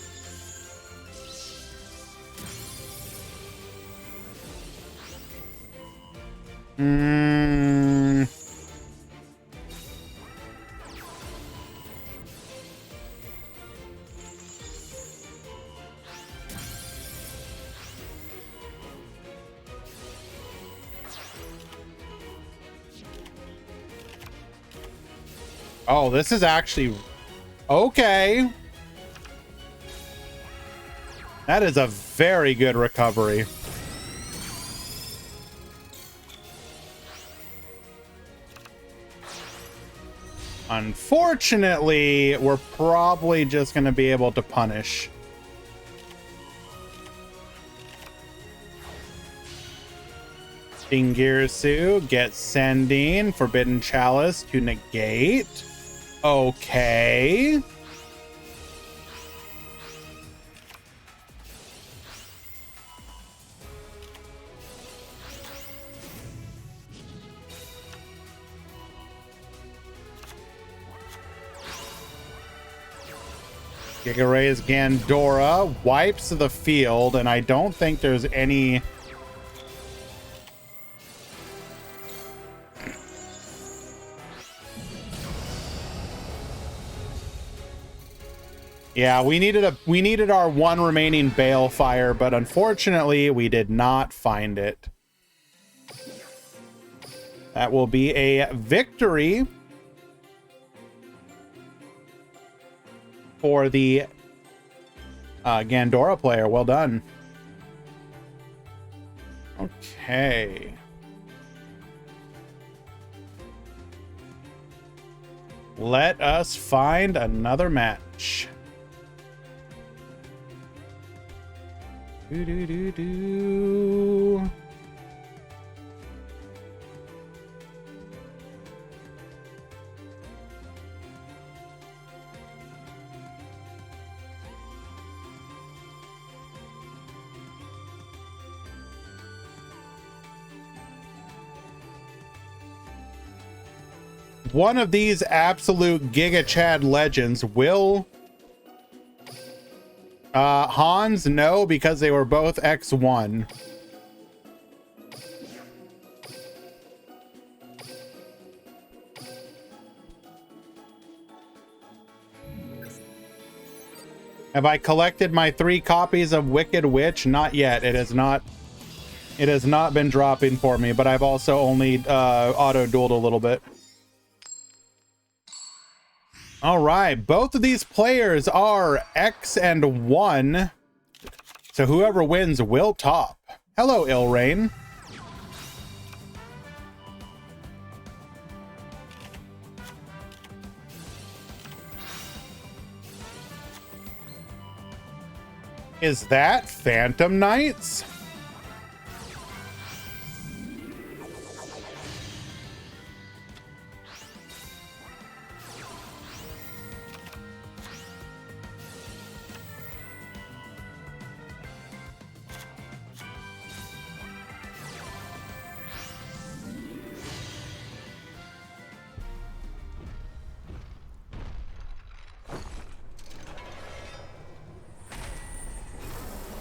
Oh, this is actually okay. That is a very good recovery. Unfortunately, we're probably just going to be able to punish. Dingirsu gets Sandine. Forbidden Chalice to negate. Okay. Giga Rays Gandora wipes the field, and I don't think there's any... Yeah, we needed our one remaining Balefire, but unfortunately we did not find it. That will be a victory for the Gandora player. Well done. Okay. Let us find another match. Do. One of these absolute Giga Chad legends will... Hans, no, because they were both X1. Have I collected my 3 copies of Wicked Witch? Not yet. It has not been dropping for me, but I've also only auto-dueled a little bit. All right, both of these players are X and 1, so whoever wins will top. Hello, Ilrain. Is that Phantom Knights?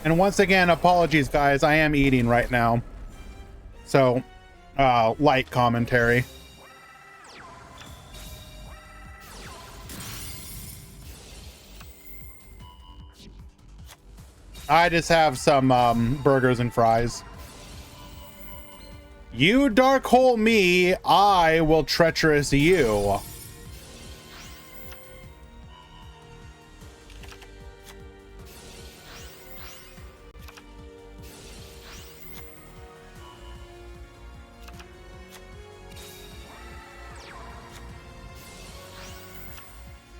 And once again, apologies, guys. I am eating right now. So, light commentary. I just have some burgers and fries. You dark hole me, I will treacherous you.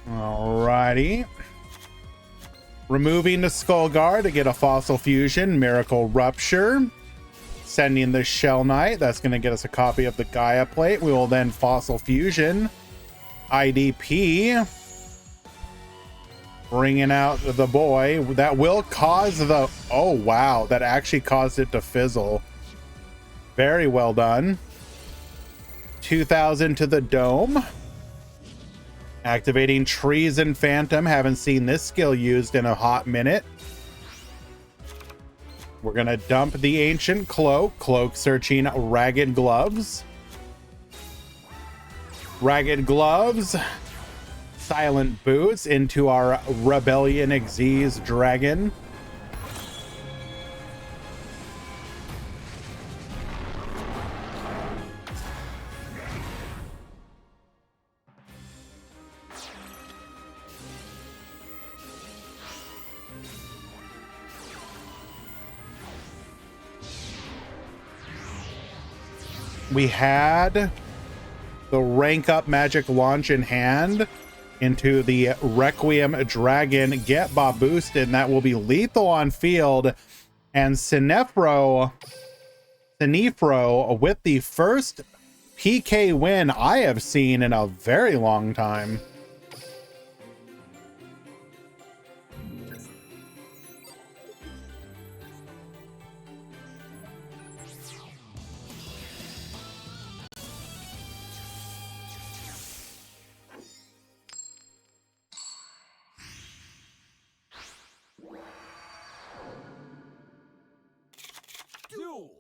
Alrighty. Removing the Skull Guard to get a Fossil Fusion, Miracle Rupture. Sending the Shell Knight. That's going to get us a copy of the Gaia Plate. We will then Fossil Fusion. IDP. Bringing out the boy. That will cause the... Oh, wow. That actually caused it to fizzle. Very well done. 2,000 to the Dome. Activating Treason Phantom. Haven't seen this skill used in a hot minute. We're going to dump the Ancient Cloak. Cloak searching Ragged Gloves. Ragged Gloves. Silent Boots into our Rebellion Xyz Dragon. We had the rank up magic launch in hand into the Requiem Dragon get Bob boosted, and that will be lethal on field. And Sinefro with the first PK win I have seen in a very long time. Duel.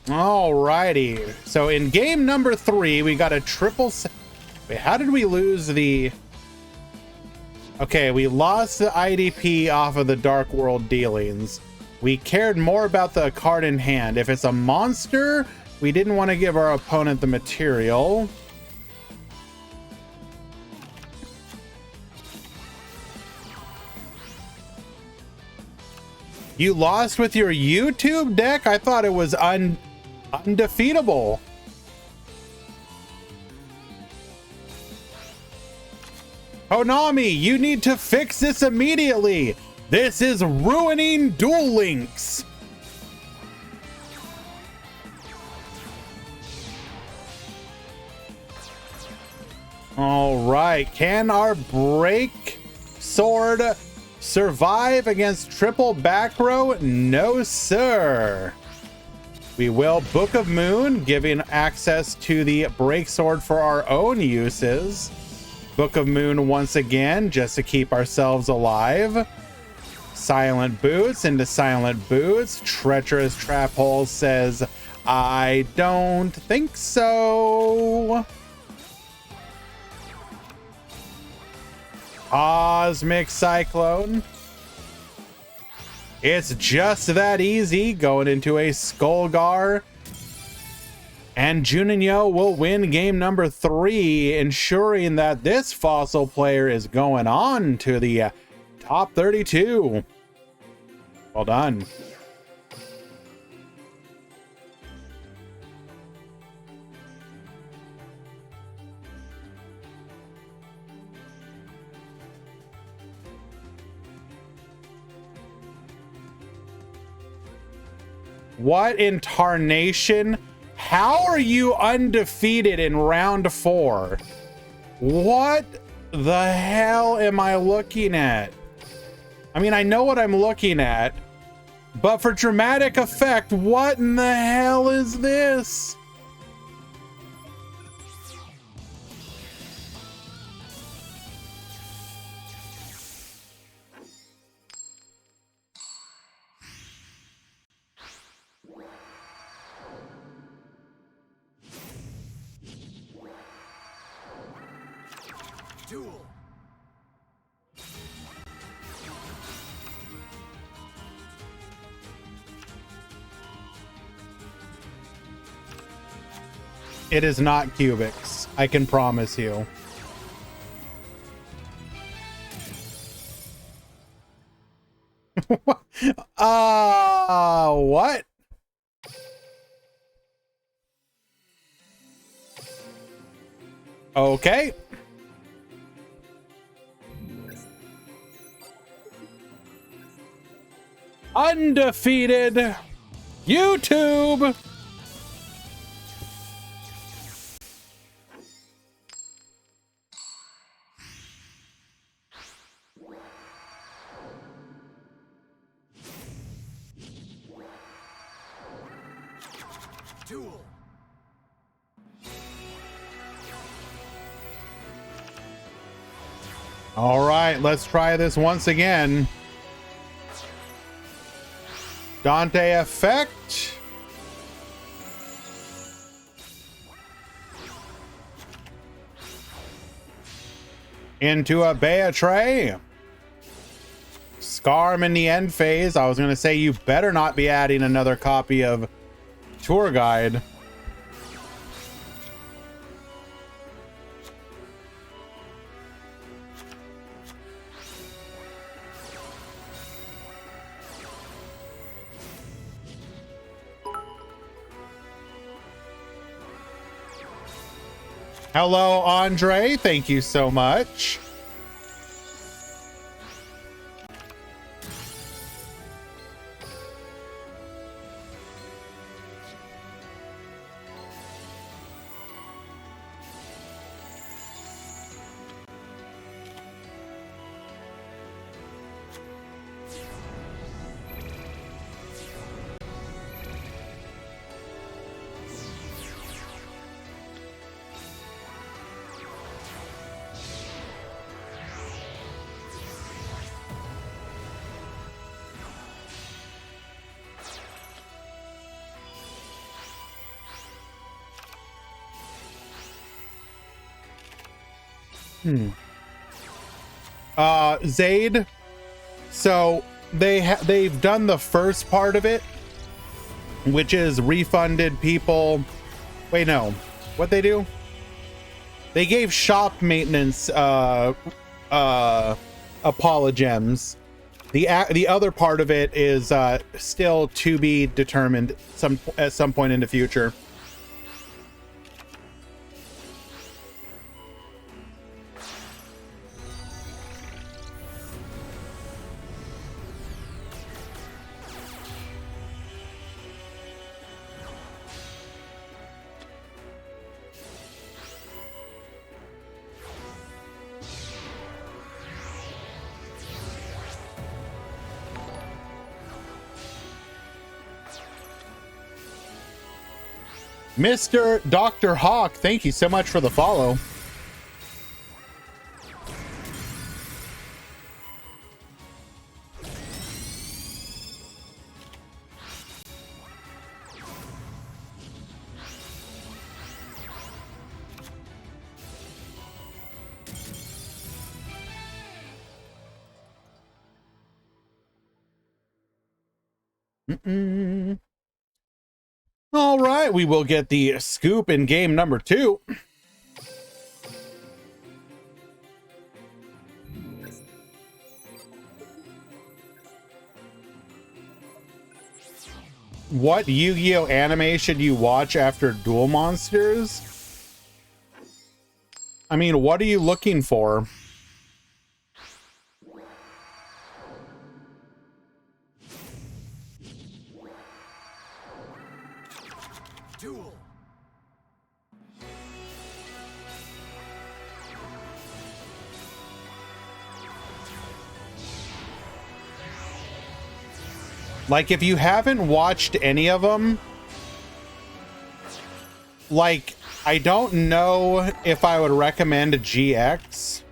Alrighty. So in game number 3, we got a triple. Wait, how did we lose the? Okay, we lost the IDP off of the Dark World dealings. We cared more about the card in hand. If it's a monster, we didn't want to give our opponent the material. You lost with your YouTube deck? I thought it was undefeatable. Konami, you need to fix this immediately. This is ruining Duel Links. All right, can our break sword survive against triple back row? No, sir. We will Book of Moon, giving access to the break sword for our own uses. Book of Moon once again, just to keep ourselves alive. Silent Boots into Silent Boots. Treacherous Trap Hole says, I don't think so. Cosmic Cyclone. It's just that easy, going into a Skullgar. And Juninho will win game number 3, ensuring that this fossil player is going on to the top 32. Well done. What in tarnation? How are you undefeated in round 4? What the hell am I looking at? I mean, I know what I'm looking at, but for dramatic effect, what in the hell is this? Duel. It is not cubics, I can promise you. What? Okay. Undefeated YouTube. Duel. All right, let's try this once again. Dante effect. Into a Beatray. Scarm in the end phase. I was going to say you better not be adding another copy of Tour Guide. Hello, Andre. Thank you so much. Zaid. So they've done the first part of it, which is refunded people. Wait, no. What they do? They gave shop maintenance apologems. The other part of it is still to be determined at some point in the future. Mr. Dr. Hawk, thank you so much for the follow. All right, we will get the scoop in game number 2. What Yu-Gi-Oh anime should you watch after Duel Monsters? I mean, what are you looking for? Duel. Like, if you haven't watched any of them, like, I don't know if I would recommend GX.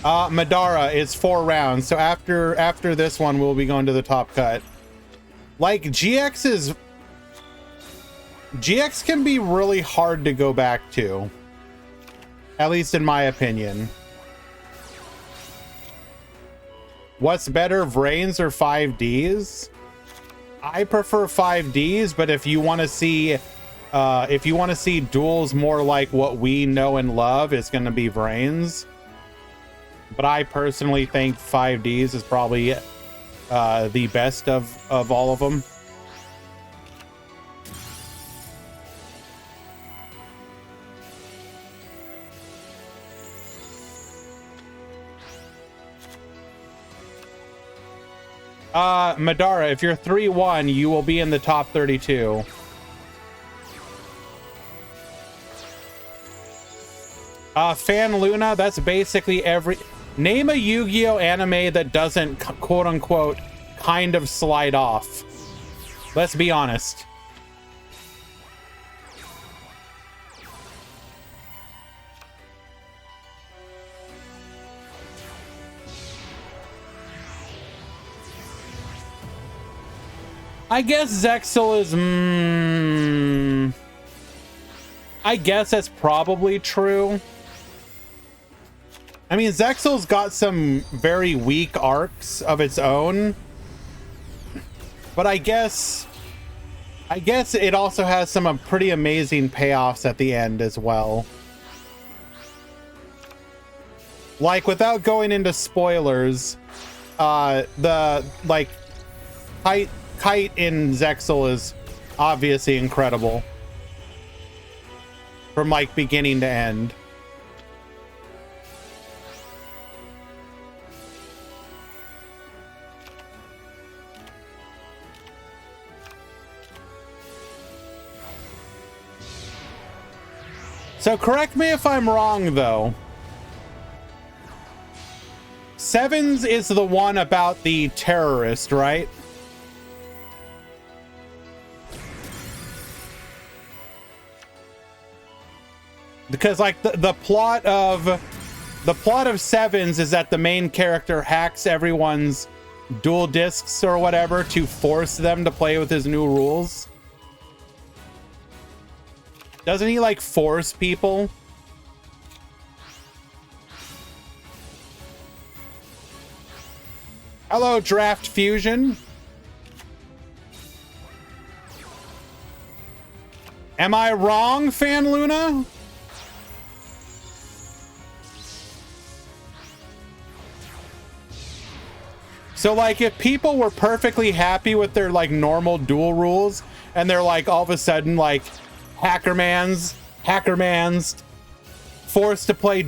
Madara is 4 rounds, so after this one, we'll be going to the top cut. Like, GX can be really hard to go back to, at least in my opinion. What's better, Vrains or 5Ds? I prefer 5Ds, but if you want to see duels more like what we know and love, it's going to be Vrains. But I personally think 5Ds is probably the best of all of them. Madara, if you're 3-1, you will be in the top 32. Fan Luna, that's basically every... Name a Yu-Gi-Oh anime that doesn't, quote-unquote, kind of slide off. Let's be honest. I guess Zexal is... I guess that's probably true. I mean, Zexal's got some very weak arcs of its own. But I guess it also has some pretty amazing payoffs at the end as well. Like, without going into spoilers, the, like, Kite in Zexal is obviously incredible. From, like, beginning to end. So correct me if I'm wrong, though. Sevens is the one about the terrorist, right? Because, like, the plot of Sevens is that the main character hacks everyone's dual discs or whatever to force them to play with his new rules. Doesn't he like force people? Hello, Draft Fusion. Am I wrong, Fan Luna? So like if people were perfectly happy with their like normal duel rules and they're like all of a sudden like hackerman's forced to play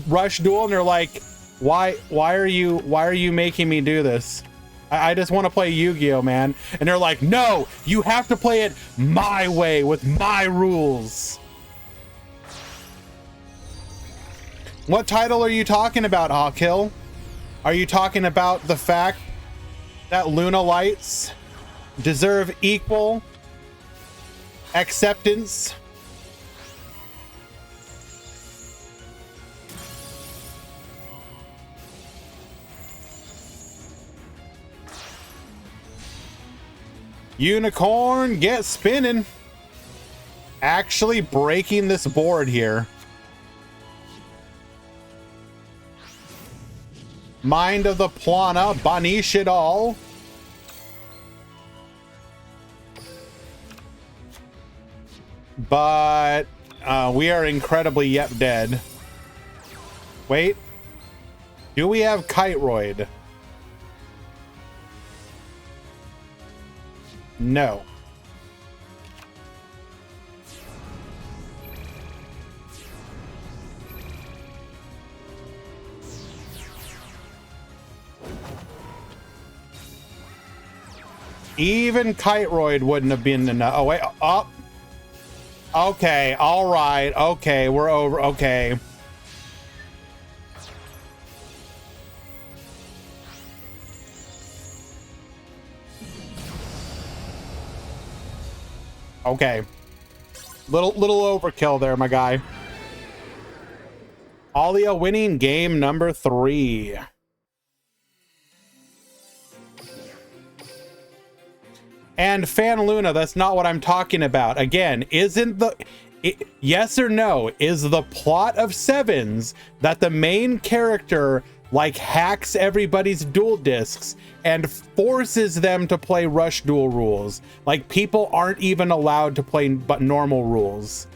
rush duel and they're like, why are you making me do this? I just want to play Yu-Gi-Oh, man. And they're like, no, you have to play it my way with my rules. What title are you talking about, Hawkhill? Are you talking about the fact that Luna Lights deserve equal acceptance? Unicorn, get spinning. Actually breaking this board here. Mind of the Plana, banish it all. But we are incredibly yet dead. Wait. Do we have Kiteroid? No. Even Kiteroid wouldn't have been enough. Oh, wait. Oh. Okay. All right. Okay. We're over. Okay. Okay. Little overkill there, my guy. Alia winning game number 3. And Fan Luna, that's not what I'm talking about. Again, yes or no, is the plot of Sevens that the main character like hacks everybody's duel discs and forces them to play rush duel rules? Like people aren't even allowed to play but normal rules.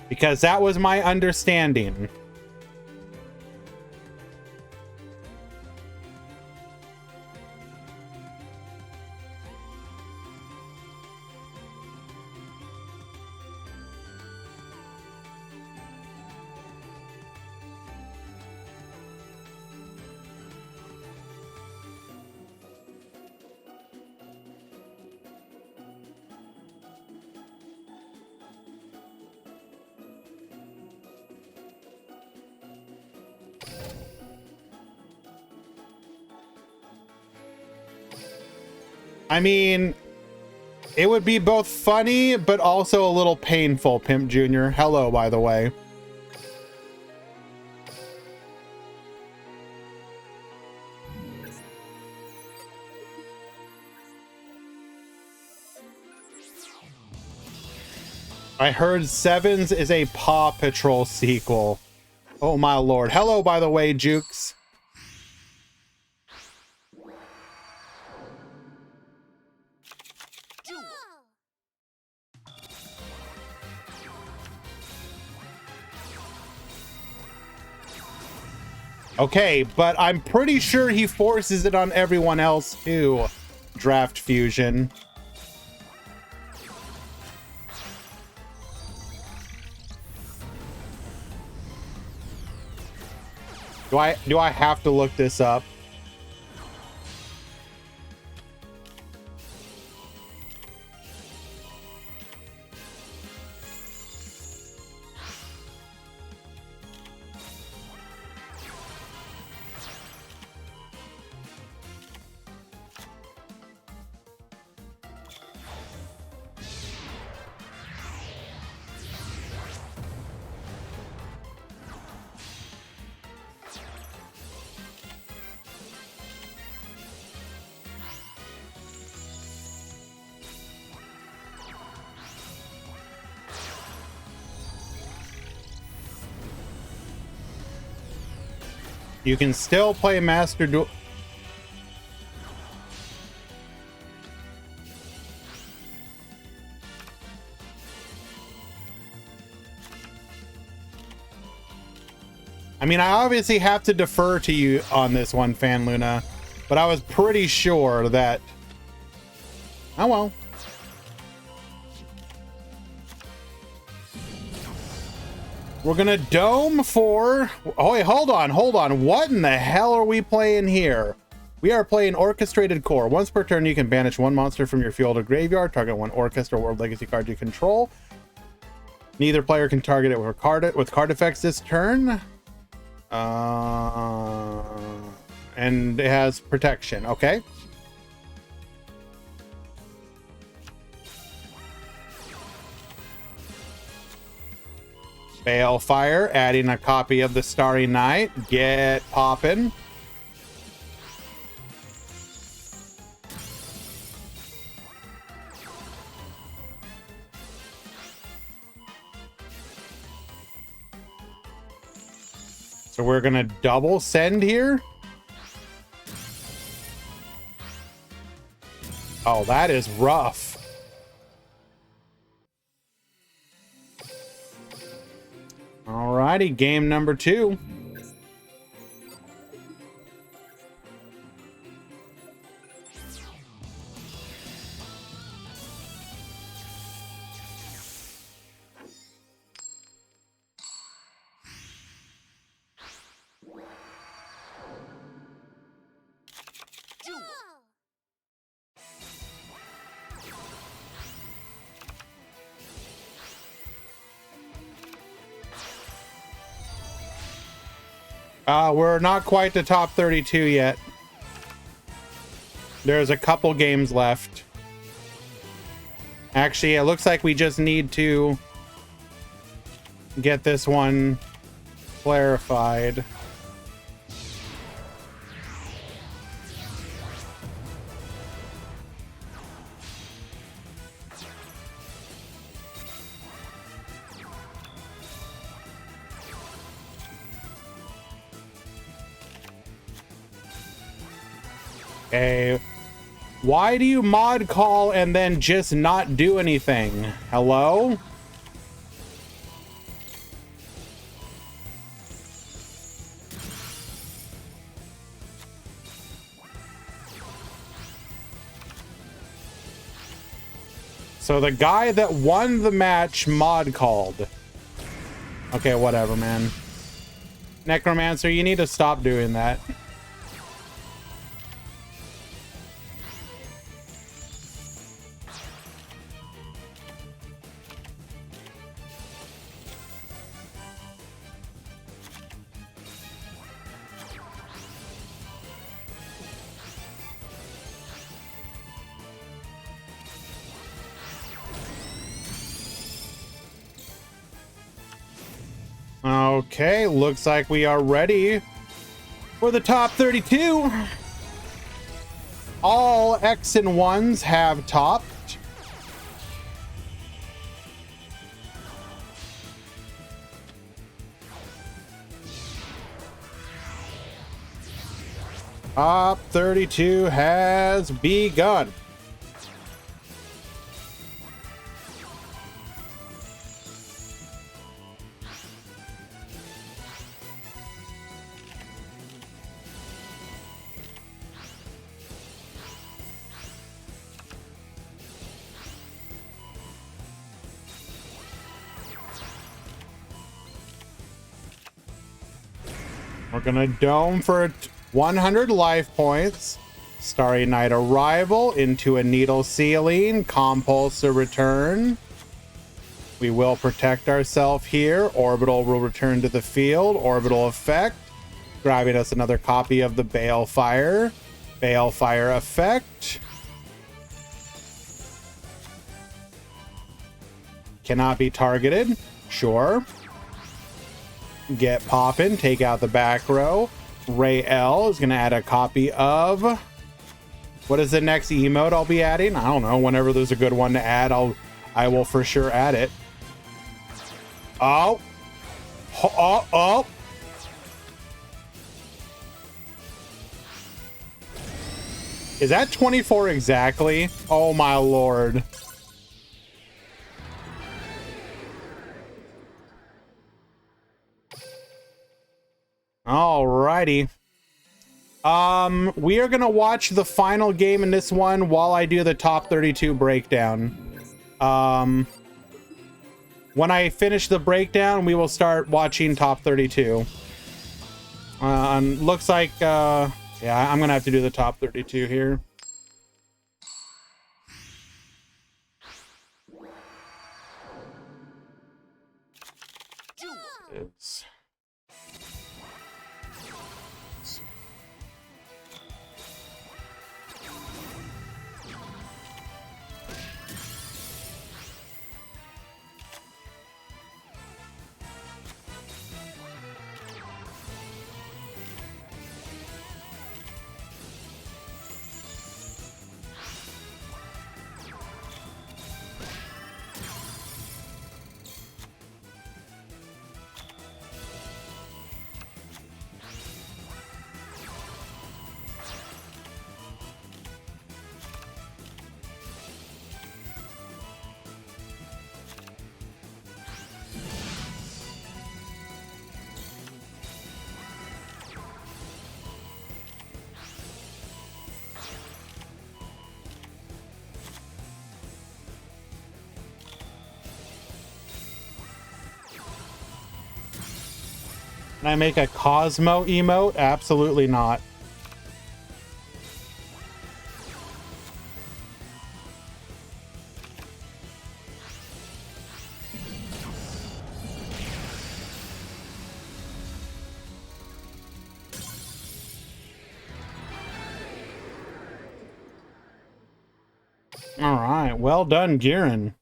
Because that was my understanding. I mean, it would be both funny, but also a little painful, Pimp Jr. Hello, by the way. I heard Sevens is a Paw Patrol sequel. Oh my lord. Hello, by the way, Jukes. Okay, but I'm pretty sure he forces it on everyone else too, Draft Fusion. Do I have to look this up? You can still play Master Duel. I mean, I obviously have to defer to you on this one, Fan Luna, but I was pretty sure that... Oh, well. We're gonna dome for... Oh, wait, hold on. What in the hell are we playing here? We are playing Orchestrated Core. Once per turn, you can banish one monster from your field or graveyard. Target one Orchestra World Legacy card you control. Neither player can target it with card effects this turn. And it has protection. Okay. Balefire, adding a copy of the Starry Night. Get poppin'. So we're gonna double send here. Oh, that is rough. Alrighty, game number 2. We're not quite the top 32 yet. There's a couple games left. Actually, it looks like we just need to get this one clarified. Okay. Why do you mod call and then just not do anything? Hello? So the guy that won the match mod called. Okay, whatever, man. Necromancer, you need to stop doing that. Okay, looks like we are ready for the top 32. All X and 1s have topped. Top 32 has begun. We're gonna dome for 100 life points. Starry Night Arrival into a Needle Ceiling. Compulsor return. We will protect ourselves here. Orbital will return to the field. Orbital effect. Grabbing us another copy of the Balefire. Balefire effect. Cannot be targeted. Sure. Get poppin', take out the back row. Ray L is gonna add a copy of... What is the next emote I'll be adding? I don't know. Whenever there's a good one to add, I will for sure add it. Oh. Oh, oh. Is that 24 exactly? Oh my lord. Alrighty. We are gonna watch the final game in this one while I do the top 32 breakdown. When I finish the breakdown, we will start watching top 32. Looks like, yeah, I'm gonna have to do the top 32 here. It's... Can I make a Cosmo emote? Absolutely not. All right, well done, Giran.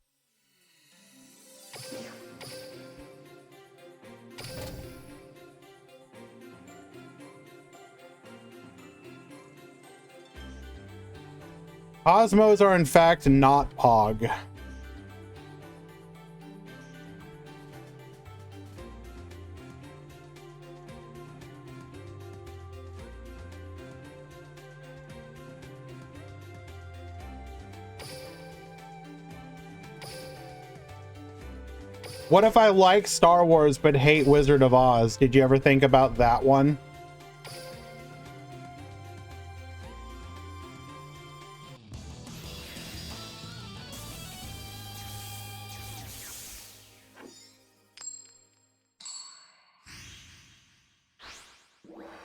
Cosmos are in fact not Pog. What if I like Star Wars but hate Wizard of Oz? Did you ever think about that one?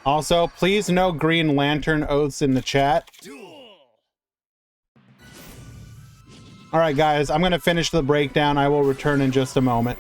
Also, please no Green Lantern oaths in the chat. All right, guys, I'm going to finish the breakdown. I will return in just a moment.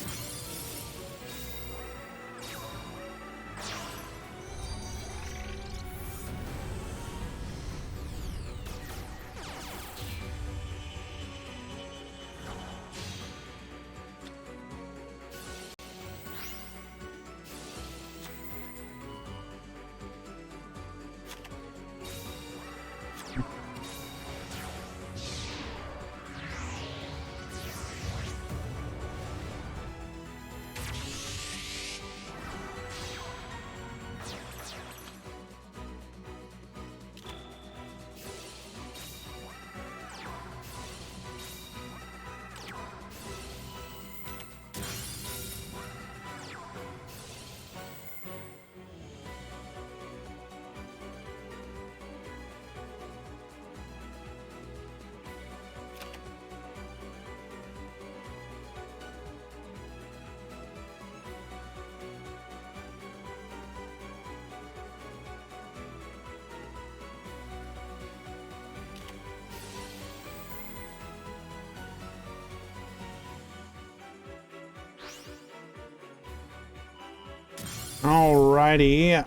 Alrighty,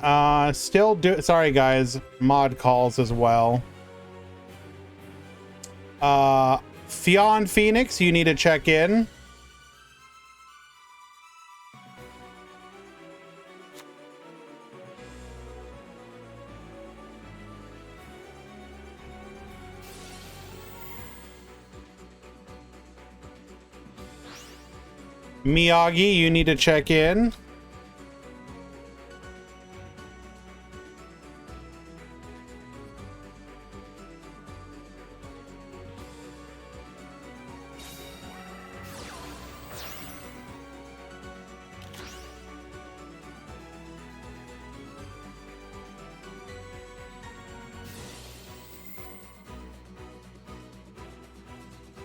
sorry guys, mod calls as well. Fionn Phoenix, you need to check in. Miyagi, you need to check in.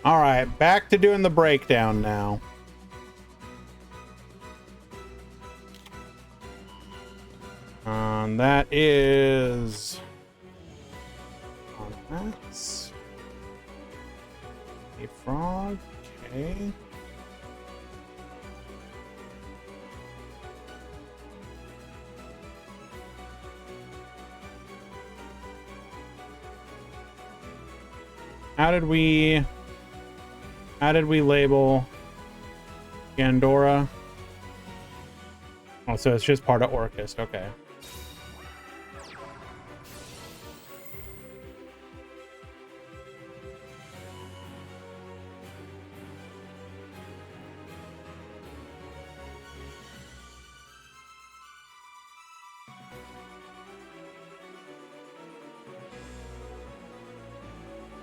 All right, back to doing the breakdown now. That is on Max. A frog. Okay. How did we label Gandora? Oh, so it's just part of Orcus. Okay.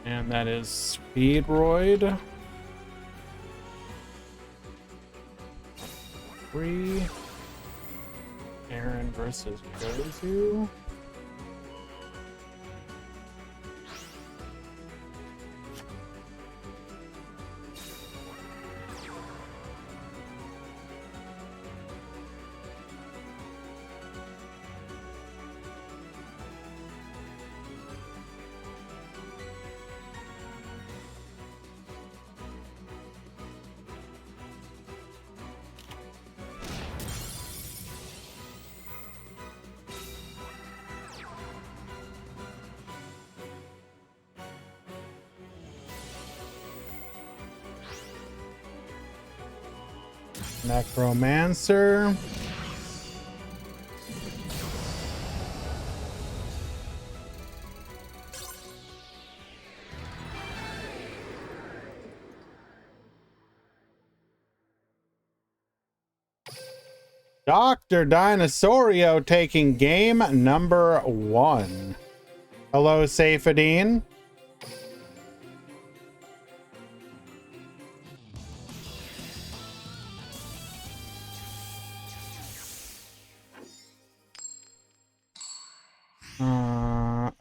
And that is Speedroid. Free. Aaron versus Gozu. Necromancer. Dr. Dinosaurio taking game number 1. Hello, Saifadine.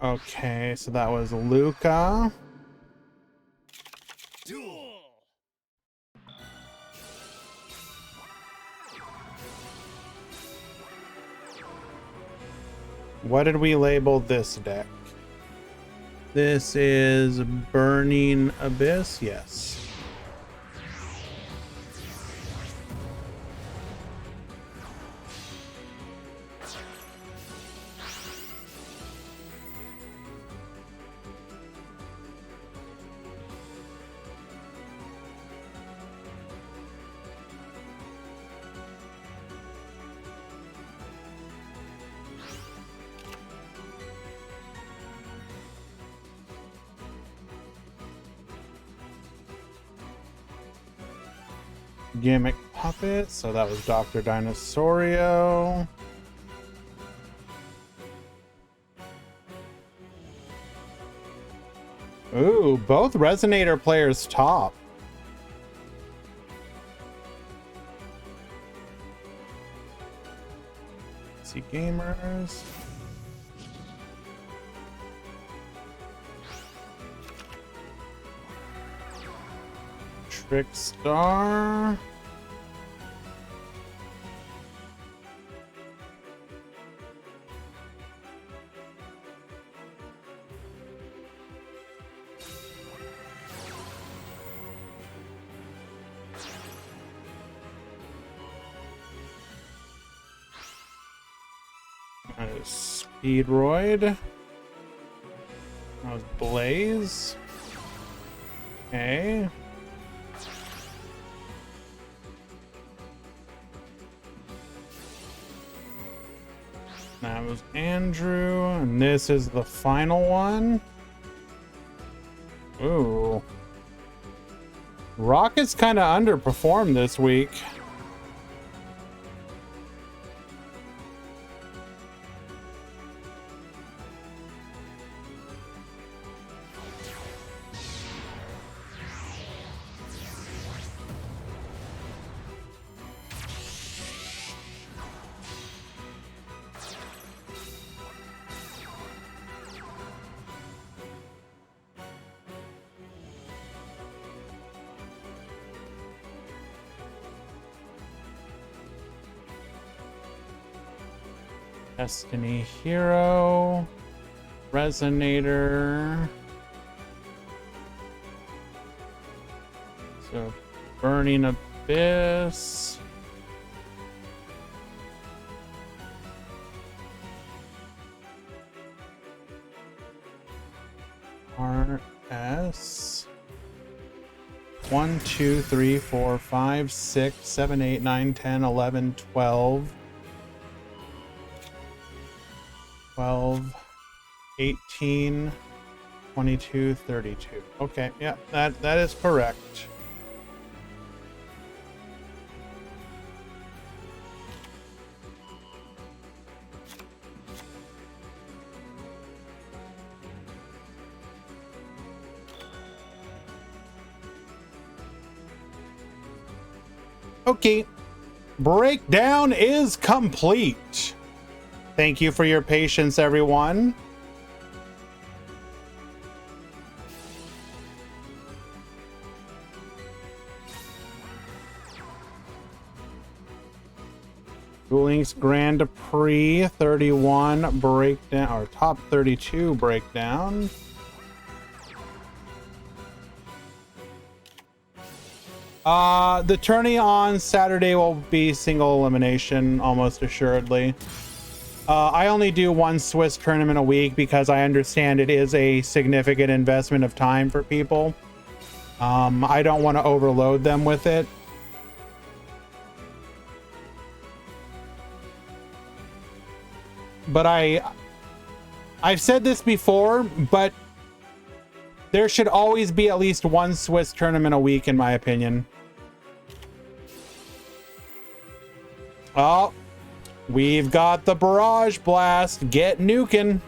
Okay, so that was Luca. Duel. What did we label this deck? This is Burning Abyss, yes. Gimmick Puppet, so that was Dr. Dinosaurio. Ooh, both Resonator players top. Let's see, gamers. Trickstar. That is Speedroid. That was Blaze. Okay. That was Andrew, and this is the final one. Ooh. Rocket's kind of underperformed this week. Destiny Hero, Resonator. So, Burning Abyss. RS. 1, 2, 3, 4, 5, 6, 7, 8, 9, 10, 11, 12. 12, 18, 22, 32. Okay, yeah, that is correct. Okay, breakdown is complete. Thank you for your patience, everyone. Duel Links Grand Prix 31 breakdown, or top 32 breakdown. The tourney on Saturday will be single elimination, almost assuredly. I only do one Swiss tournament a week because I understand it is a significant investment of time for people. I don't want to overload them with it. But I've said this before, but there should always be at least one Swiss tournament a week, in my opinion. Oh, we've got the Barrage Blast. Get nuking.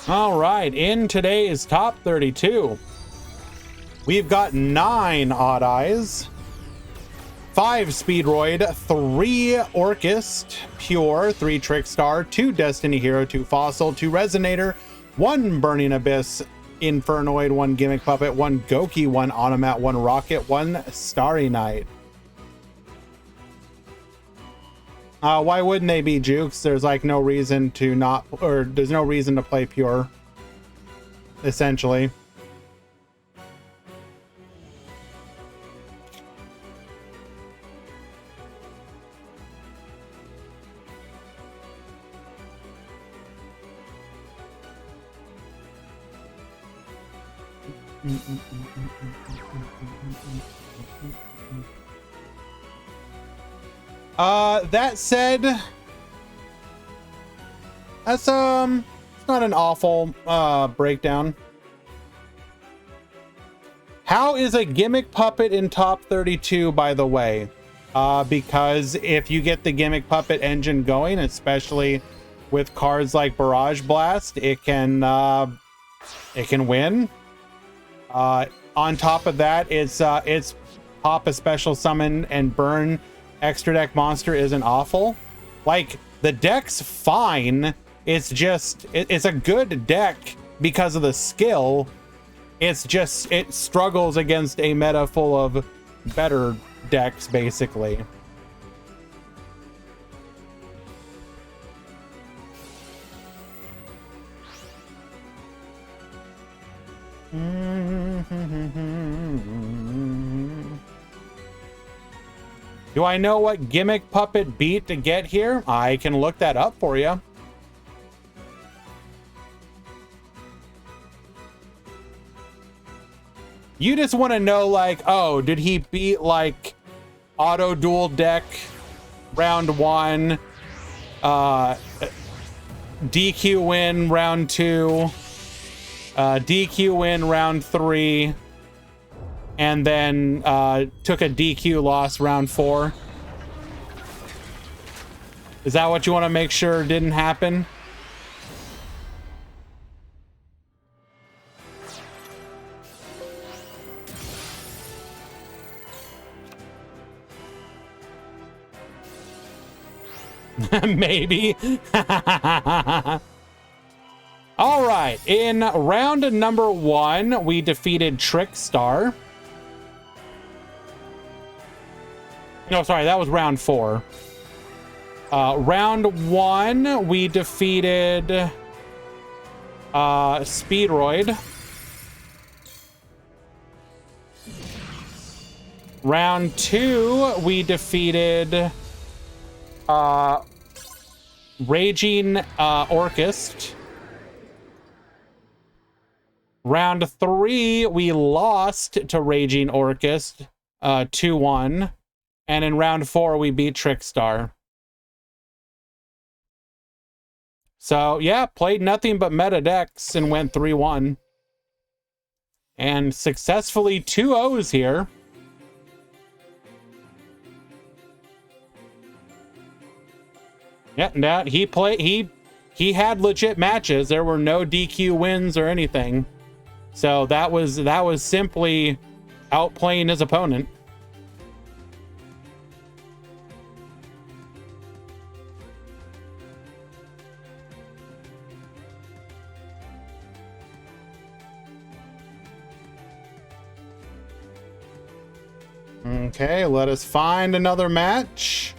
All right, in today's top 32, we've got 9 Odd Eyes, 5 Speedroid, 3 Orchist Pure, 3 Trickstar, 2 Destiny Hero, 2 Fossil, 2 Resonator, 1 Burning Abyss Infernoid, 1 Gimmick Puppet, 1 Goki, 1 Automat, 1 Rocket, 1 Starry Night. Why wouldn't they be Jukes? There's like no reason to not, or there's no reason to play Pure, essentially. That said, that's it's not an awful breakdown. How is a Gimmick Puppet in top 32, by the way? Because if you get the Gimmick Puppet engine going, especially with cards like Barrage Blast, it can win. On top of that, it's pop a special summon and burn extra deck monster isn't awful. Like, the deck's fine. It's just it's a good deck because of the skill. It's just it struggles against a meta full of better decks, basically. Do I know what Gimmick Puppet beat to get here? I can look that up for you. You just want to know, like, oh, did he beat, like, Auto Duel Deck round 1, DQ win round 2, DQ win round 3, and then took a DQ loss round 4? Is that what you want to make sure didn't happen? Maybe. All right. In round number 1, we defeated Trickstar. No, sorry, that was round 4. Round 1, we defeated Speedroid. Round 2, we defeated Raging Orchest. Round 3, we lost to Raging Orchest 2-1. And in round 4, we beat Trickstar. So, yeah, played nothing but meta decks and went 3-1. And successfully 2-0s here. Yeah, now he had legit matches. There were no DQ wins or anything. So that was simply outplaying his opponent. Okay, let us find another match.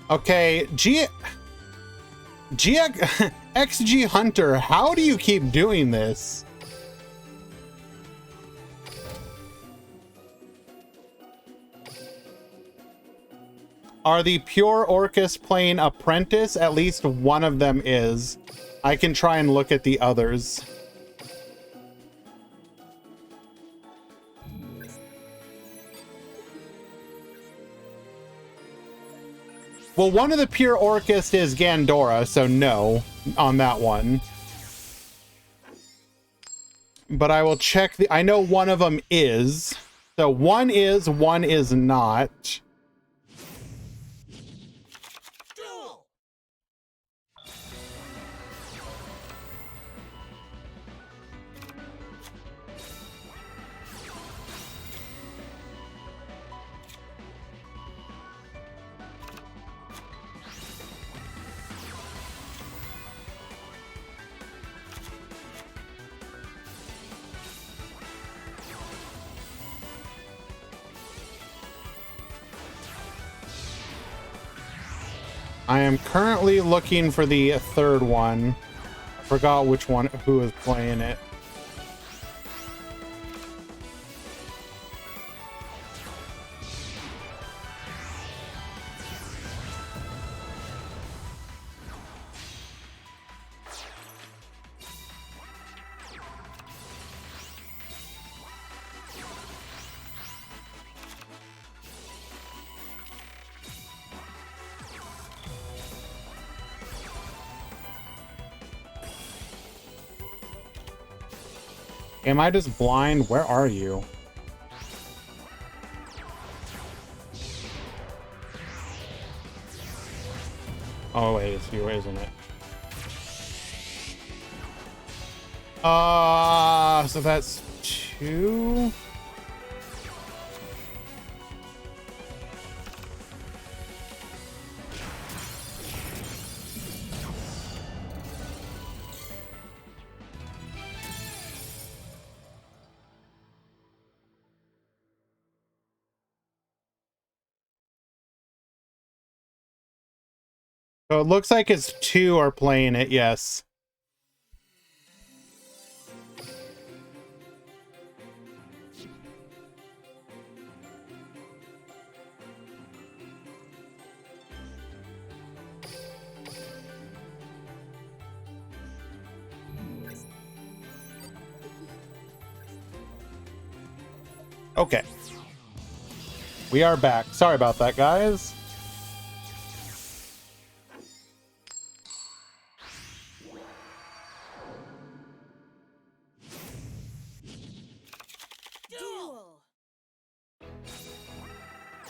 Okay, XG Hunter, how do you keep doing this? Are the Pure Orcus playing Apprentice? At least one of them is. I can try and look at the others. Well, one of the Pure Orcust is Gandora, so no on that one. But I will check I know one of them is. So one is not. I am currently looking for the third one. I forgot which one, who was playing it. Am I just blind? Where are you? Oh wait, it's you, isn't it? So that's 2. So it looks like it's 2 are playing it, yes. Okay. We are back. Sorry about that, guys.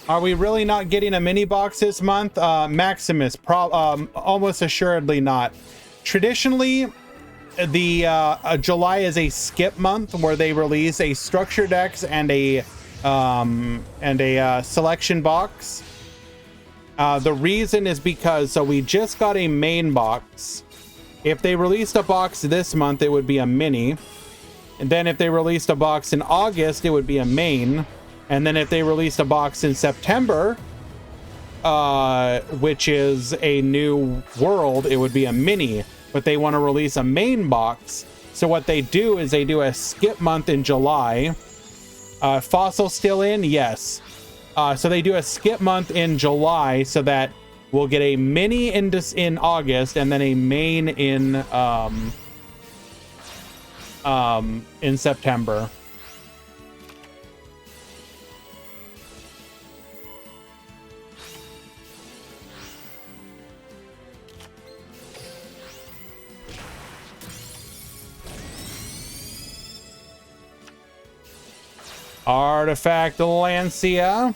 Are we really not getting a mini box this month? Maximus, almost assuredly not. Traditionally, the July is a skip month where they release a structure decks and a and a selection box. The reason is because, so we just got a main box. If they released a box this month, it would be a mini. And then if they released a box in August, it would be a main. And then if they released a box in September, which is a new world, it would be a mini. But they want to release a main box. So what they do is they do a skip month in July. Fossil still in? Yes. So they do a skip month in July so that we'll get a mini in August and then a main in September. Artifact Lancia.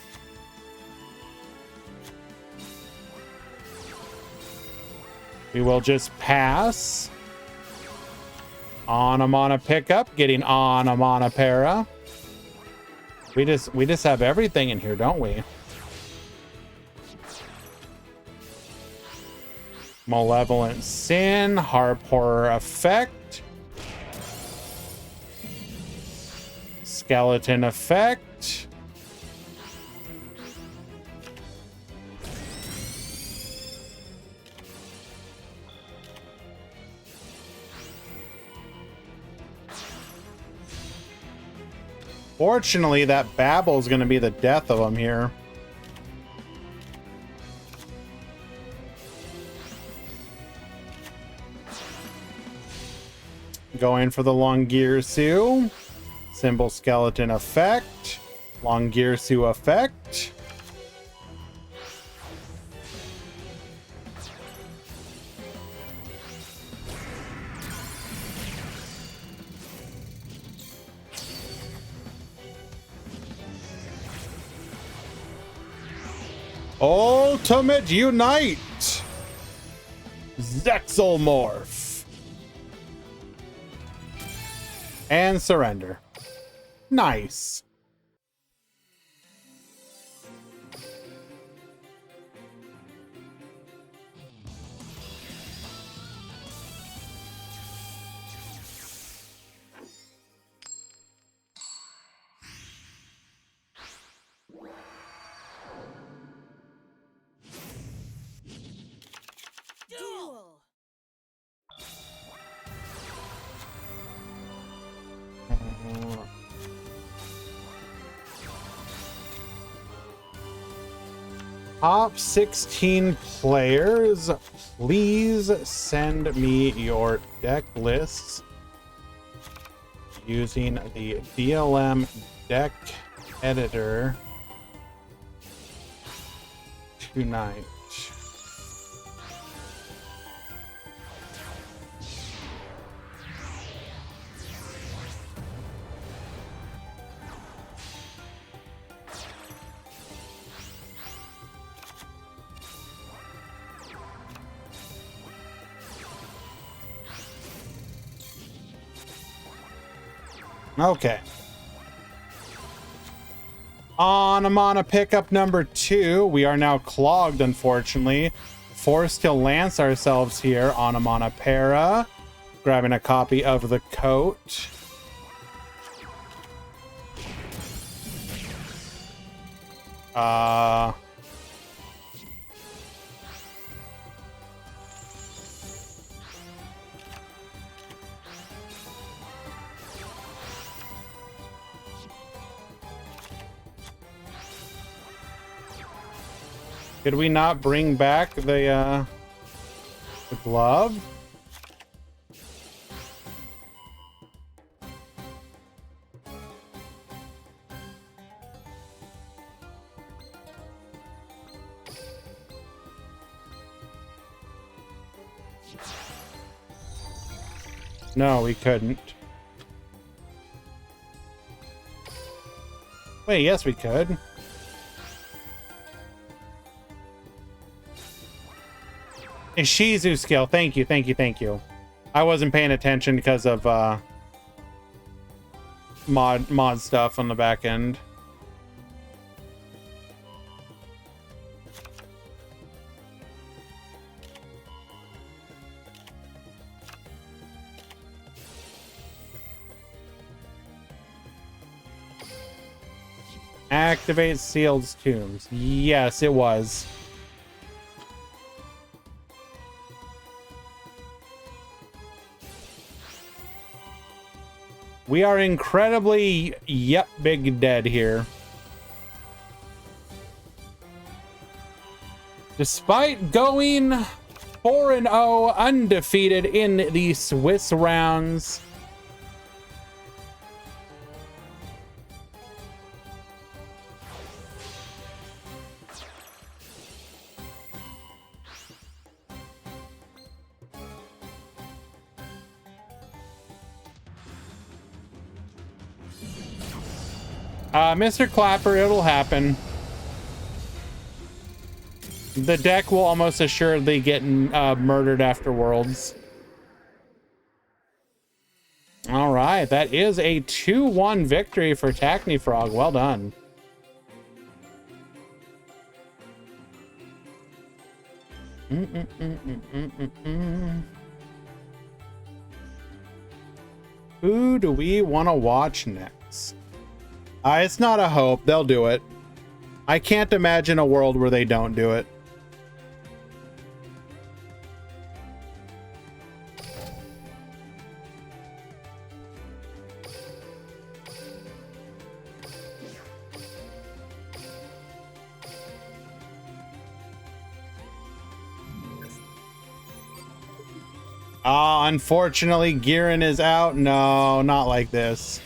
We will just pass. On a pickup, getting on a para. We just have everything in here, don't we? Malevolent Sin, Harp Horror Effect. Skeleton Effect. Fortunately, that babble is going to be the death of them here. Going for the Longirsu. Symbol Skeleton Effect. Longirsu Effect. Ultimate Unite! Zexalmorph. And surrender. Nice. Duel! Top 16 players, please send me your deck lists using the DLM deck editor tonight. Okay. On Amana pickup number 2. We are now clogged, unfortunately. Forced to lance ourselves here on Amana Para. Grabbing a copy of the coat. Could we not bring back the glove? No, we couldn't. Wait, yes, we could. A Shizu skill. Thank you, thank you, thank you. I wasn't paying attention because of mod stuff on the back end. Activate sealed tombs. Yes, it was. We are incredibly, yep, big dead here. Despite going 4-0 undefeated in the Swiss rounds. Mr. Clapper, it'll happen. The deck will almost assuredly get murdered after Worlds. All right, that is a 2-1 victory for Tacny Frog. Well done. Who do we want to watch next? It's not a hope. They'll do it. I can't imagine a world where they don't do it. Unfortunately, Giran is out. No, not like this.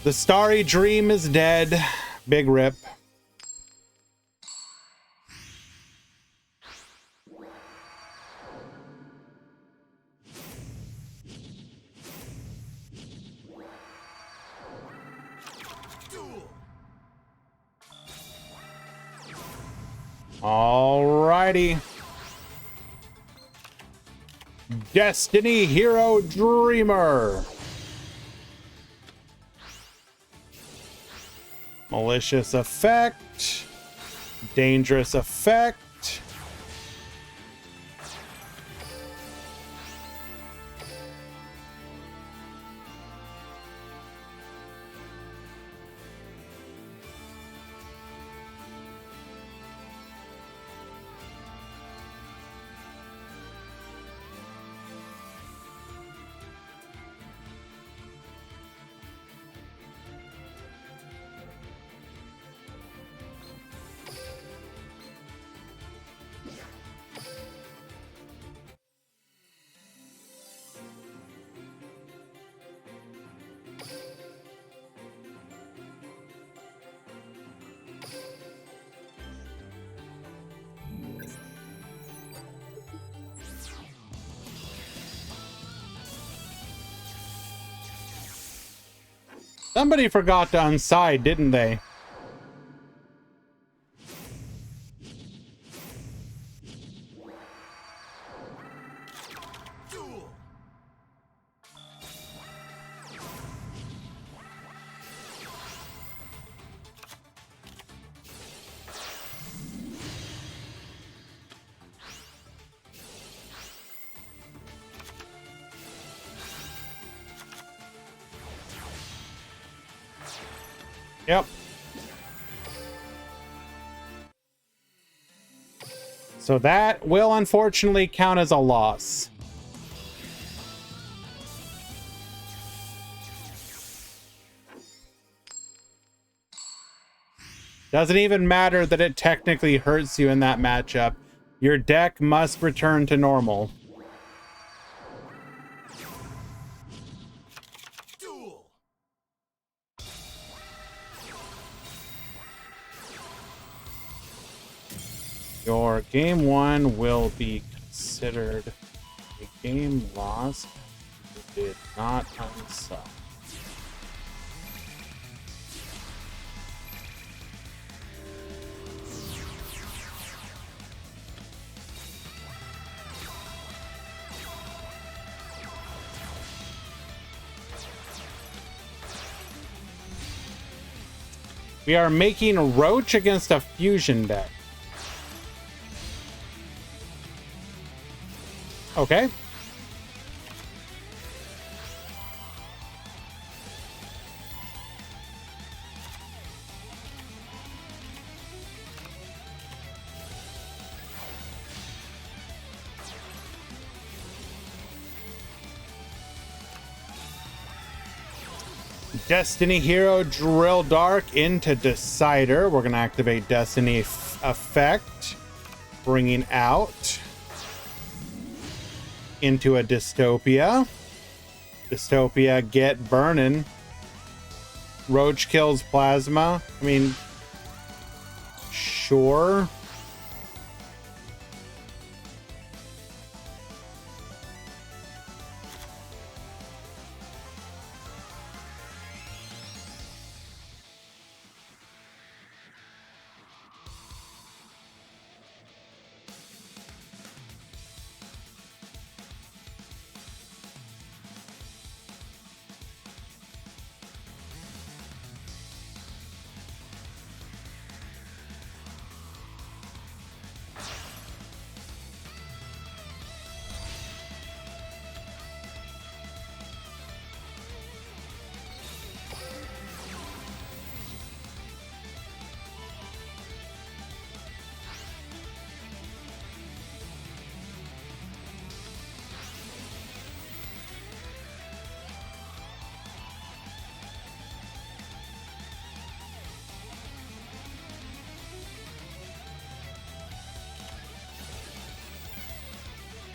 The Starry Dream is dead. Big rip. Alrighty. Destiny Hero Dreamer. Malicious effect. Dangerous effect. Somebody forgot to unside, didn't they? Yep. So that will unfortunately count as a loss. Doesn't even matter that it technically hurts you in that matchup. Your deck must return to normal. Your game one will be considered a game lost if you did not unsub. We are making a Roach against a fusion deck. Okay. Destiny Hero Drill Dark into Decider. We're going to activate Destiny Effect, bringing out into a Dystopia. Dystopia, get burning. Roach kills Plasma. I mean, sure.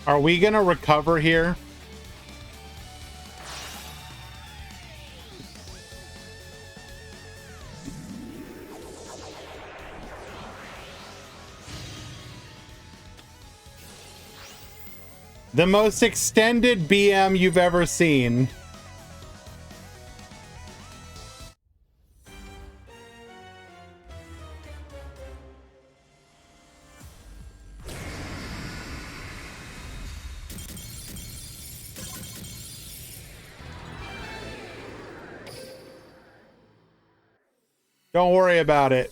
Are we gonna recover here? The most extended BM you've ever seen. Don't worry about it.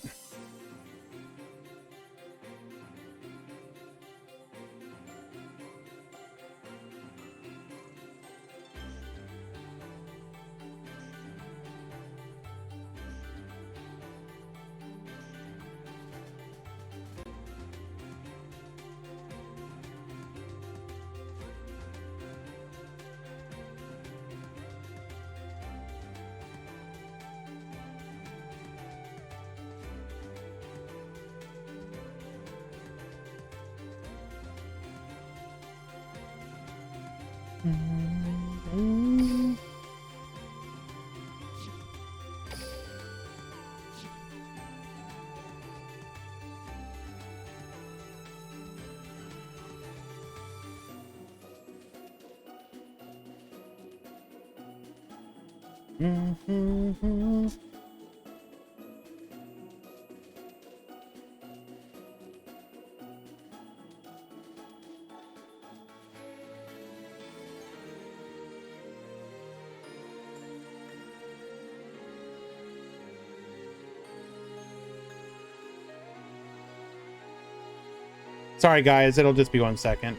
Sorry, guys. It'll just be 1 second.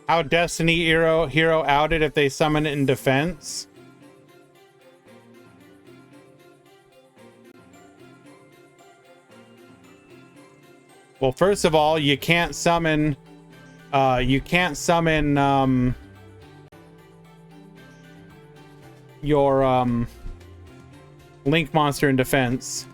How Destiny hero outed if they summon it in defense? Well, first of all, you can't summon your Link monster in defense.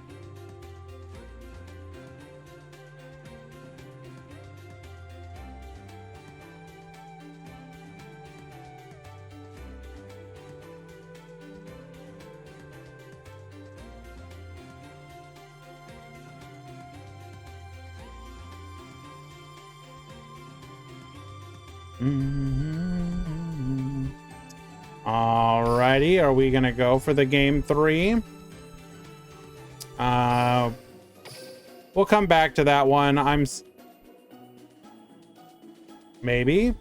Alrighty, are we gonna go for the game 3? We'll come back to that one. Maybe.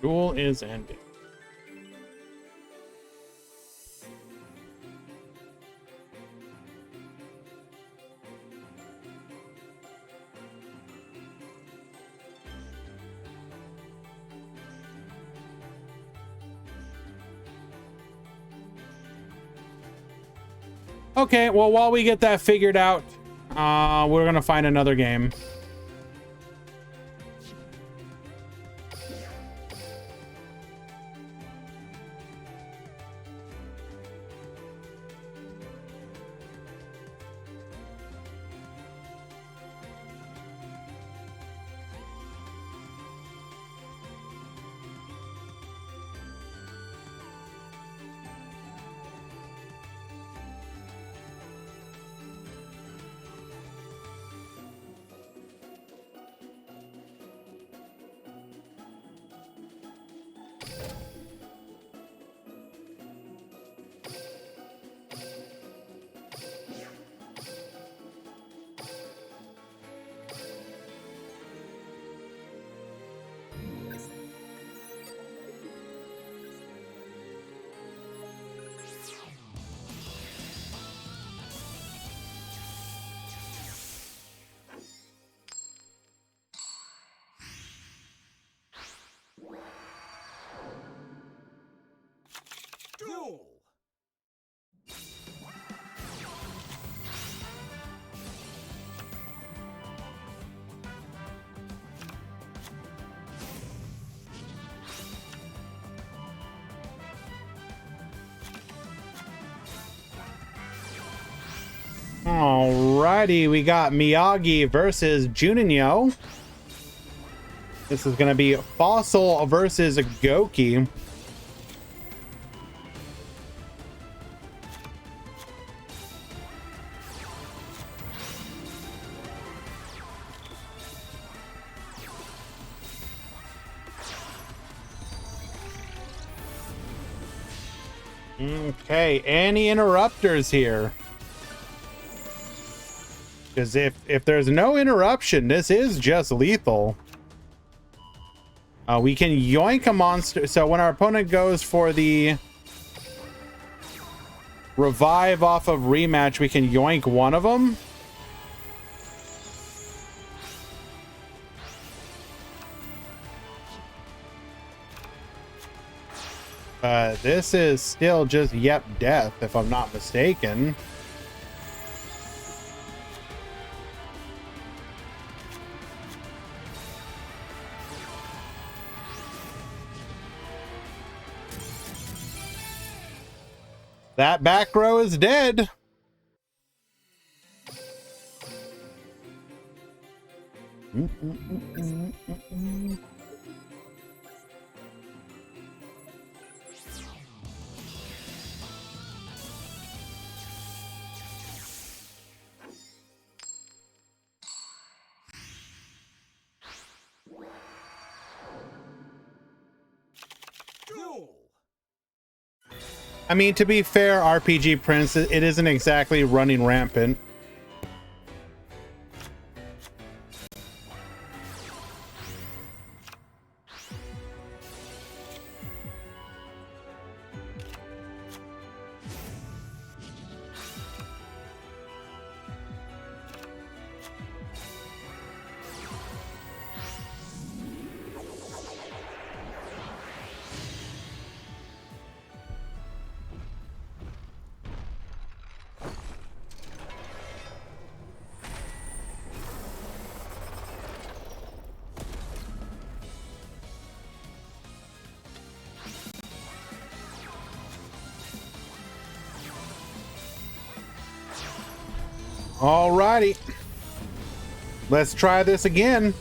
Duel is ending. Okay, well, while we get that figured out, we're gonna find another game. Duel! Alrighty, we got Miyagi versus Juninho. This is gonna be Fossil versus Goki. Okay, any interrupters here? Because if there's no interruption, this is just lethal. We can yoink a monster. So when our opponent goes for the revive off of rematch, we can yoink one of them. This is still just yep death, if I'm not mistaken. That back row is dead. I mean, to be fair, RPG Prince, it isn't exactly running rampant. Alrighty, let's try this again.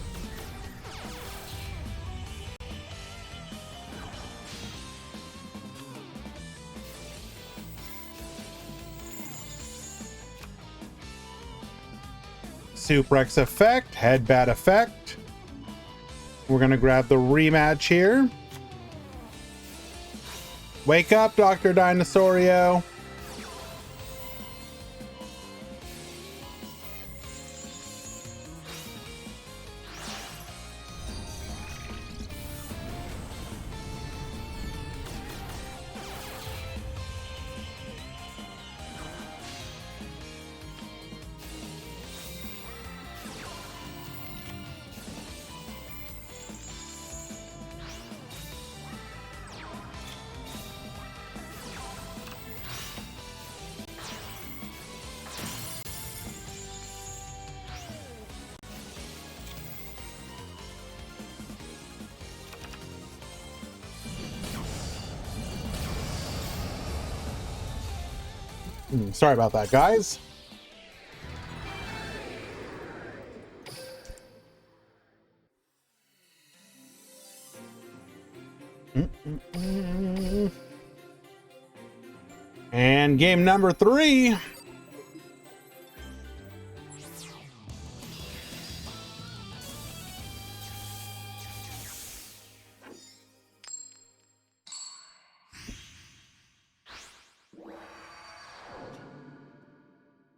Suplex effect, headbat effect. We're gonna grab the rematch here. Wake up, Dr. Dinosaurio. Sorry about that, guys. And game number 3.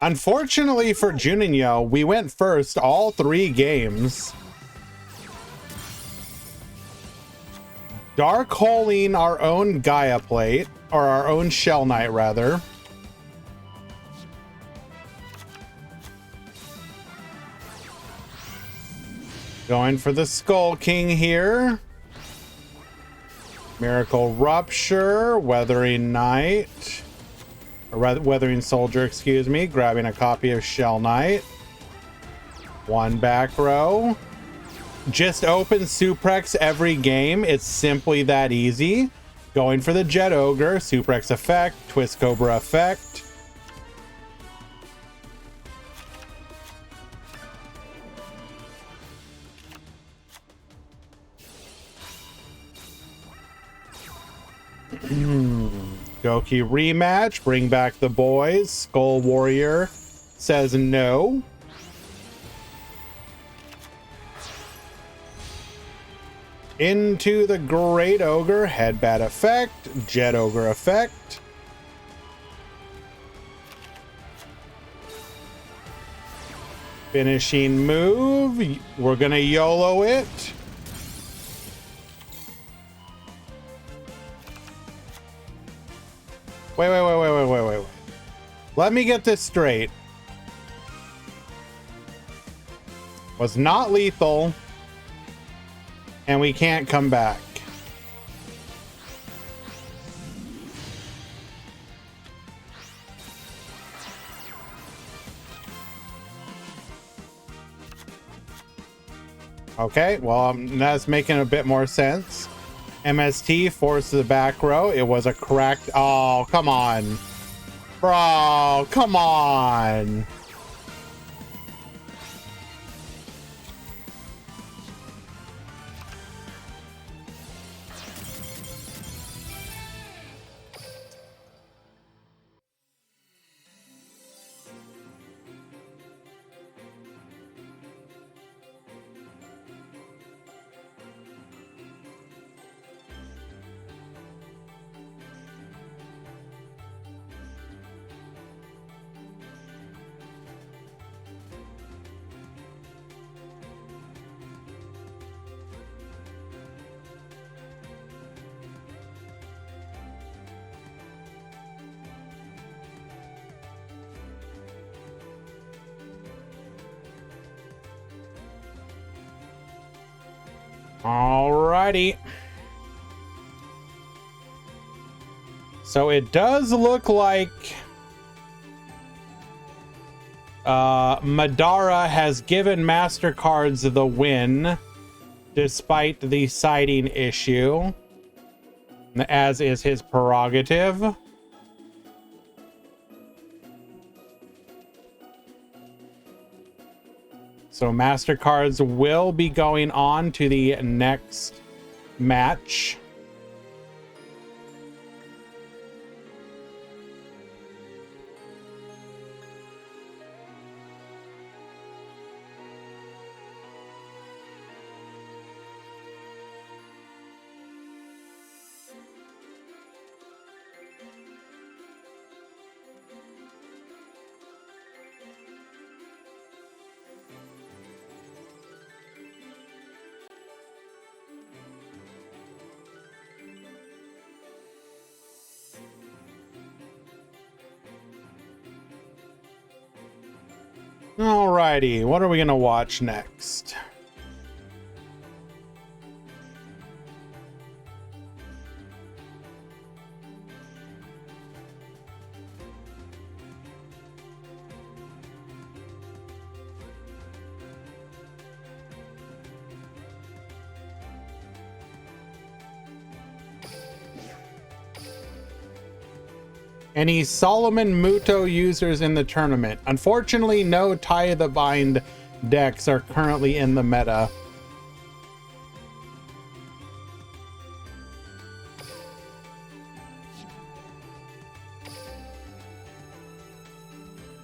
Unfortunately for Juninho, we went first all 3 games. Dark holing our own Gaia plate, or our own Shell Knight rather. Going for the Skull King here. Miracle Rupture, Weathering Knight. Or rather, Weathering Soldier, excuse me. Grabbing a copy of Shell Knight. 1 back row. Just open Suplex every game. It's simply that easy. Going for the Jet Ogre, Suplex effect, Twist Cobra effect. Goki rematch, bring back the boys. Skull Warrior says no. Into the Great Ogre, Headbat effect, Jet Ogre effect. Finishing move, we're gonna YOLO it. Wait. Let me get this straight. Was not lethal. And we can't come back. Okay, well, that's making a bit more sense. MST forced to the back row. It was a cracked... Oh, come on. Bro, come on. Alrighty. So it does look like Madara has given MasterCards the win despite the sighting issue, as is his prerogative. So MasterCards will be going on to the next match. Alrighty, what are we gonna watch next? Any Solomon Muto users in the tournament? Unfortunately, no Tie the Bind decks are currently in the meta.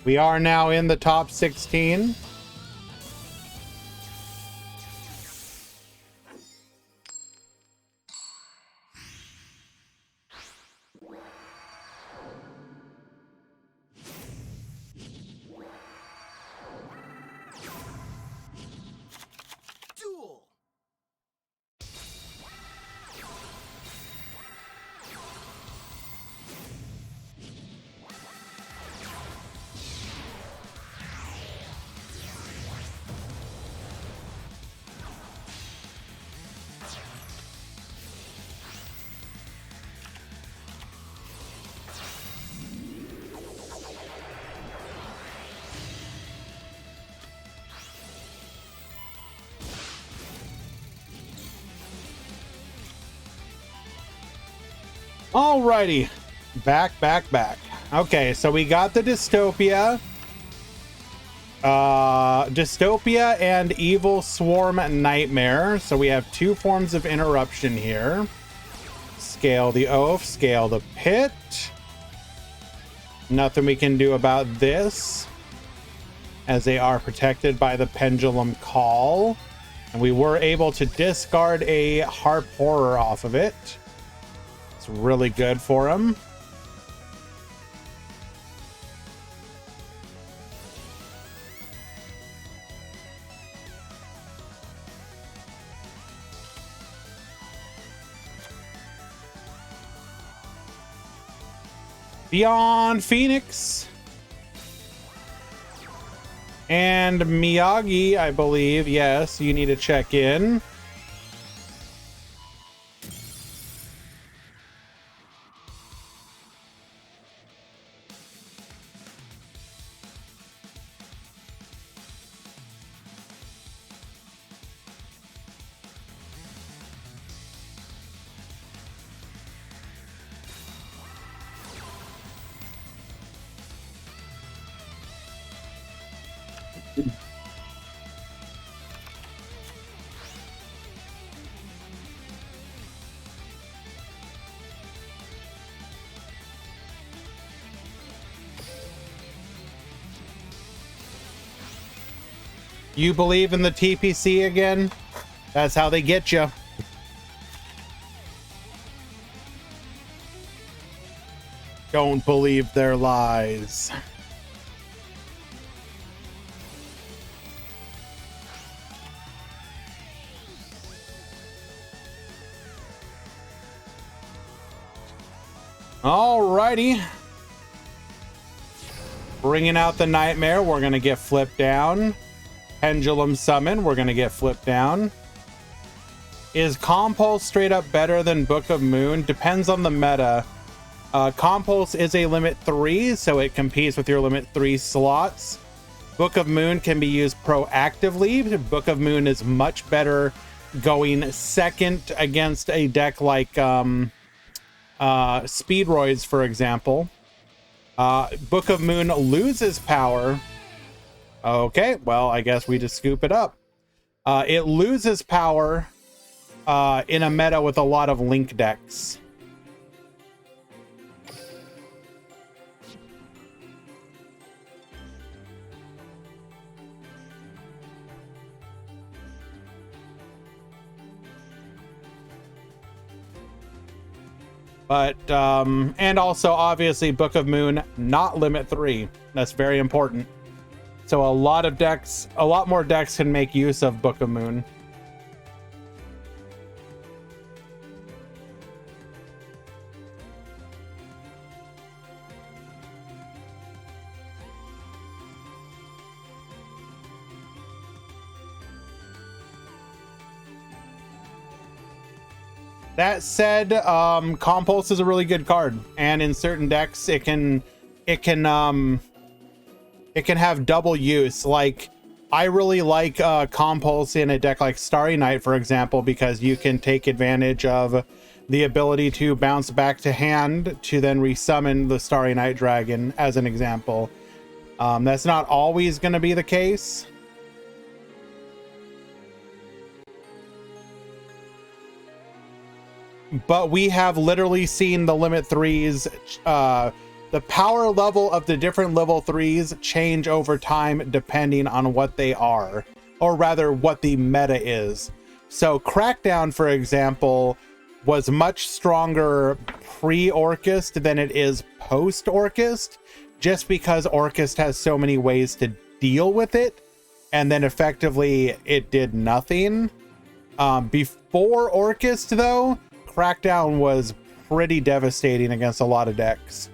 We are now in the top 16. Duel! Alrighty, back. Okay, so we got the Dystopia. Dystopia and Evil Swarm Nightmare. So we have two forms of interruption here. Scale the Oath, scale the Pit. Nothing we can do about this, as they are protected by the Pendulum Call. And we were able to discard a Harp Horror off of it. It's really good for him. Beyond Phoenix and Miyagi, I believe. Yes, you need to check in. You believe in the TPC again? That's how they get you. Don't believe their lies. Alrighty. Bringing out the Nightmare, we're gonna get flipped down. Pendulum Summon, we're gonna get flipped down. Is Compulse straight up better than Book of Moon? Depends on the meta. Compulse is a limit 3, so it competes with your limit 3 slots. Book of Moon can be used proactively. Book of Moon is much better going second against a deck like Speedroids, for example. Book of Moon loses power. Okay, well, I guess we just scoop it up. It loses power in a meta with a lot of link decks. But, and also, obviously, Book of Moon, not limit 3. That's very important. So a lot more decks can make use of Book of Moon. That said, Compulse is a really good card, and in certain decks, it can have double use. Like, I really like Compulse in a deck like Starry Night, for example, because you can take advantage of the ability to bounce back to hand to then resummon the Starry Night Dragon, as an example. That's not always going to be the case. But we have literally seen the limit 3s, the power level of the different level 3s change over time depending on what they are, or rather what the meta is. So Crackdown, for example, was much stronger pre-Orchest than it is post-Orchest, just because Orchest has so many ways to deal with it, and then effectively it did nothing. Before Orchest, though, Crackdown was pretty devastating against a lot of decks.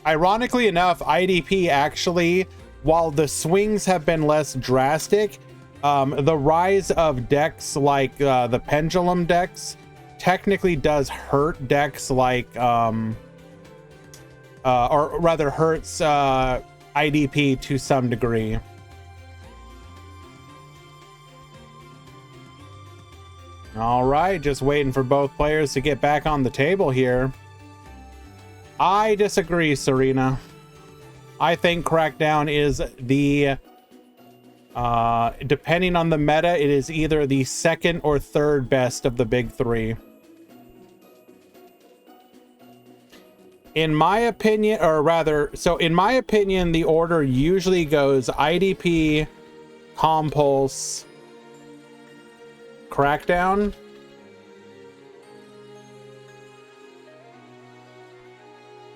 Ironically enough, IDP actually, while the swings have been less drastic, the rise of decks like the Pendulum decks technically does hurt decks like, or rather hurts IDP to some degree. All right, just waiting for both players to get back on the table here. I disagree, Serena. I think Crackdown is the, depending on the meta, it is either the second or third best of the big three. In my opinion, or rather, so in my opinion, the order usually goes IDP, Compulse, Crackdown.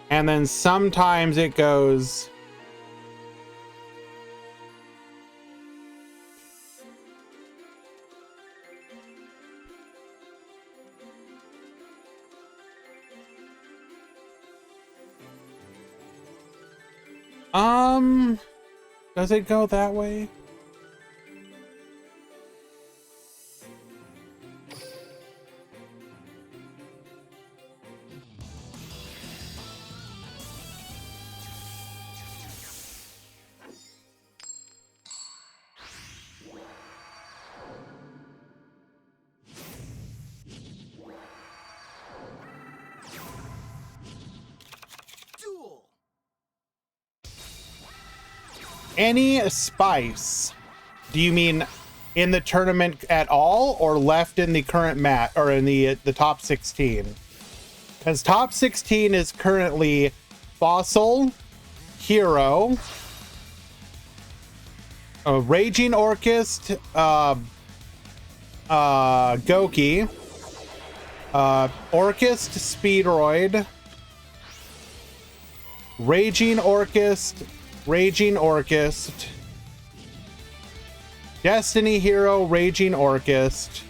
And then sometimes it goes does it go that way? Duel. Any spice? Do you mean in the tournament at all, or left in the current mat, or in the top 16? Because top 16 is currently Fossil, Hero, Raging Orchest, Goki, Orchest Speedroid, Raging Orchest, Destiny Hero, Raging Orchest,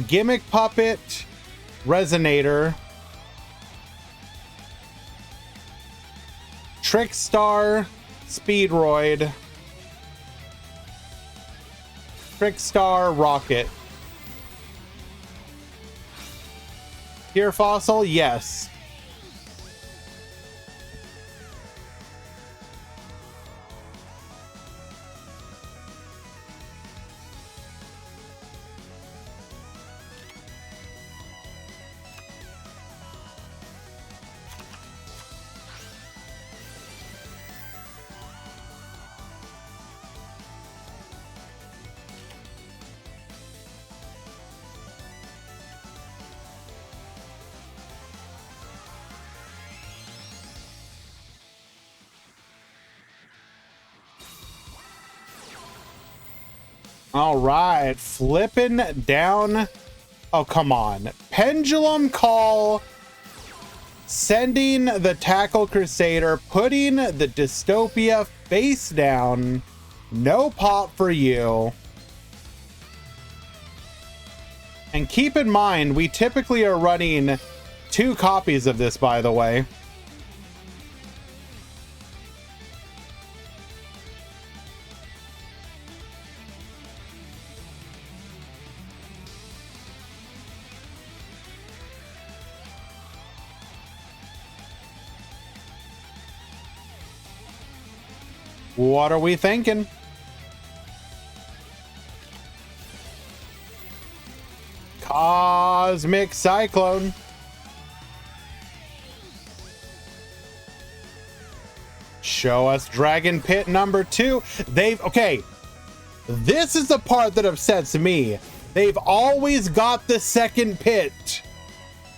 Gimmick Puppet, Resonator, Trickstar, Speedroid, Trickstar, Rocket. Here, Fossil, yes. All right, flipping down. Oh, come on. Pendulum Call, sending the Tackle Crusader, putting the Dystopia face down. No pop for you. And keep in mind, we typically are running 2 copies of this, by the way. What are we thinking? Cosmic Cyclone. Show us Dragon Pit number 2. Okay. This is the part that upsets me. They've always got the second pit.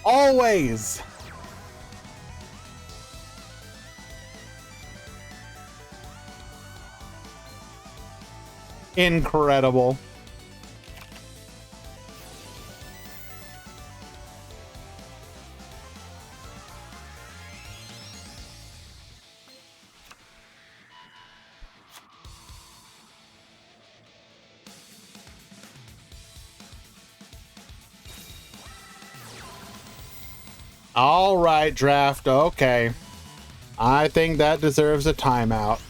Always. Incredible. All right, draft. Okay. I think that deserves a timeout.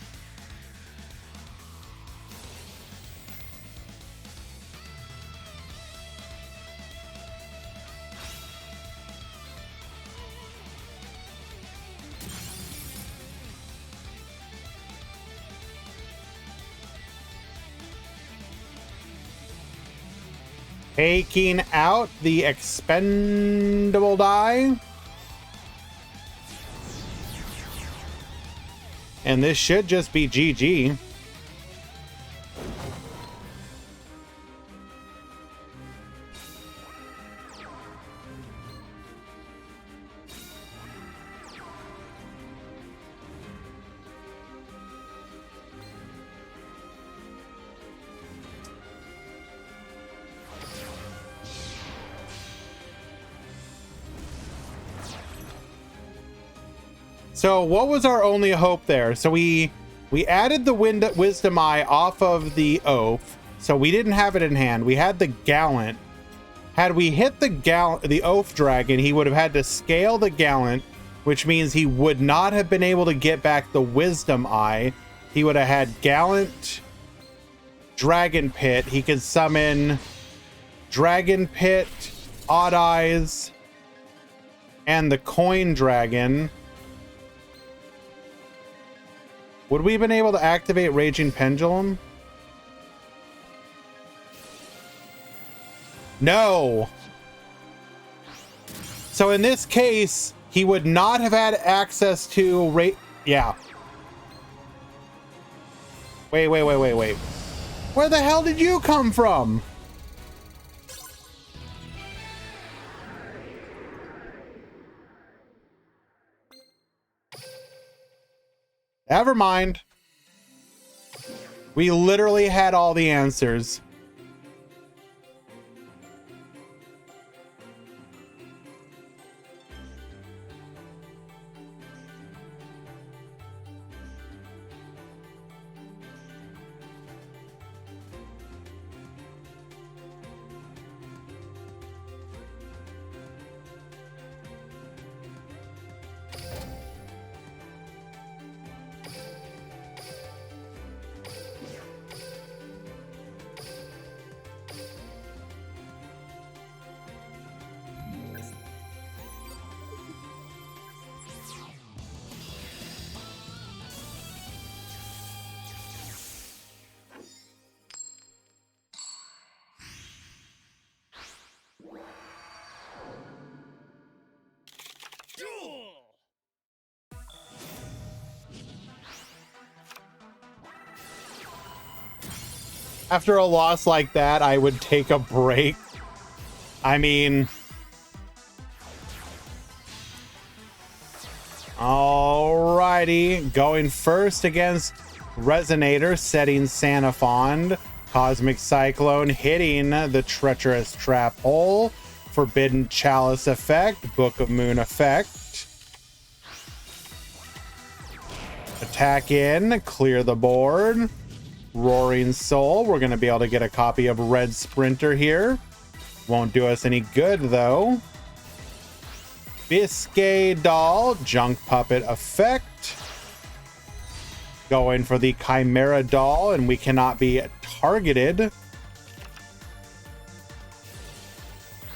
Taking out the expendable die. And this should just be GG. So what was our only hope there? So we added the Wisdom Eye off of the Oath, so we didn't have it in hand. We had the Gallant. Had we hit the Oath Dragon, he would have had to scale the Gallant, which means he would not have been able to get back the Wisdom Eye. He would have had Gallant, Dragon Pit. He could summon Dragon Pit, Odd Eyes, and the Coin Dragon. Would we have been able to activate Raging Pendulum? No. So in this case, he would not have had access to yeah. Wait. Where the hell did you come from? Never mind. We literally had all the answers. After a loss like that, I would take a break. I mean... Alrighty. Going first against Resonator, setting Sanafond. Cosmic Cyclone hitting the Treacherous Trap Hole. Forbidden Chalice effect. Book of Moon effect. Attack in. Clear the board. Roaring Soul. We're going to be able to get a copy of Red Sprinter here. Won't do us any good, though. Biscay Doll. Junk Puppet effect. Going for the Chimera Doll, and we cannot be targeted.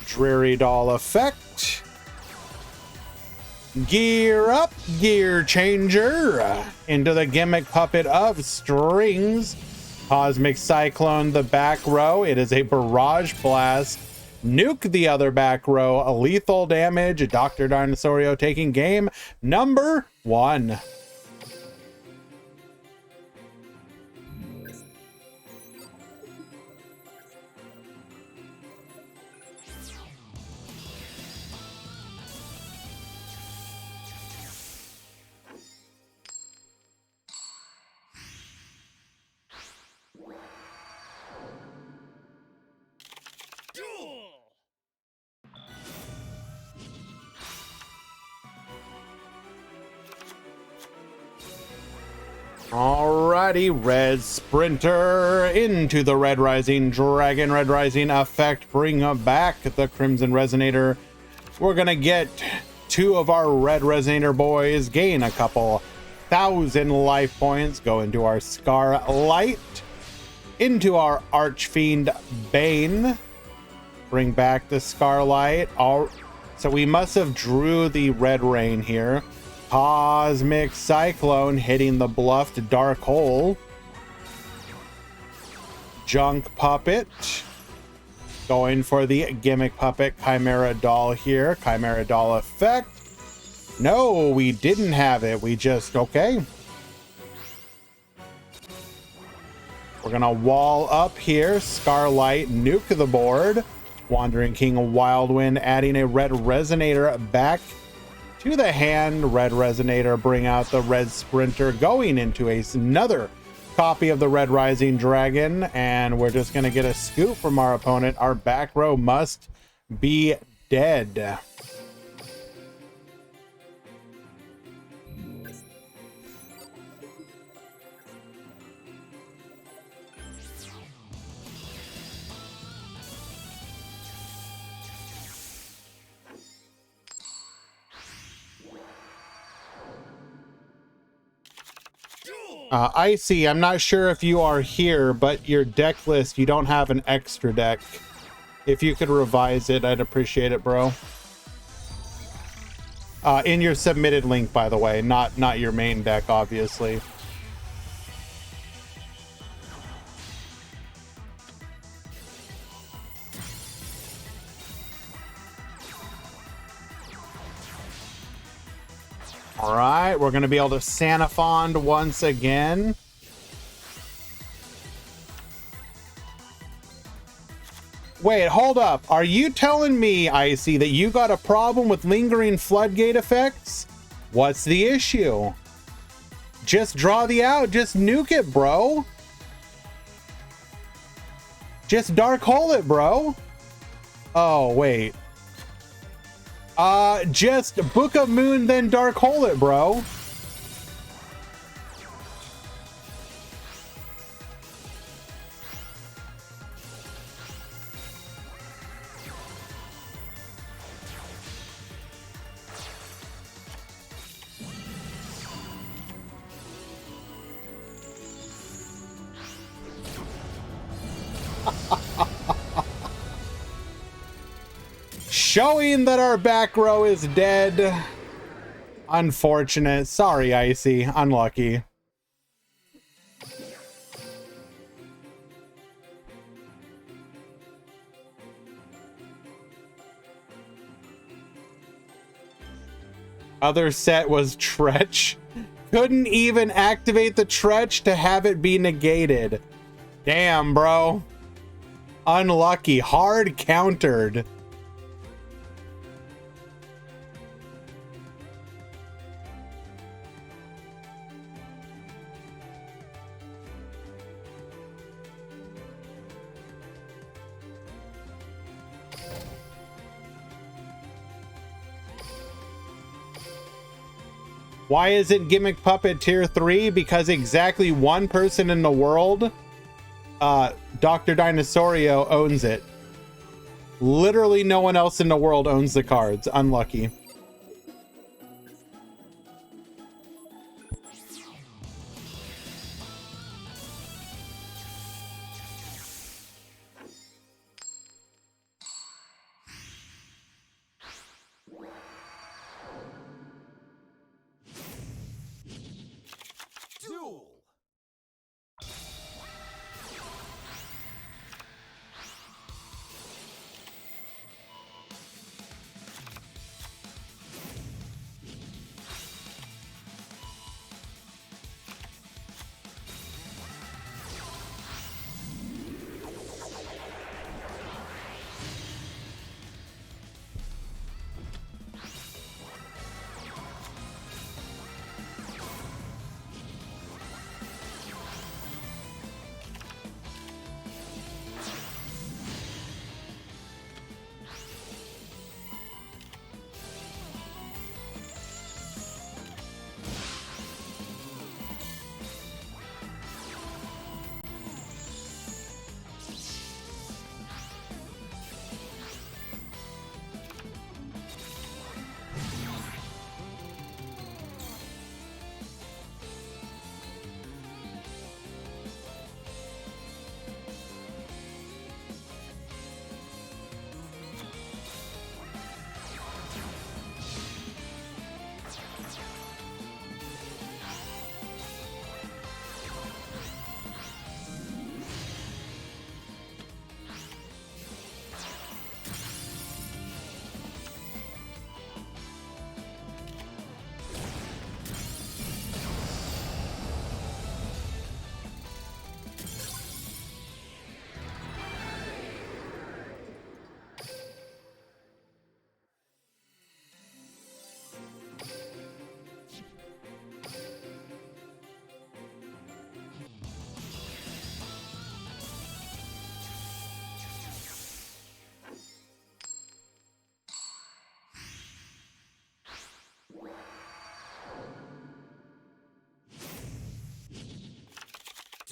Dreary Doll effect. Gear up, gear changer. Into the gimmick puppet of strings. Cosmic Cyclone the back row. It is a barrage blast. Nuke the other back row. A lethal damage. Dr. Dinosaurio taking game number 1. Alrighty, Red Sprinter into the Red Rising Dragon. Red Rising effect, bring back the Crimson Resonator. We're gonna get 2 of our Red Resonator boys, gain a couple thousand life points, go into our Scarlight, into our Archfiend Bane, bring back the Scarlight. So we must have drew the Red Rain here. Cosmic Cyclone hitting the bluffed Dark Hole. Junk Puppet going for the gimmick puppet Chimera Doll here. Chimera Doll effect. No, we didn't have it. We just, okay. We're gonna wall up here. Scarlight, nuke the board. Wandering King of Wildwind adding a Red Resonator back to the hand. Red Resonator bring out the Red Sprinter going into another copy of the Red Rising Dragon, and we're just going to get a scoop from our opponent. Our back row must be dead. Icy, I'm not sure if you are here, but your deck list, you don't have an extra deck. If you could revise it, I'd appreciate it, bro. In your submitted link, by the way, not your main deck, obviously. All right, we're going to be able to Santa Fond once again. Wait, hold up. Are you telling me, Icy, that you got a problem with lingering floodgate effects? What's the issue? Just draw the out. Just nuke it, bro. Just dark hole it, bro. Oh, wait. Just Book of Moon, then dark hole it, bro. Showing that our back row is dead. Unfortunate. Sorry, Icy. Unlucky. Other set was Tretch. Couldn't even activate the Tretch to have it be negated. Damn, bro. Unlucky. Hard countered. Why isn't Gimmick Puppet tier 3? Because exactly one person in the world, Dr. Dinosaurio, owns it. Literally no one else in the world owns the cards. Unlucky.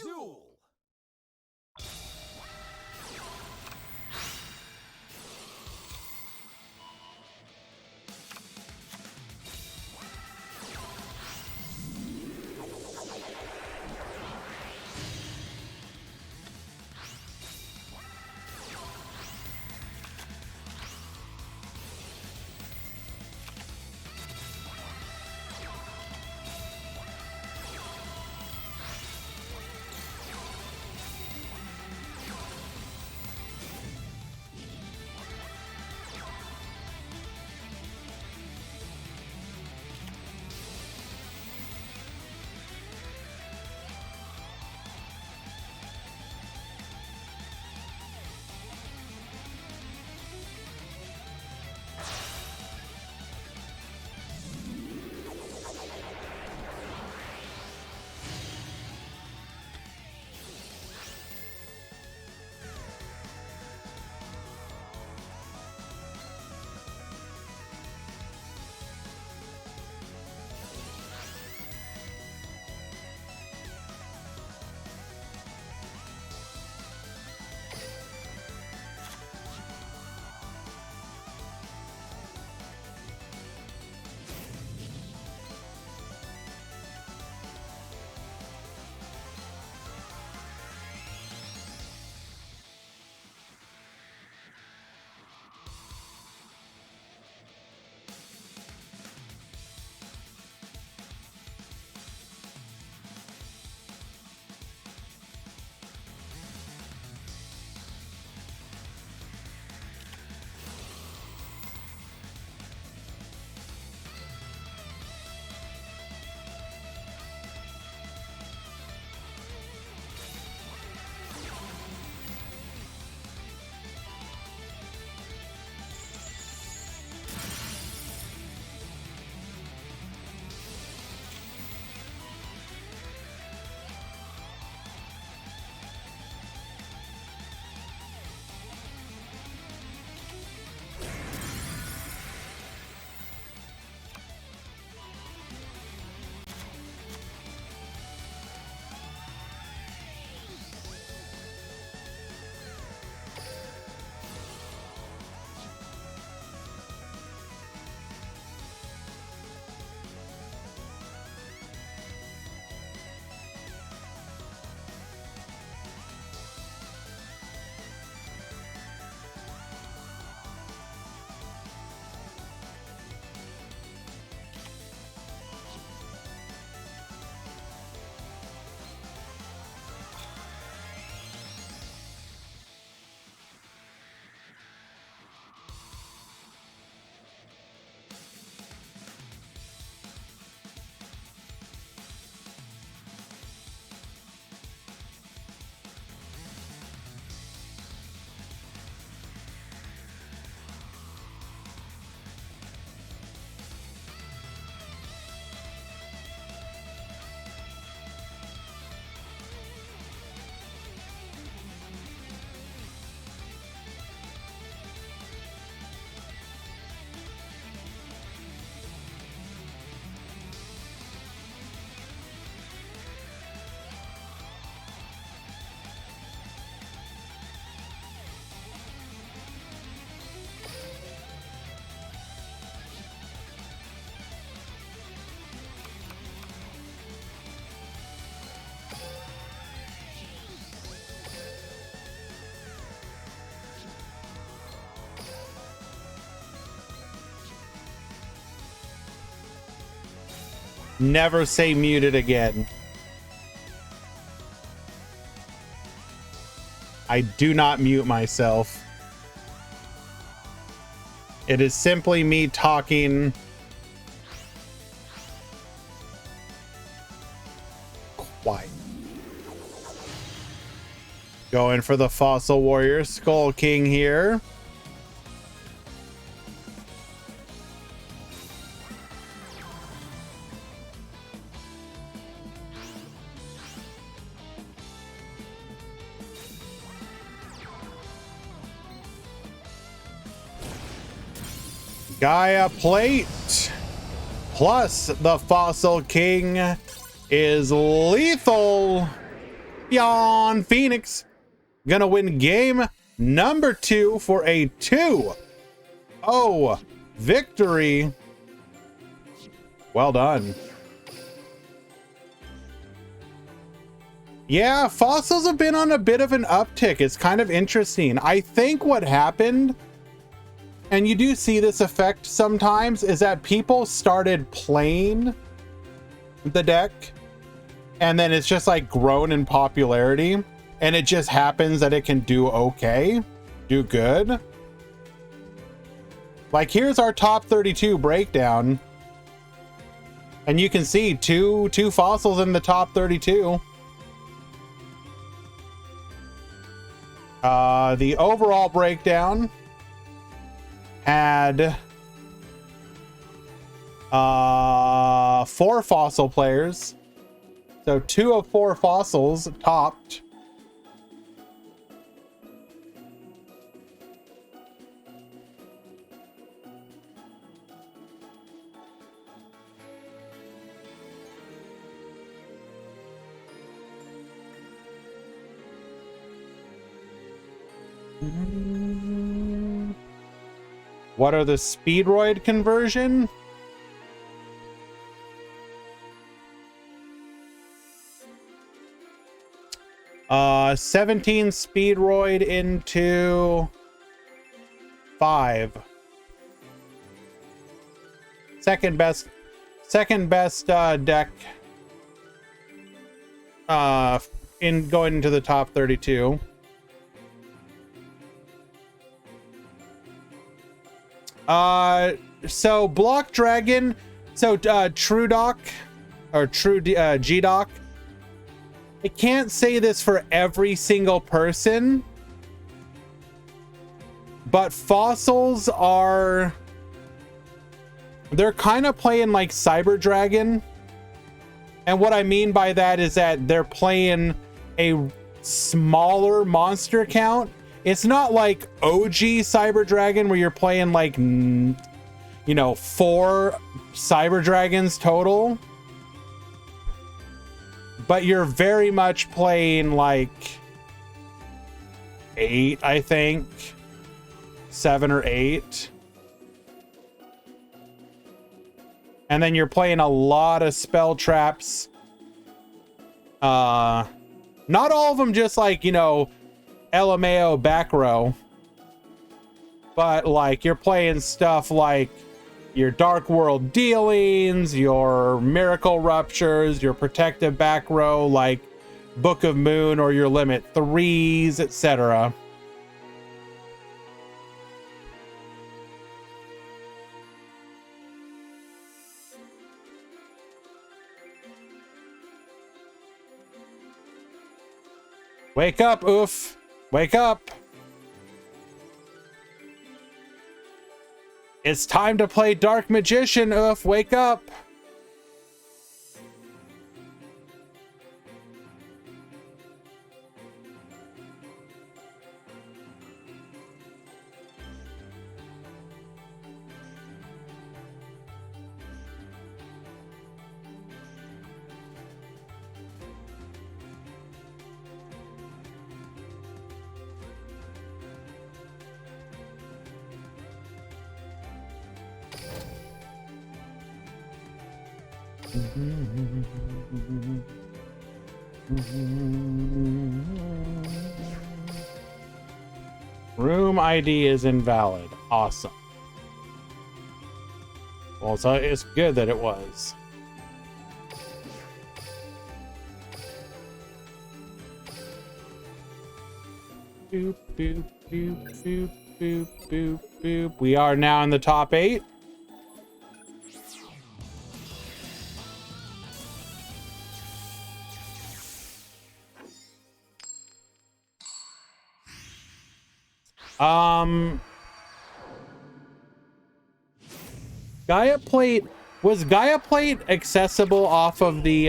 Duel! Never say muted again. I do not mute myself. It is simply me talking quiet. Going for the Fossil Warrior Skull King here. Gaia Plate plus the Fossil King is lethal. Champion Phoenix gonna win game number 2 for a 2-0 victory. Well done. Yeah, fossils have been on a bit of an uptick. It's kind of interesting. I think what happened, and you do see this effect sometimes, is that people started playing the deck and then it's just like grown in popularity, and it just happens that it can do okay, do good. Like here's our top 32 breakdown, and you can see two fossils in the top 32. The overall breakdown had 4 fossil players. So 2 of 4 fossils topped. What are the Speedroid conversion? Uh, 17 Speedroid into 5. Second best deck in going into the top 32. So Block Dragon, so True Doc or True G Doc. I can't say this for every single person, but fossils they're kind of playing like Cyber Dragon. And what I mean by that is that they're playing a smaller monster count. It's not like OG Cyber Dragon where you're playing like, you know, 4 Cyber Dragons total. But you're very much playing like 8, I think. 7 or 8. And then you're playing a lot of spell traps. Not all of them just like, you know, LMAO back row. But like you're playing stuff like your Dark World Dealings, your Miracle Ruptures, your Protective back row like Book of Moon or your Limit 3s, etc. Wake up, oof. Wake up. It's time to play Dark Magician, oof. Wake up. Room ID is invalid. Awesome. Well, so it's good that it was. Boop, boop, boop, boop, boop, boop, boop. We are now in the top 8. Gaia Plate, was Gaia Plate accessible off of the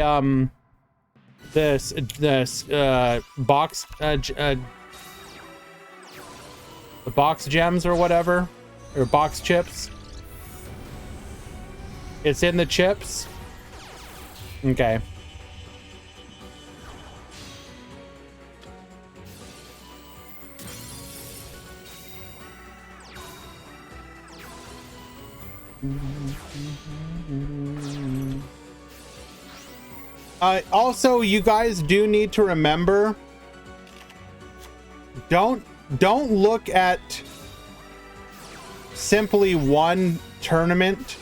this box the box gems or whatever, or box chips? It's in the chips. Okay. Also, you guys do need to remember, don't look at simply one tournament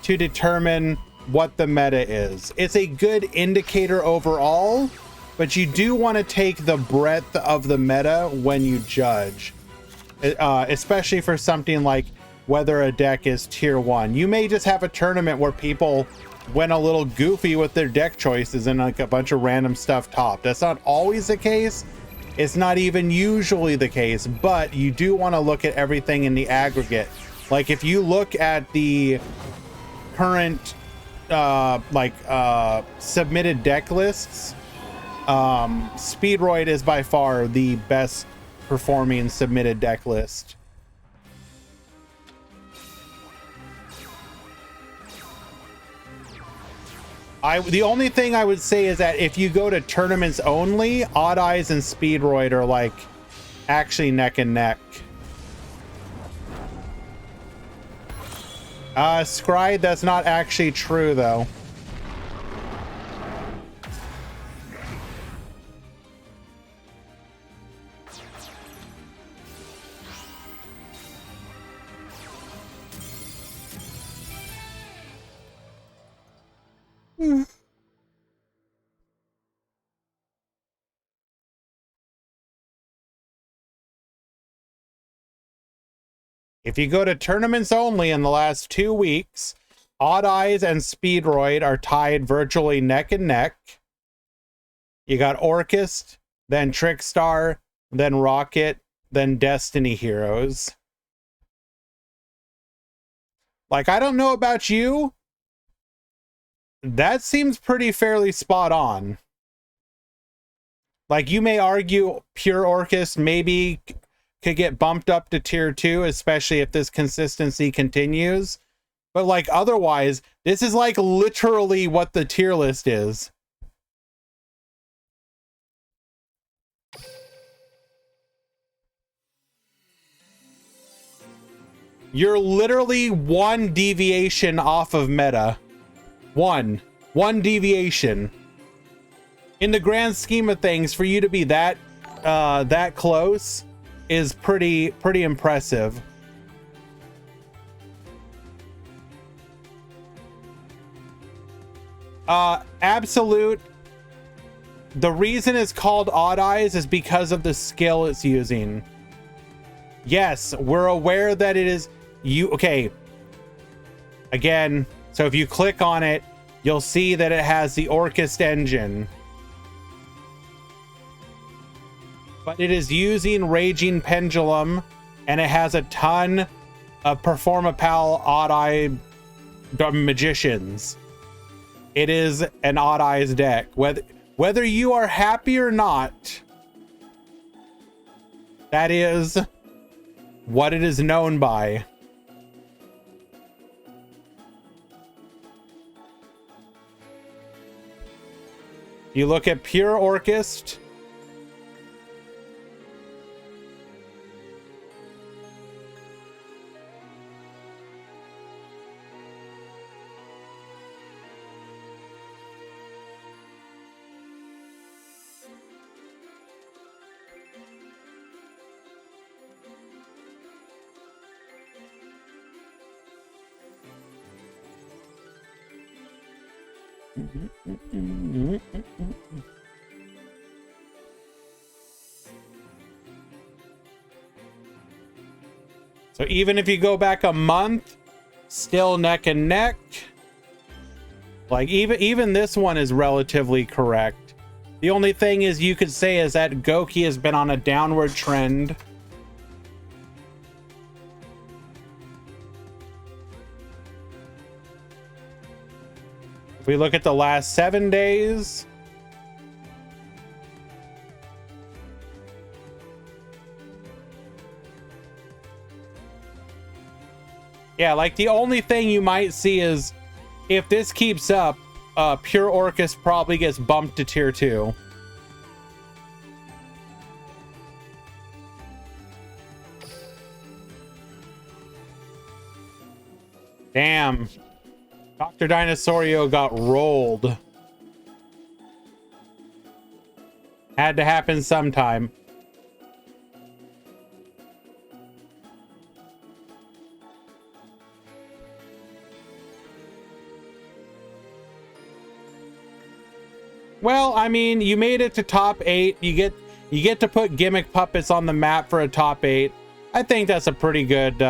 to determine what the meta is. It's a good indicator overall, but you do want to take the breadth of the meta when you judge, especially for something like whether a deck is tier 1. You may just have a tournament where people went a little goofy with their deck choices and like a bunch of random stuff top. That's not always the case. It's not even usually the case, but you do want to look at everything in the aggregate. Like if you look at the current submitted deck lists, Speedroid is by far the best performing submitted deck list. The only thing I would say is that if you go to tournaments only, Odd Eyes and Speedroid are like actually neck and neck. Scry, that's not actually true though. If you go to tournaments only in the last 2 weeks, Odd Eyes and Speedroid are tied virtually neck and neck. You got Orchest, then Trickstar, then Rocket, then Destiny Heroes. Like, I don't know about you. That seems pretty fairly spot on. Like, you may argue Pure Orchest maybe could get bumped up to tier 2, especially if this consistency continues. But like otherwise, this is like literally what the tier list is. You're literally one deviation off of meta. One deviation. In the grand scheme of things, for you to be that close is pretty impressive. Absolute. The reason it's called Odd Eyes is because of the skill it's using. Yes, we're aware that it is okay. Again, so if you click on it, you'll see that it has the Orchest engine. But it is using Raging Pendulum, and it has a ton of Performapal Odd Eye Magicians. It is an Odd Eyes deck. Whether you are happy or not, that is what it is known by. You look at Pure Orchest. So even if you go back a month, still neck and neck. Like even this one is relatively correct. The only thing is you could say is that Goki has been on a downward trend. If we look at the last 7 days, yeah, like the only thing you might see is if this keeps up, Pure Orchest probably gets bumped to tier 2. Damn. Dr. Dinosaurio got rolled. Had to happen sometime. Well, I mean, you made it to top 8. You get to put gimmick puppets on the map for a top 8. I think that's a pretty good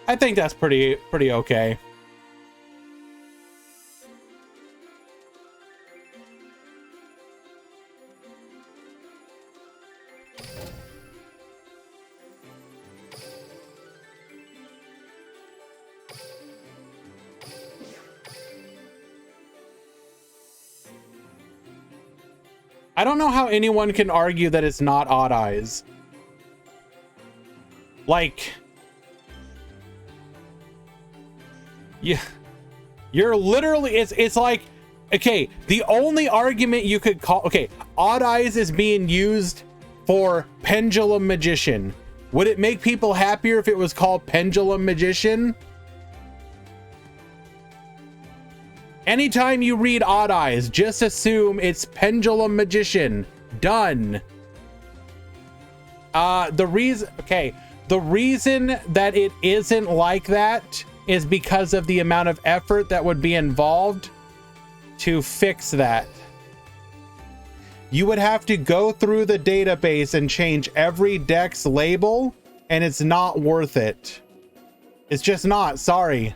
I think that's pretty okay. I don't know how anyone can argue that it's not Odd Eyes. Like, you're literally, it's like, okay, the only argument you could call, okay, Odd Eyes is being used for Pendulum Magician. Would it make people happier if it was called Pendulum Magician? Anytime you read Odd Eyes, just assume it's Pendulum Magician. Done. The reason that it isn't like that is because of the amount of effort that would be involved to fix that. You would have to go through the database and change every deck's label, and it's not worth it. It's just not. Sorry.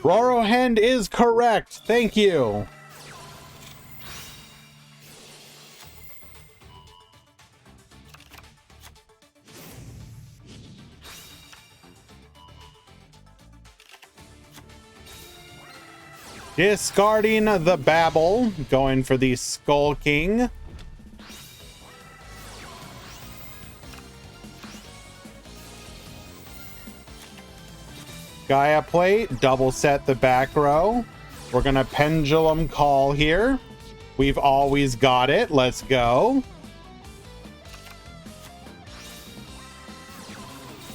Rorohend is correct. Thank you. Discarding the Babble, going for the Skull King. Gaia Plate, double set the back row. We're gonna Pendulum Call here. We've always got it. Let's go.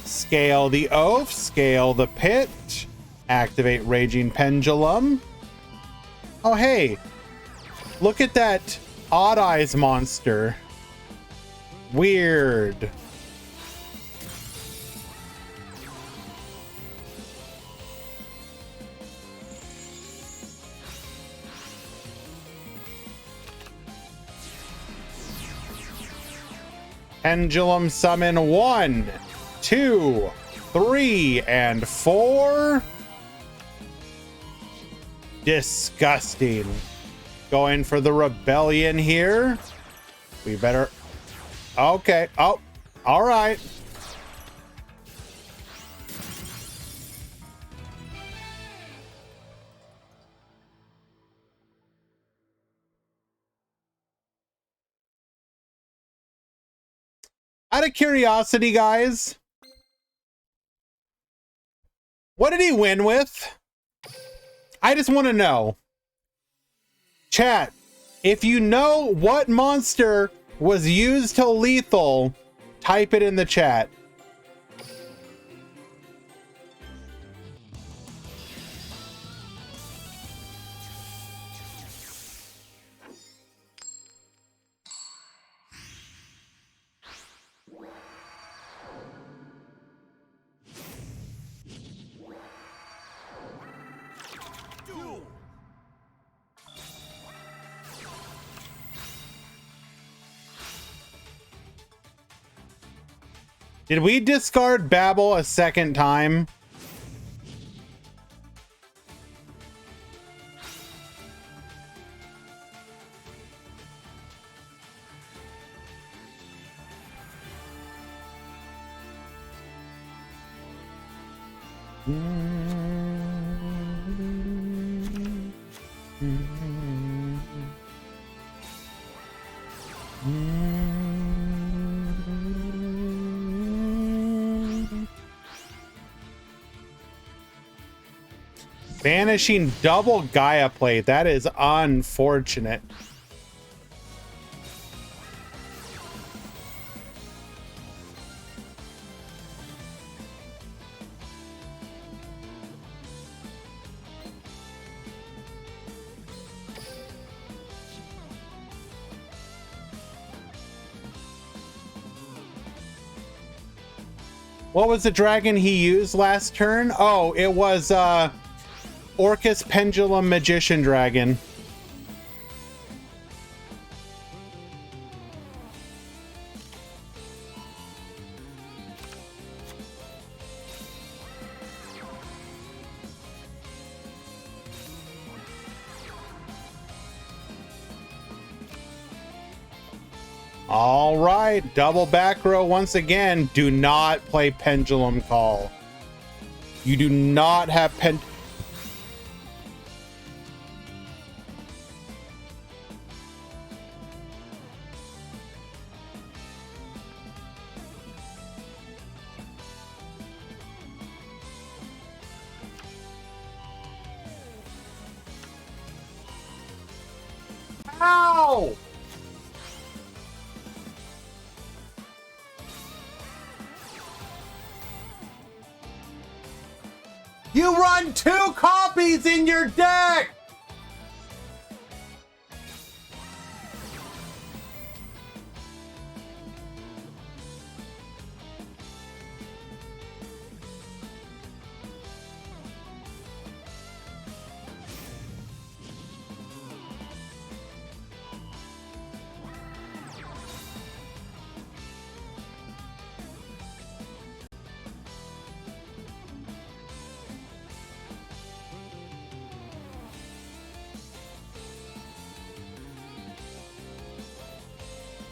Scale the Oaf, scale the Pit. Activate Raging Pendulum. Oh, hey. Look at that Odd Eyes monster. Weird. Pendulum summon 1, 2, 3, and 4. Disgusting. Going for the Rebellion here. We better... Okay. Oh, all right. Out of curiosity, guys, what did he win with? I just want to know. Chat, if you know what monster was used to lethal, type it in the chat. Did we discard Babble a second time? Banishing double Gaia Plate. That is unfortunate. What was the dragon he used last turn? Oh, it was Orcus Pendulum Magician Dragon. All right, double back row once again. Do not play Pendulum Call. You do not have Ow! You run 2 copies in your deck!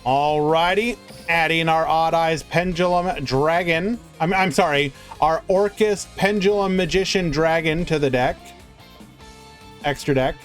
Alrighty, adding our Odd Eyes Pendulum Dragon. I'm sorry, our Orcus Pendulum Magician Dragon to the deck. Extra deck.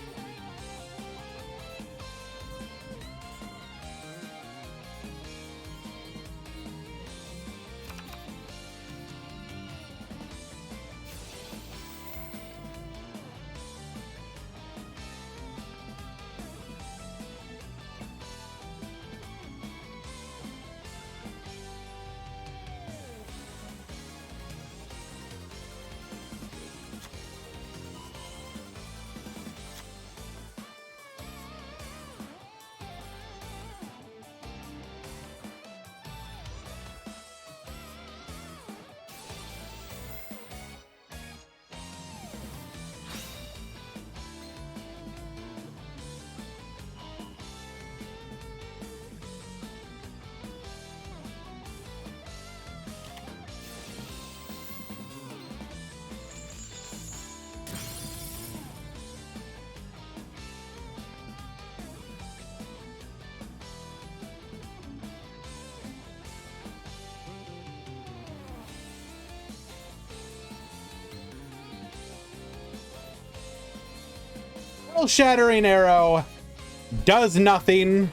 Shattering Arrow does nothing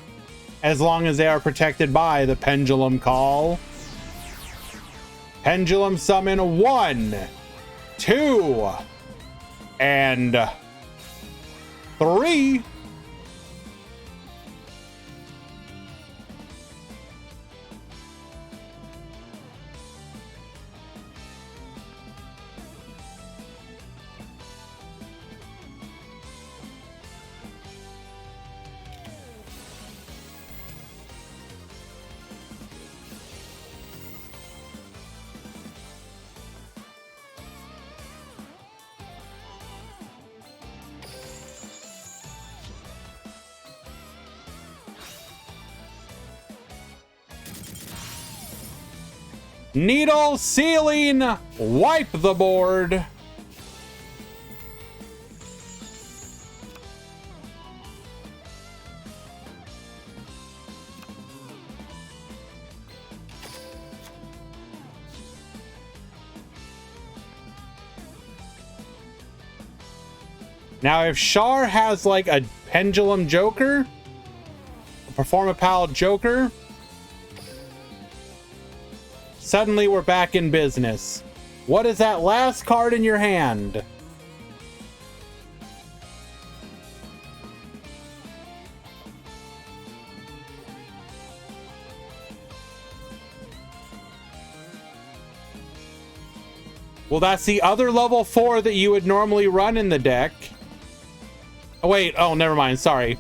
as long as they are protected by the Pendulum Call. Pendulum Summon 1, 2, and 3. Needle Ceiling, wipe the board. Now, if Char has like a Pendulum Joker, a Performapal Joker, suddenly we're back in business. What is that last card in your hand? Well, that's the other level 4 that you would normally run in the deck. Oh, wait. Oh, never mind. Sorry.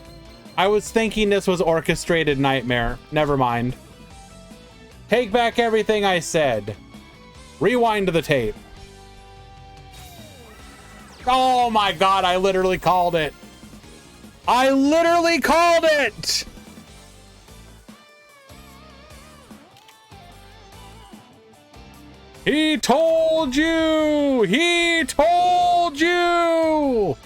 I was thinking this was Orchestrated Nightmare. Never mind. Take back everything I said. Rewind the tape. Oh my god, I literally called it. I literally called it! He told you! He told you!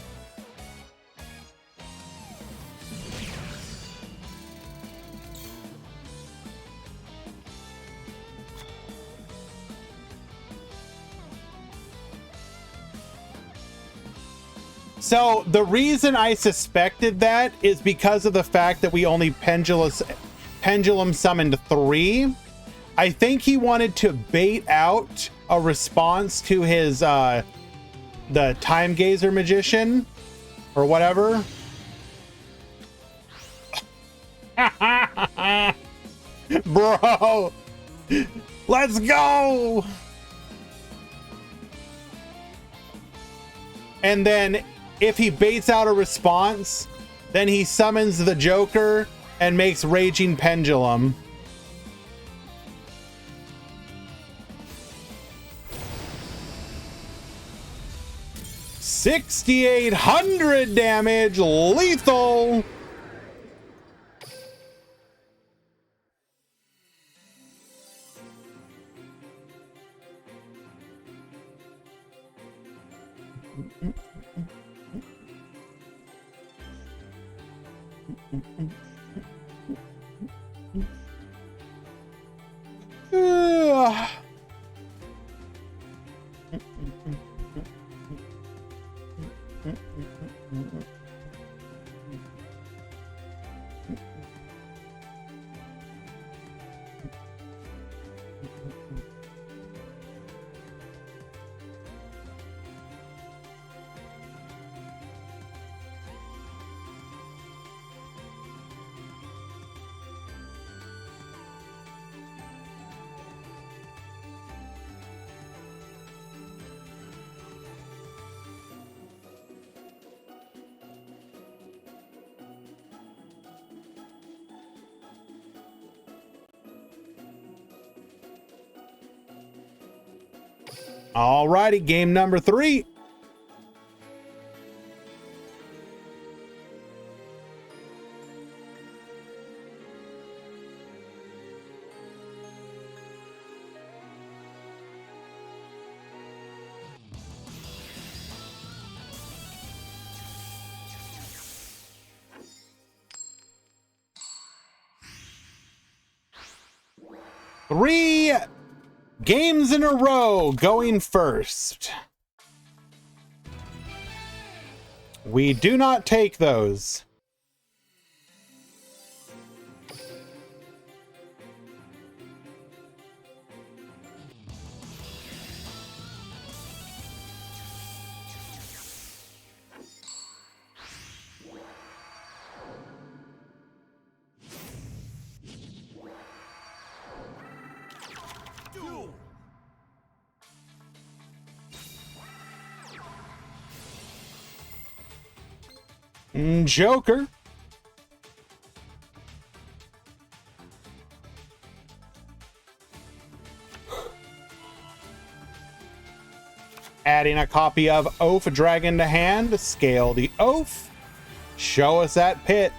So the reason I suspected that is because of the fact that we only pendulum summoned 3. I think he wanted to bait out a response to his the Time Gazer Magician or whatever. Bro, let's go. And then if he baits out a response, then he summons the Joker and makes Raging Pendulum. $6,800 damage, lethal. Alrighty, game number 3. Three games in a row going first. We do not take those. Joker. Adding a copy of Oath Dragon to hand. Scale the Oath. Show us that pit.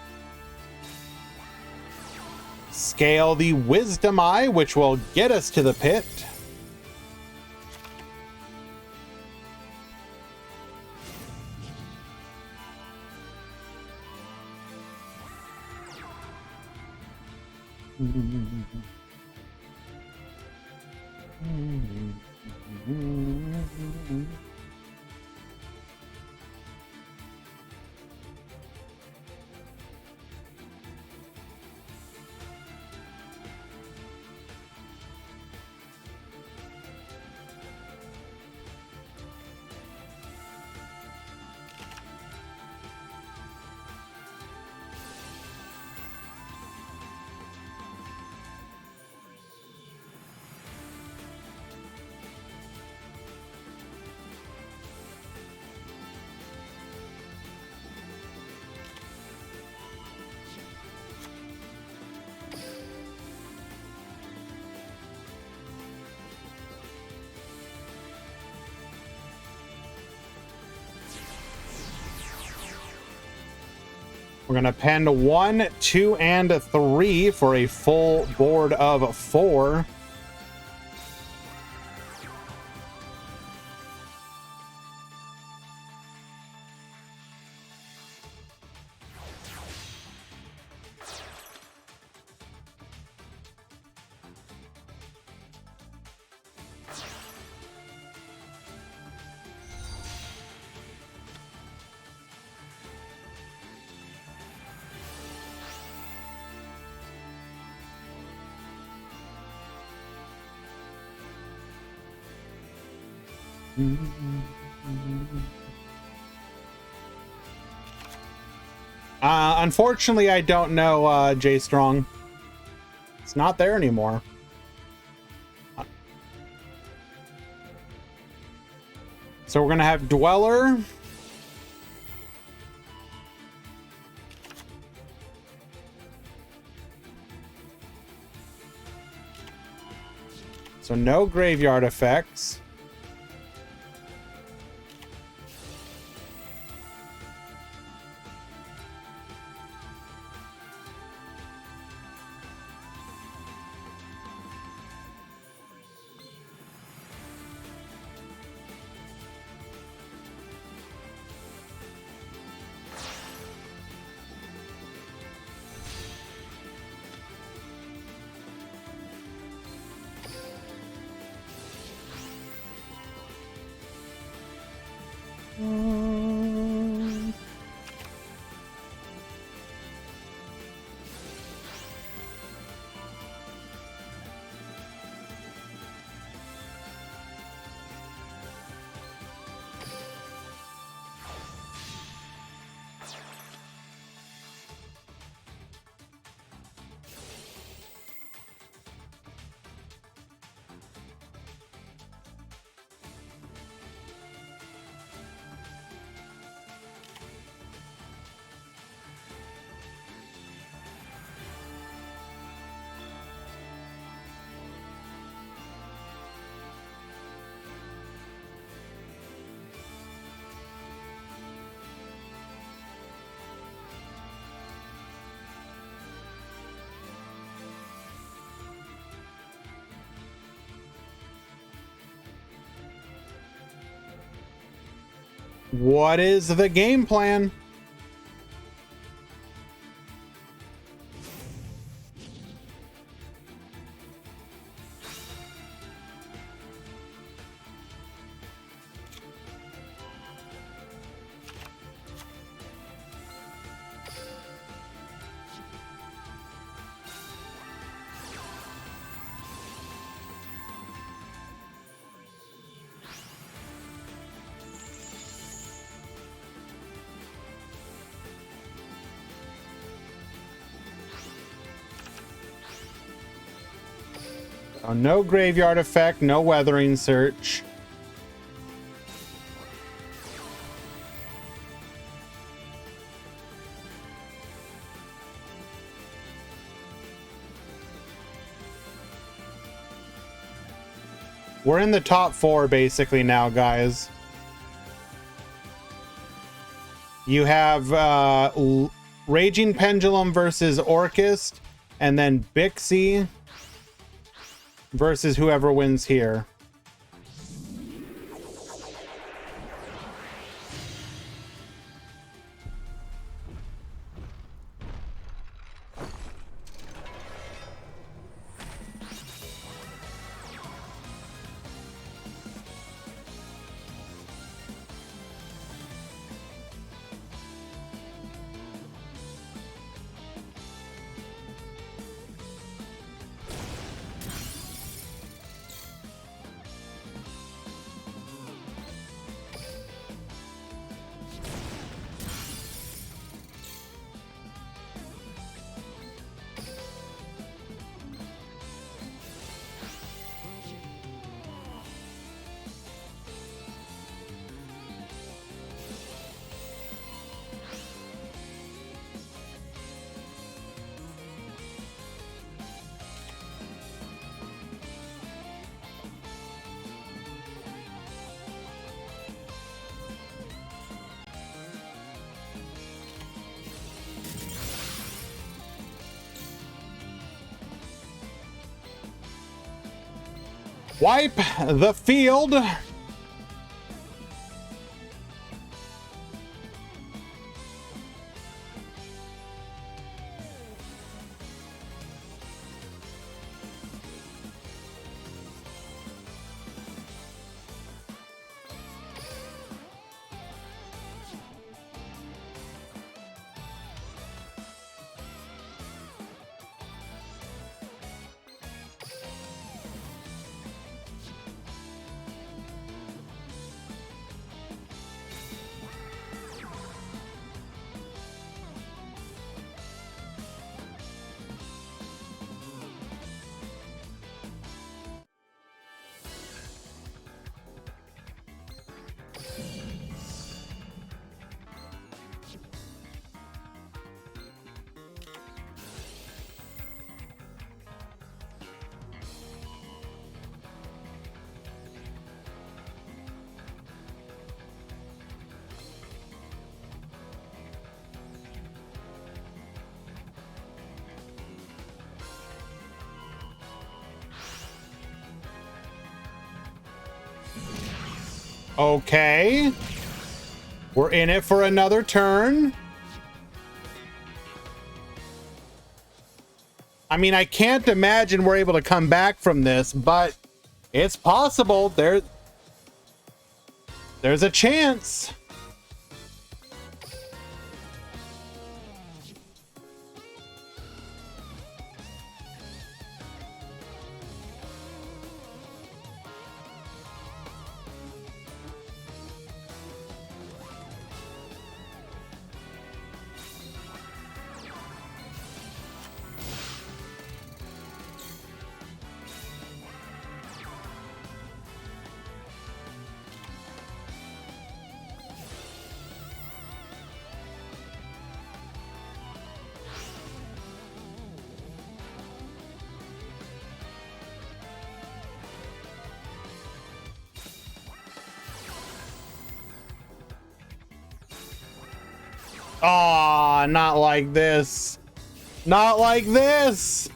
Scale the Wisdom Eye, which will get us to the pit. We're going to pen 1, 2, and 3 for a full board of 4. Unfortunately, I don't know, J Strong. It's not there anymore. So we're gonna have Dweller. So no graveyard effects. What is the game plan? No graveyard effect, no weathering search. We're in the top 4 basically now, guys. You have Raging Pendulum versus Orchist, and then Bixie versus whoever wins here. Wipe the field. Okay. We're in it for another turn. I mean, I can't imagine we're able to come back from this, but it's possible. There's a chance. Aw, not like this. Not like this.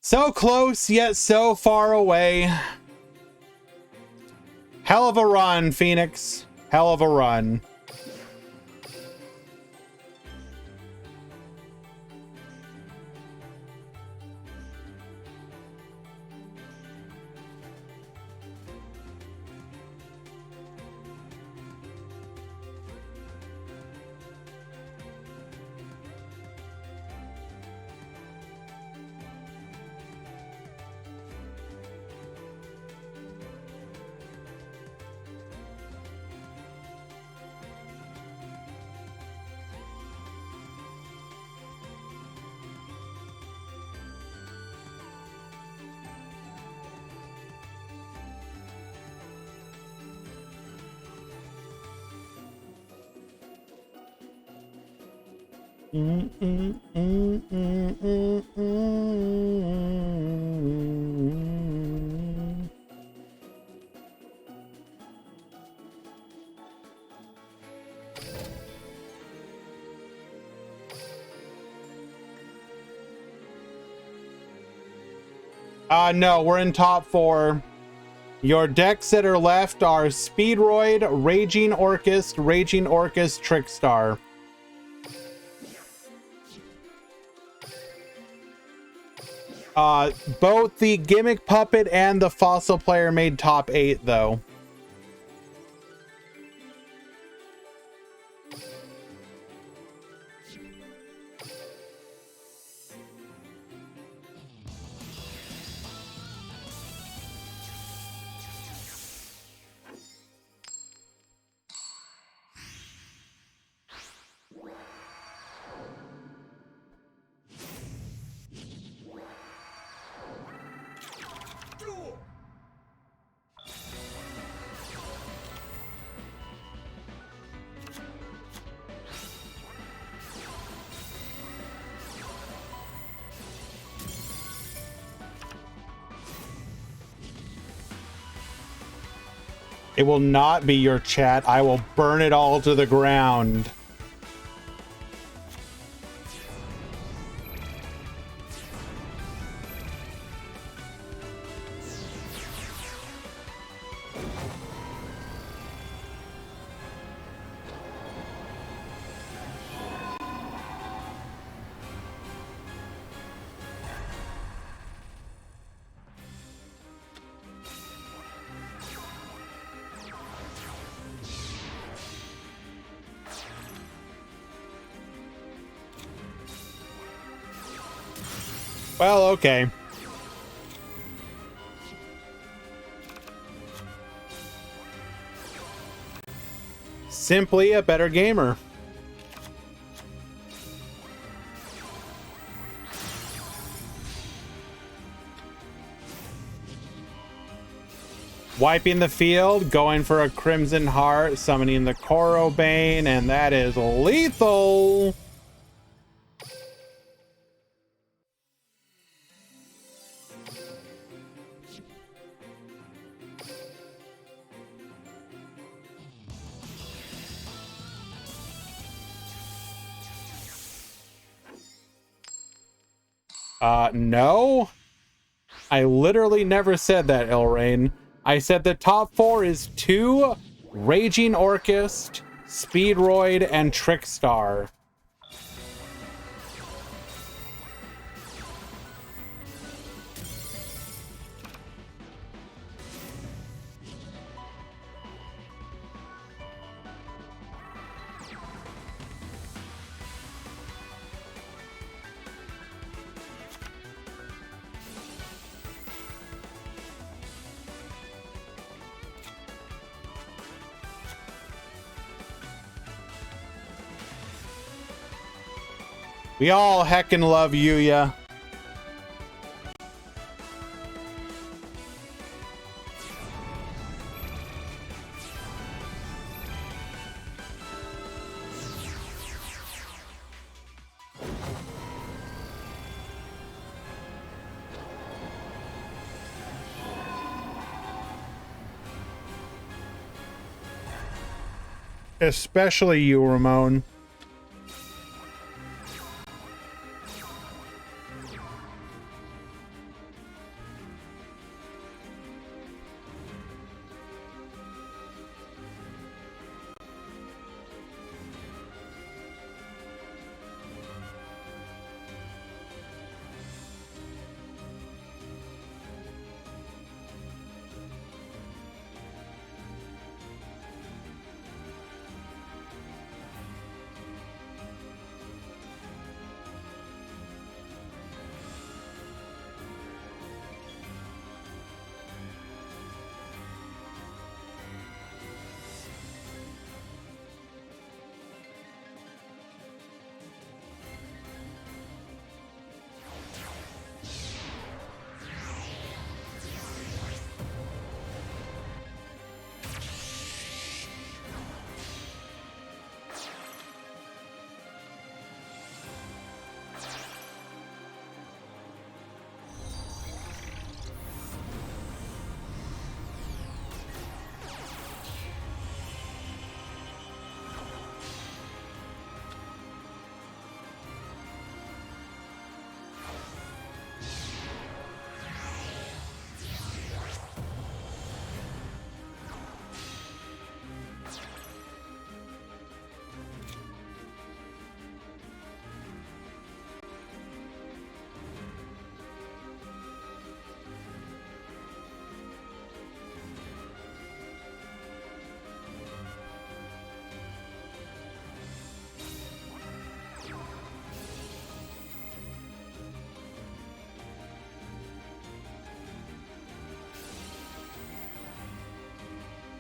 So close, yet so far away. Hell of a run, Phoenix. Hell of a run. No, we're in top 4. Your decks that are left are Speedroid, Raging Orcust, Trickstar. Both the Gimmick Puppet and the Fossil Player made top 8, though. It will not be your chat. I will burn it all to the ground. Well, okay. Simply a better gamer. Wiping the field, going for a Crimson Heart, summoning the Korobane, and that is lethal. No. I literally never said that, Ilrain. I said the top 4 is 2, Raging Orchist, Speedroid, and Trickstar. We all heckin' love Yuya. Especially you, Ramon.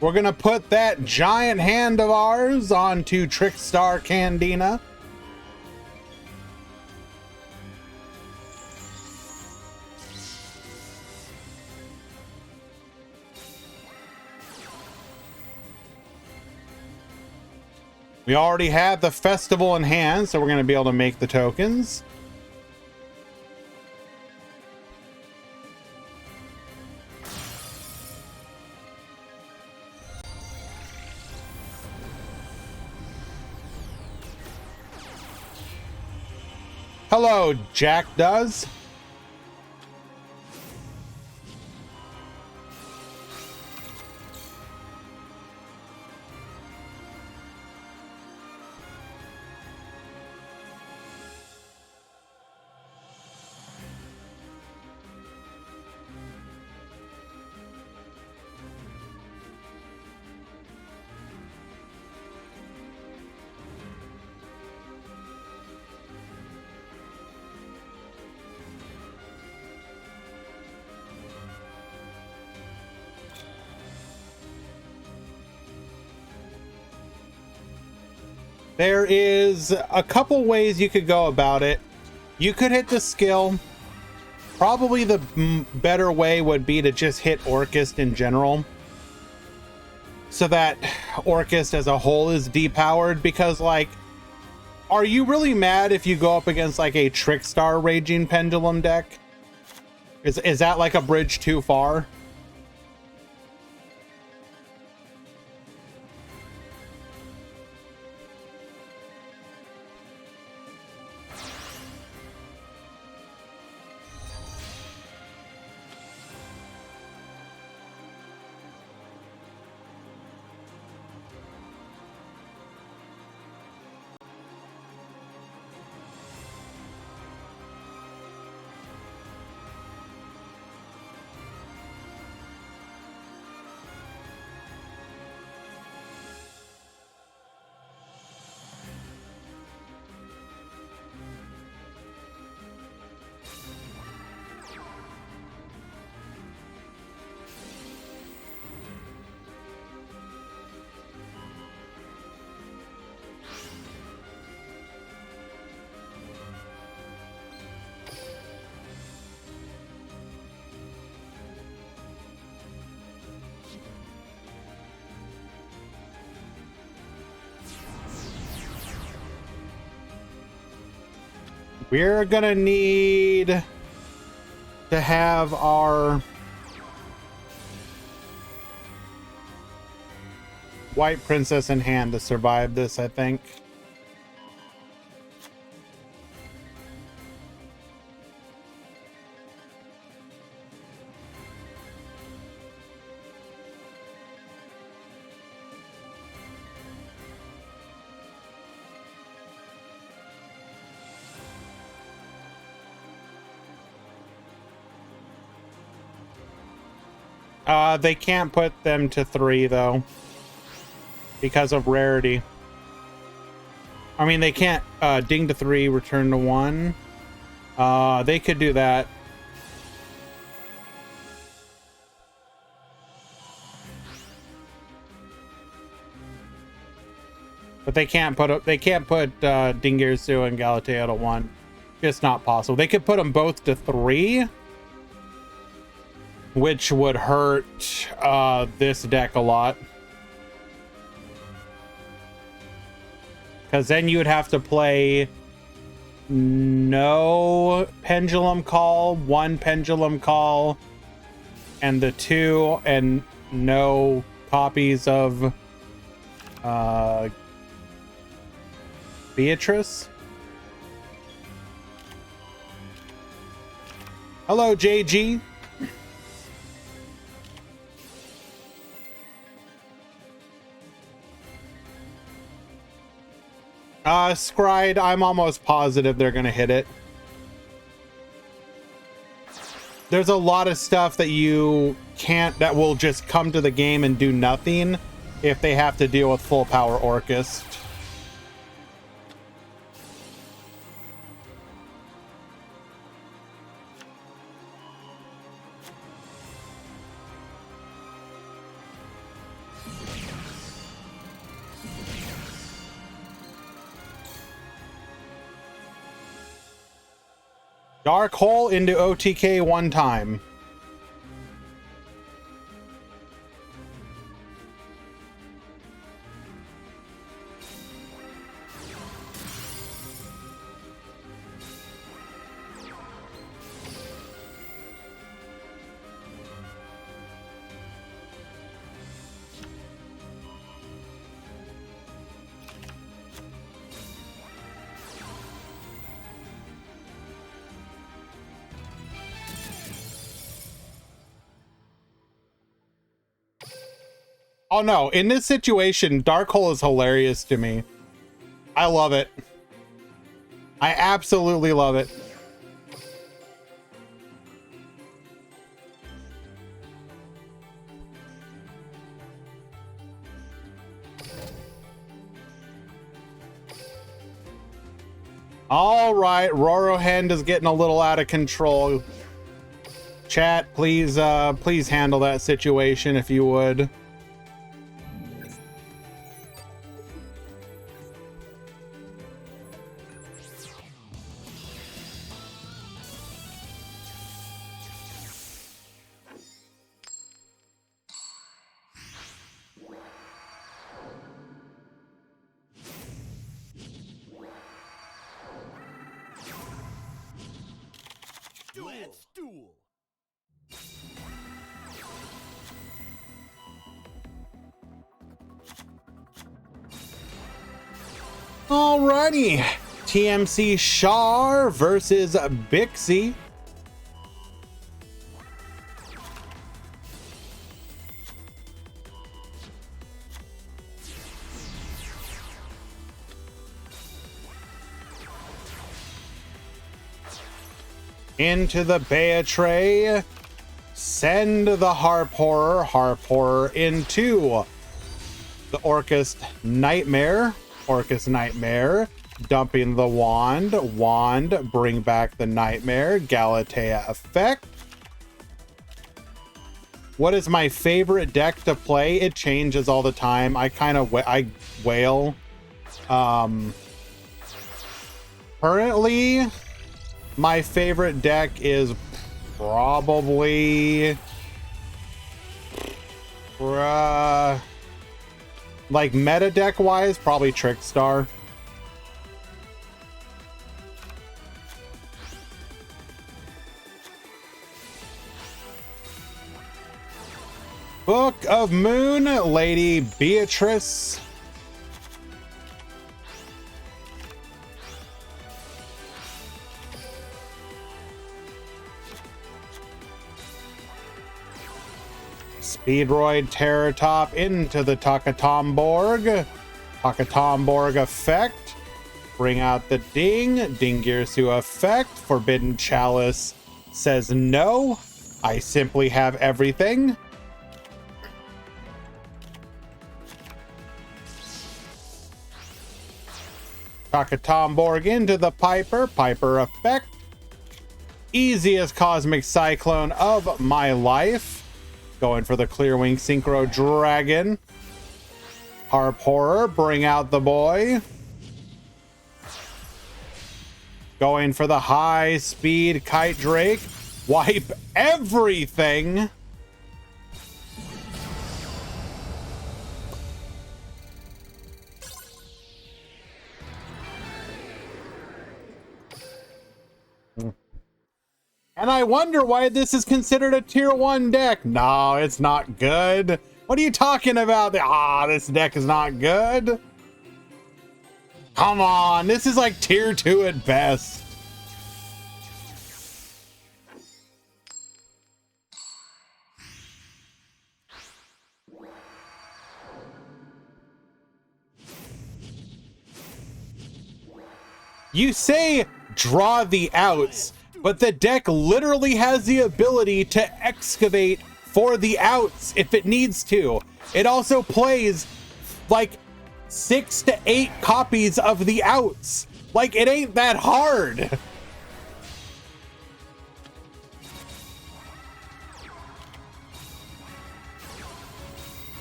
We're gonna put that giant hand of ours onto Trickstar Candina. We already have the festival in hand, so we're gonna be able to make the tokens. Hello, Jack does. There is a couple ways you could go about it. You could hit the skill. Probably the better way would be to just hit Orcust in general, so that Orcust as a whole is depowered, because like, are you really mad if you go up against like a Trickstar Raging Pendulum deck? Is that like a bridge too far? We're gonna need to have our White Princess in hand to survive this, I think. They can't put them to 3 though, because of rarity. I mean, they can't ding to 3, return to 1. They could do that. But they can't put Dingirsu and Galateo to 1. It's not possible. They could put them both to 3, which would hurt this deck a lot, because then you would have to play no Pendulum Call, 1 Pendulum Call, and the 2, and no copies of Beatrice. Hello, JG. Scried, I'm almost positive they're gonna hit it. There's a lot of stuff that you can't, that will just come to the game and do nothing if they have to deal with full power Orcust. Dark Hole into OTK 1 time. Oh no, in this situation, Dark Hole is hilarious to me. I love it. I absolutely love it. All right, Rorohand is getting a little out of control. Chat, please handle that situation if you would. Let's duel. Alrighty, TMC Shar versus Bixie. Into the Bea tray. Send the Harp Horror into the Orcust Nightmare. Dumping the Wand, bring back the Nightmare, Galatea effect. What is my favorite deck to play? It changes all the time. I wail. Currently, my favorite deck is probably like meta deck wise, probably Trickstar. Book of Moon, Lady Beatrice. Speedroid Terror Top into the Takatomborg. Takatomborg effect. Bring out the Ding. Dingirsu effect. Forbidden Chalice says no. I simply have everything. Takatomborg into the Piper. Piper effect. Easiest Cosmic Cyclone of my life. Going for the Clearwing Synchro Dragon. Harp Horror, bring out the boy. Going for the high speed Kite Drake. Wipe everything. And I wonder why this is considered a tier 1 deck. No, it's not good. What are you talking about? This deck is not good. Come on, this is like tier 2 at best. You say draw the outs, but the deck literally has the ability to excavate for the outs if it needs to. It also plays like 6 to 8 copies of the outs. Like, it ain't that hard.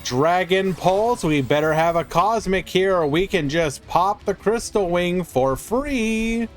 Dragon Pulse, we better have a Cosmic here or we can just pop the Crystal Wing for free.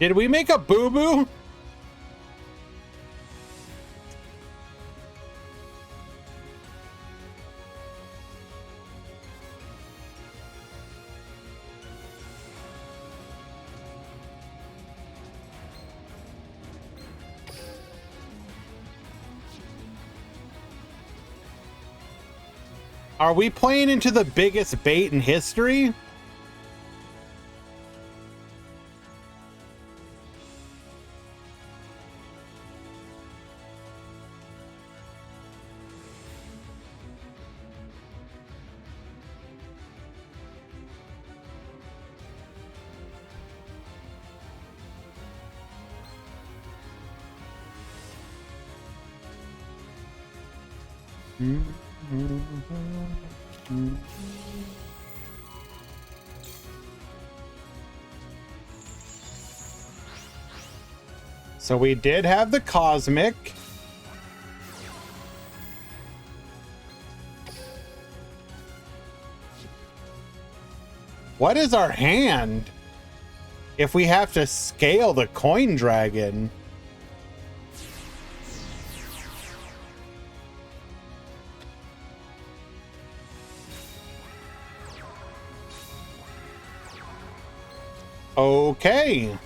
Did we make a boo-boo? Are we playing into the biggest bait in history? So we did have the cosmic. What is our hand if we have to scale the coin dragon? Okay.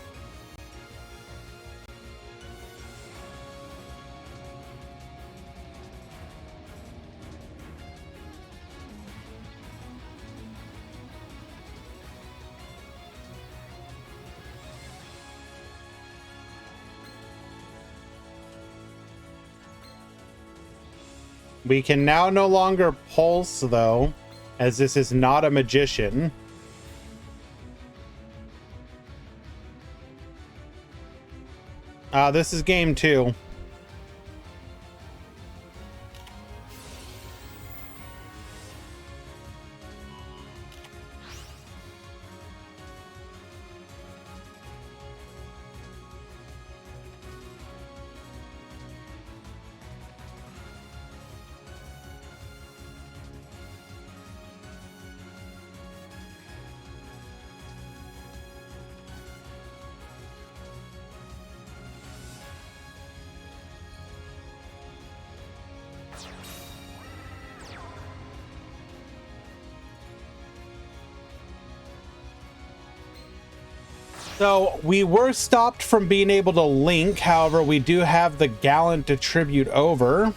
We can now no longer pulse, though, as this is not a magician. This is game 2. So we were stopped from being able to link. However, we do have the Gallant to tribute over.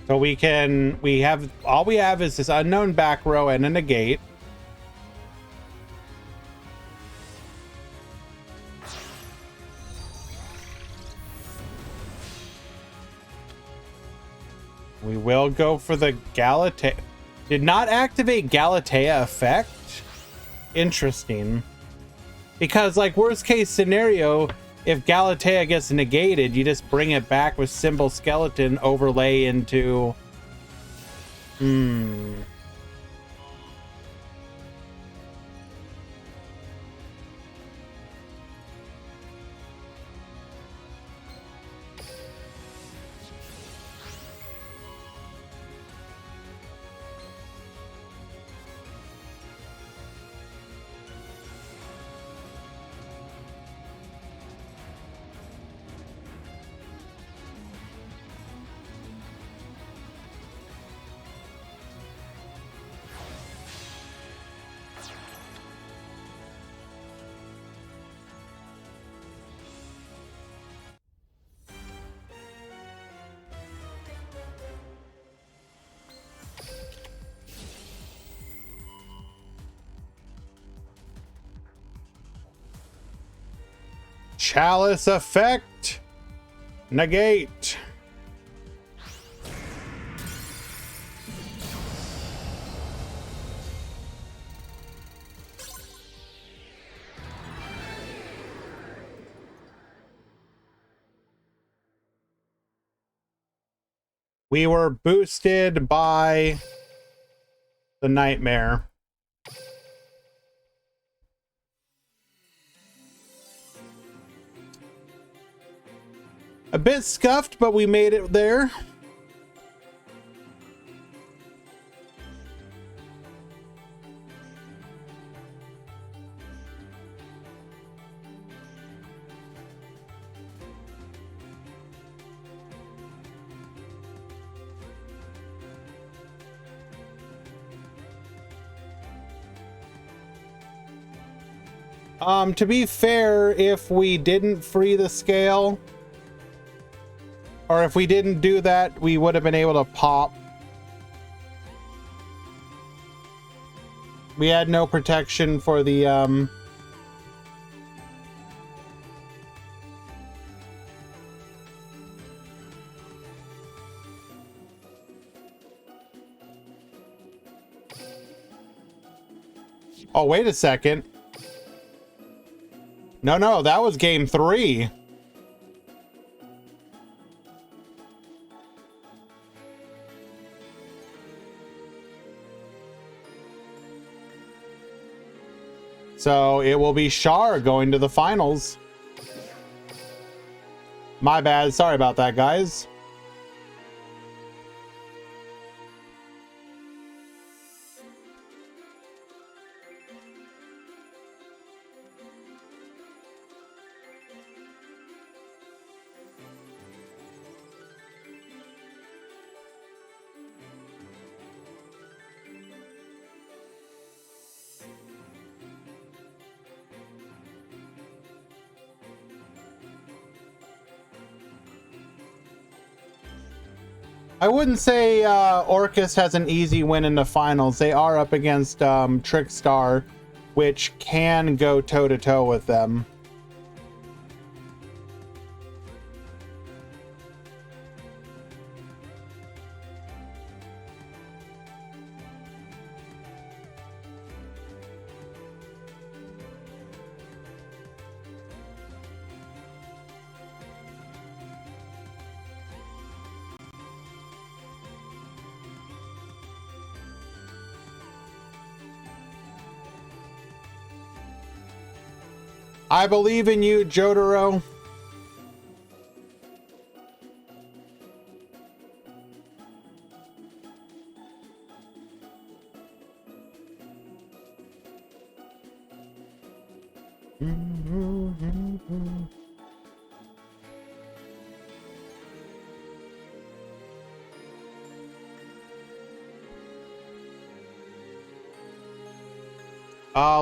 So we have all we have is this unknown back row and a negate. We will go for the Galatea. Did not activate Galatea effect. Interesting. Because, like, worst case scenario, if Galatea gets negated, you just bring it back with Symbol Skeleton overlay into... Chalice effect. Negate. We were boosted by the nightmare. A bit scuffed, but we made it there. To be fair, if we didn't free the scale, or if we didn't do that, we would have been able to pop. We had no protection for the, Oh, wait a second. No, that was game 3. So it will be Char going to the finals. My bad. Sorry about that, guys. I wouldn't say Orcus has an easy win in the finals. They are up against Trickstar, which can go toe-to-toe with them. I believe in you, Jotaro.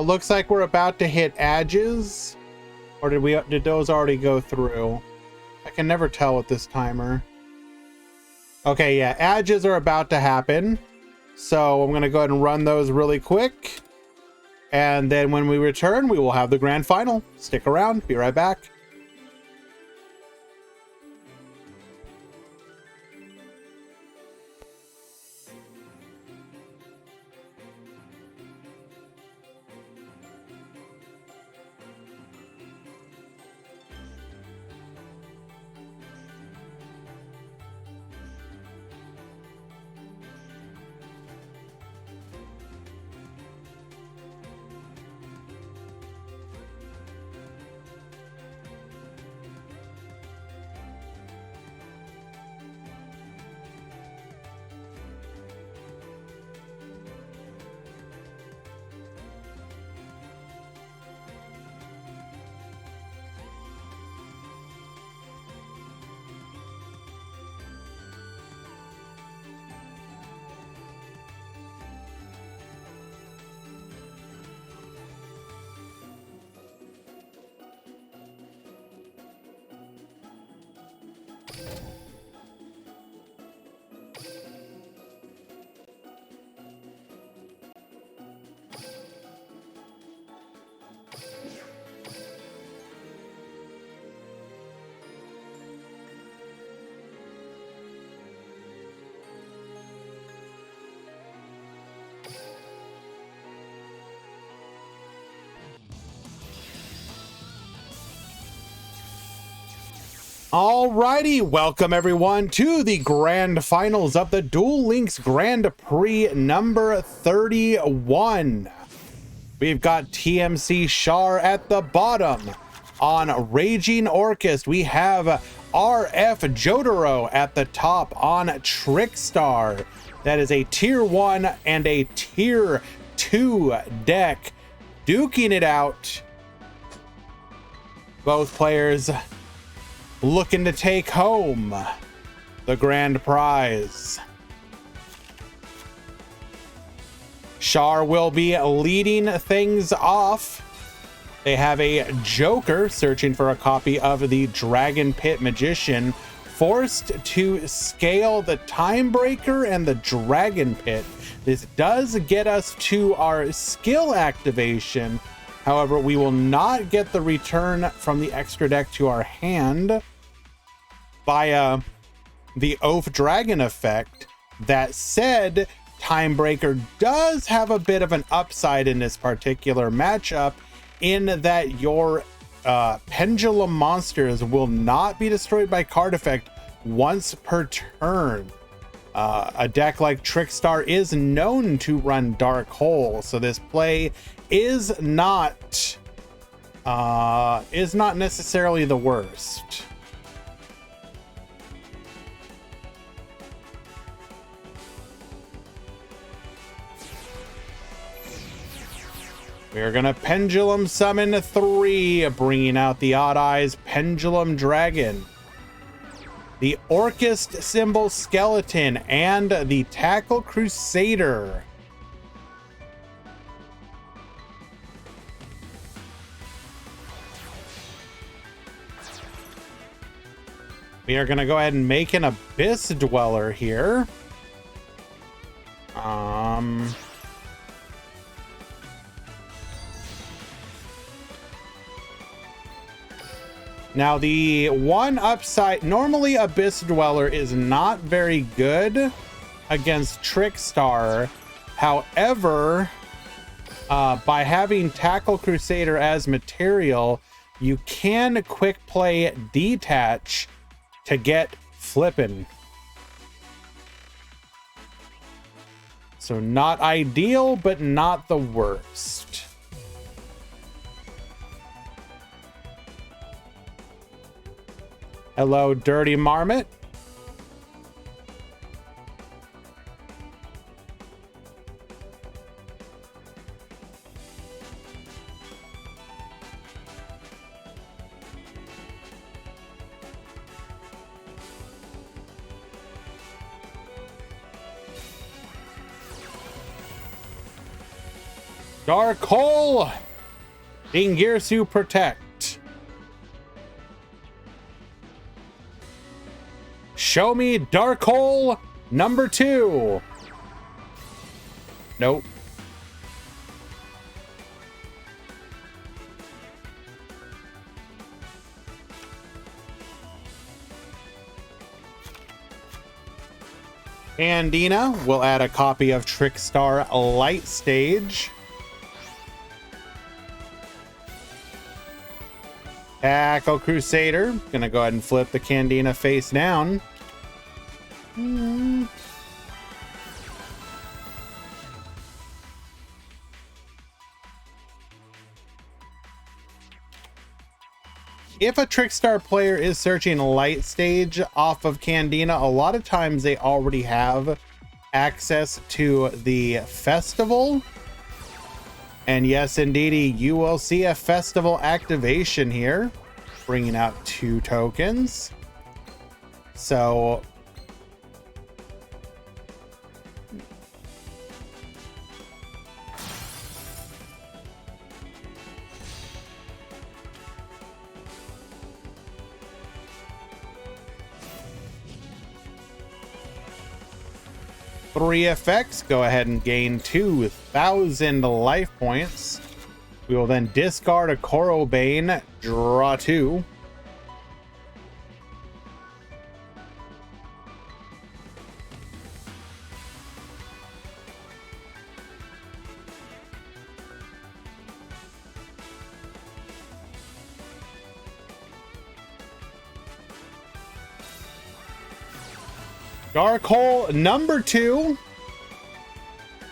Looks like we're about to hit edges. Or did those already go through? I can never tell with this timer. Okay, yeah, edges are about to happen. So I'm gonna go ahead and run those really quick. And then when we return, we will have the grand final. Stick around, be right back. Alrighty, welcome everyone to the grand finals of the Duel Links Grand Prix number 31. We've got TMC Char at the bottom. On Raging Orcust, we have RF Jotaro at the top. On Trickstar, that is a tier 1 and a tier 2 deck, duking it out. Both players looking to take home the grand prize. Char will be leading things off. They have a Joker searching for a copy of the Dragon Pit Magician, forced to scale the Time Breaker and the Dragon Pit. This does get us to our skill activation. However, we will not get the return from the extra deck to our hand via the Oath Dragon effect. That said, Time Breaker does have a bit of an upside in this particular matchup, in that your pendulum monsters will not be destroyed by card effect once per turn. A deck like Trickstar is known to run Dark Hole, so this play is not necessarily the worst. We're gonna Pendulum Summon 3, bringing out the Odd Eyes Pendulum Dragon, the Orcust Symbol Skeleton, and the Tackle Crusader. We are gonna go ahead and make an Abyss Dweller here. Now, the one upside, normally Abyss Dweller is not very good against Trickstar. However, by having Tackle Crusader as material, you can quick play Detach to get flippin'. So not ideal, but not the worst. Hello, Dirty Marmot. Dark Hole! Dingirsu Protect. Show me Dark Hole number 2. Nope. Andina will add a copy of Trickstar Light Stage. Tackle Crusader. Gonna go ahead and flip the Candina face down. If a Trickstar player is searching Light Stage off of Candina, a lot of times they already have access to the Festival. And yes, indeedy, you will see a Festival activation here, bringing out 2 tokens. So three effects. Go ahead and gain 2,000 life points. We will then discard a Korobane, draw 2. Dark hole number 2.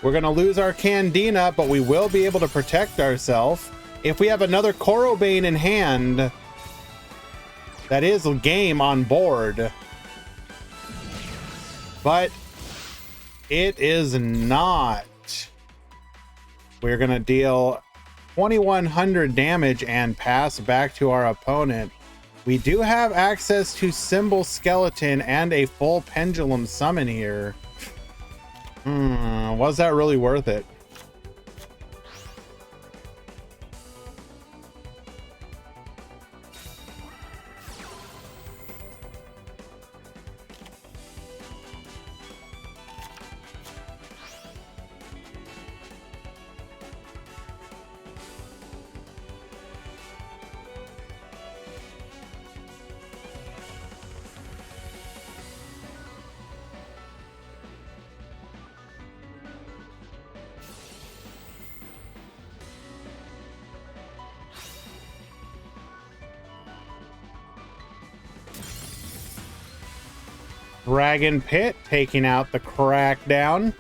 We're going to lose our Candina, but we will be able to protect ourselves. If we have another Korobane in hand, that is game on board. But it is not. We're going to deal 2100 damage and pass back to our opponent. We do have access to Symbol Skeleton and a full Pendulum Summon here. Was that really worth it? Dragon Pit taking out the Crackdown.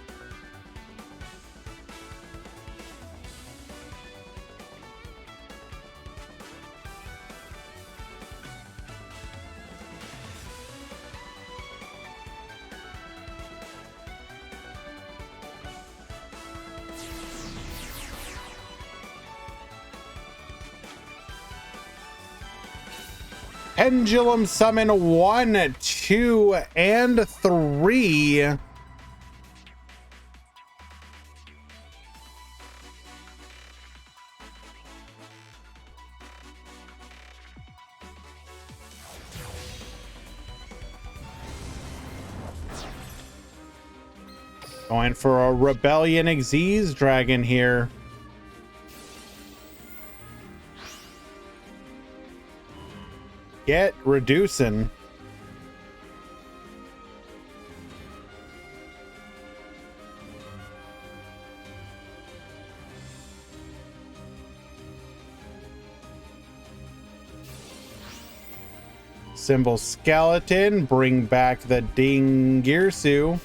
Pendulum Summon 1, 2, and 3. Going for a Rebellion Xyz Dragon here. Get reducing. Symbol Skeleton, bring back the Dingirsu.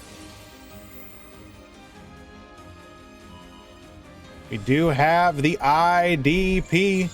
We do have the IDP.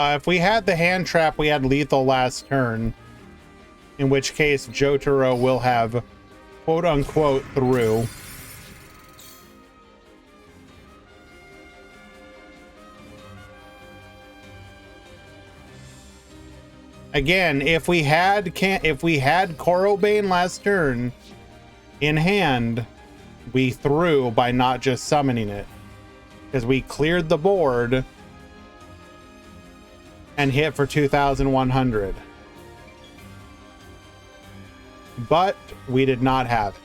If we had the hand trap, we had lethal last turn, in which case Jotaro will have quote unquote through. Again, if we had Korobane last turn in hand, we threw by not just summoning it, because we cleared the board and hit for 2,100. But we did not have it.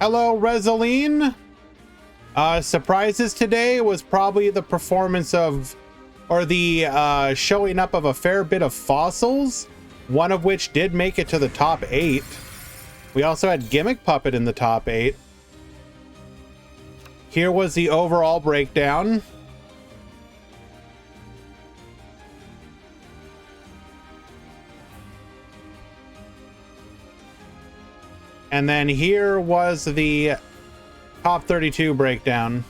Hello, Resaline. Surprises today was probably the performance of, or the showing up of a fair bit of fossils, one of which did make it to the top 8. We also had Gimmick Puppet in the top 8. Here was the overall breakdown. And then here was the top 32 breakdown.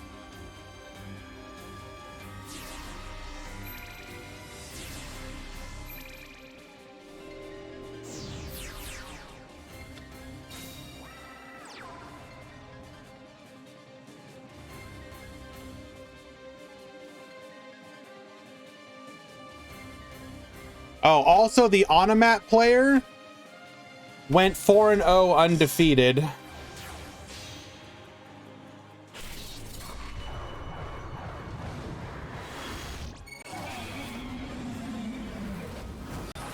Oh, also the Onomat player went 4-0 undefeated.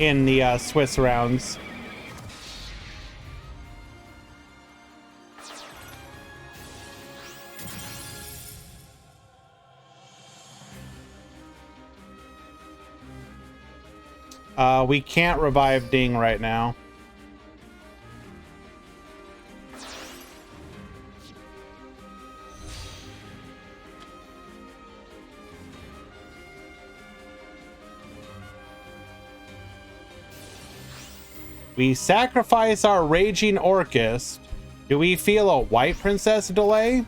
In the Swiss rounds. We can't revive Ding right now. We sacrifice our Raging Orcust. Do we feel a White Princess delay?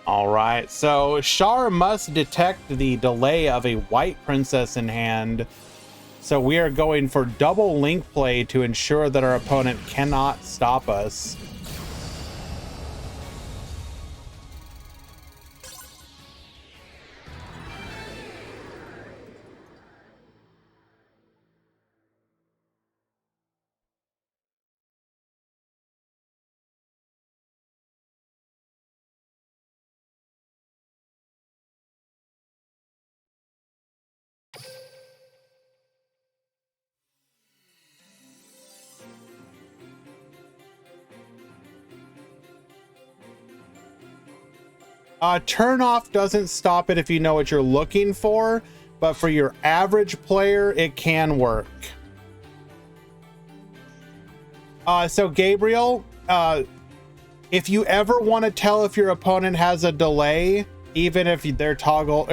All right, so Char must detect the delay of a White Princess in hand. So we are going for double link play to ensure that our opponent cannot stop us. Turn off doesn't stop it if you know what you're looking for, but for your average player, it can work. So Gabriel, if you ever want to tell if your opponent has a delay, even if they're toggle,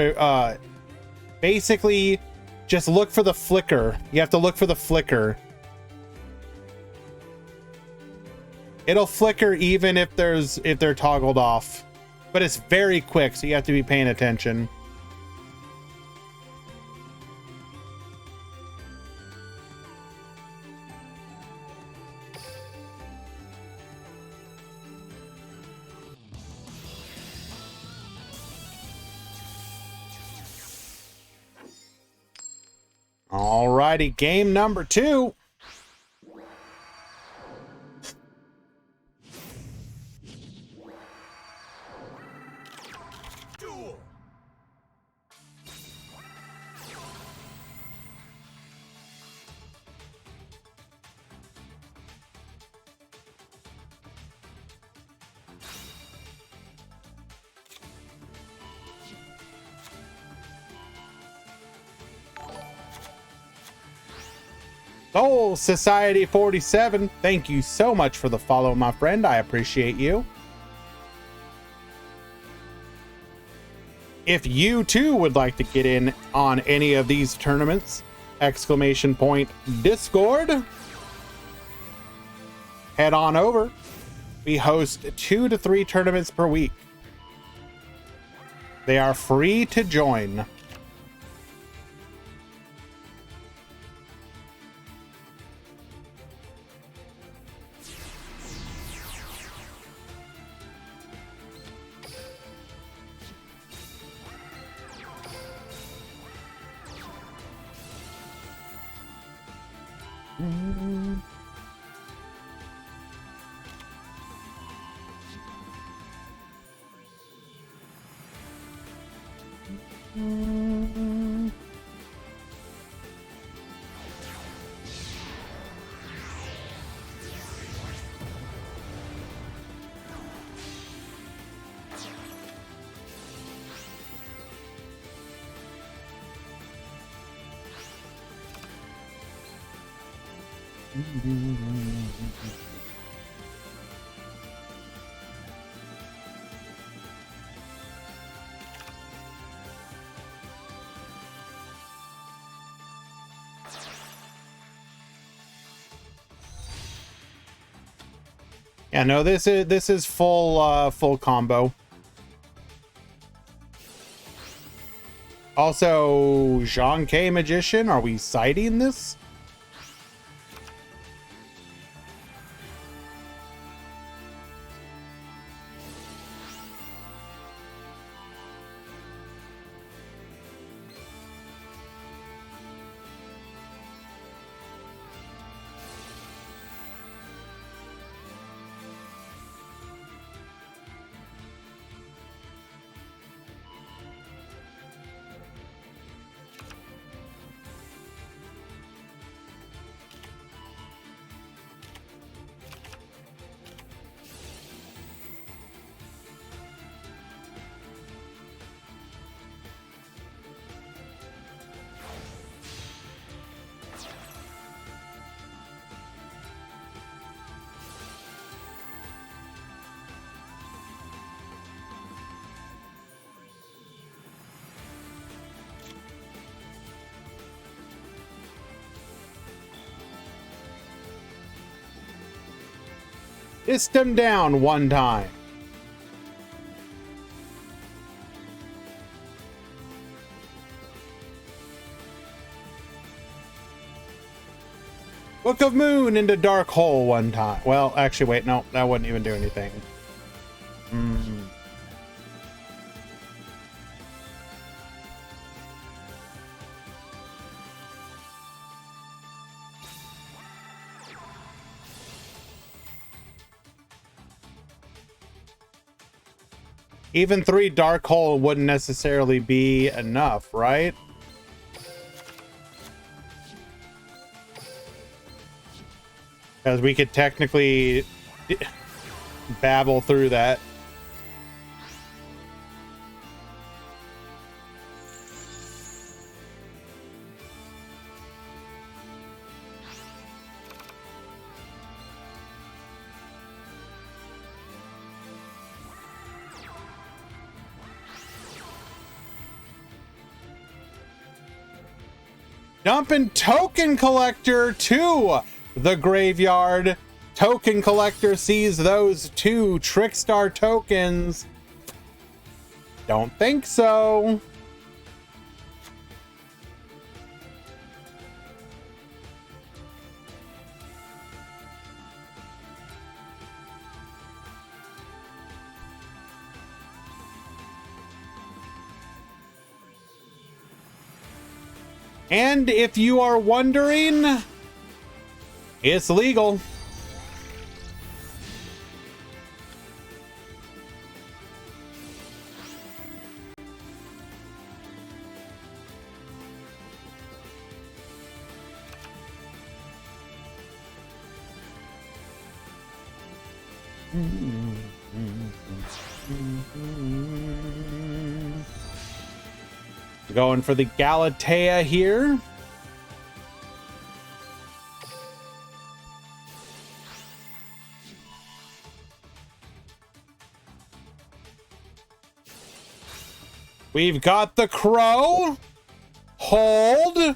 basically just look for the flicker. You have to look for the flicker. It'll flicker even if they're toggled off. But it's very quick, so you have to be paying attention. Alrighty, game number 2. Oh, Society 47, thank you so much for the follow, my friend. I appreciate you. If you too would like to get in on any of these tournaments, !Discord. Head on over. We host 2 to 3 tournaments per week. They are free to join. Yeah, no, this is full combo. Also, Zhang K Magician, are we citing this? Fist him down one time. Book of Moon into Dark Hole one time. Well, actually, wait, no, that wouldn't even do anything. Even 3 Dark Hole wouldn't necessarily be enough, right? Because we could technically babble through that. Dumping Token Collector to the graveyard. Token Collector sees those 2 Trickstar tokens. Don't think so. And if you are wondering, it's legal. Going for the Galatea here. We've got the Crow. Hold.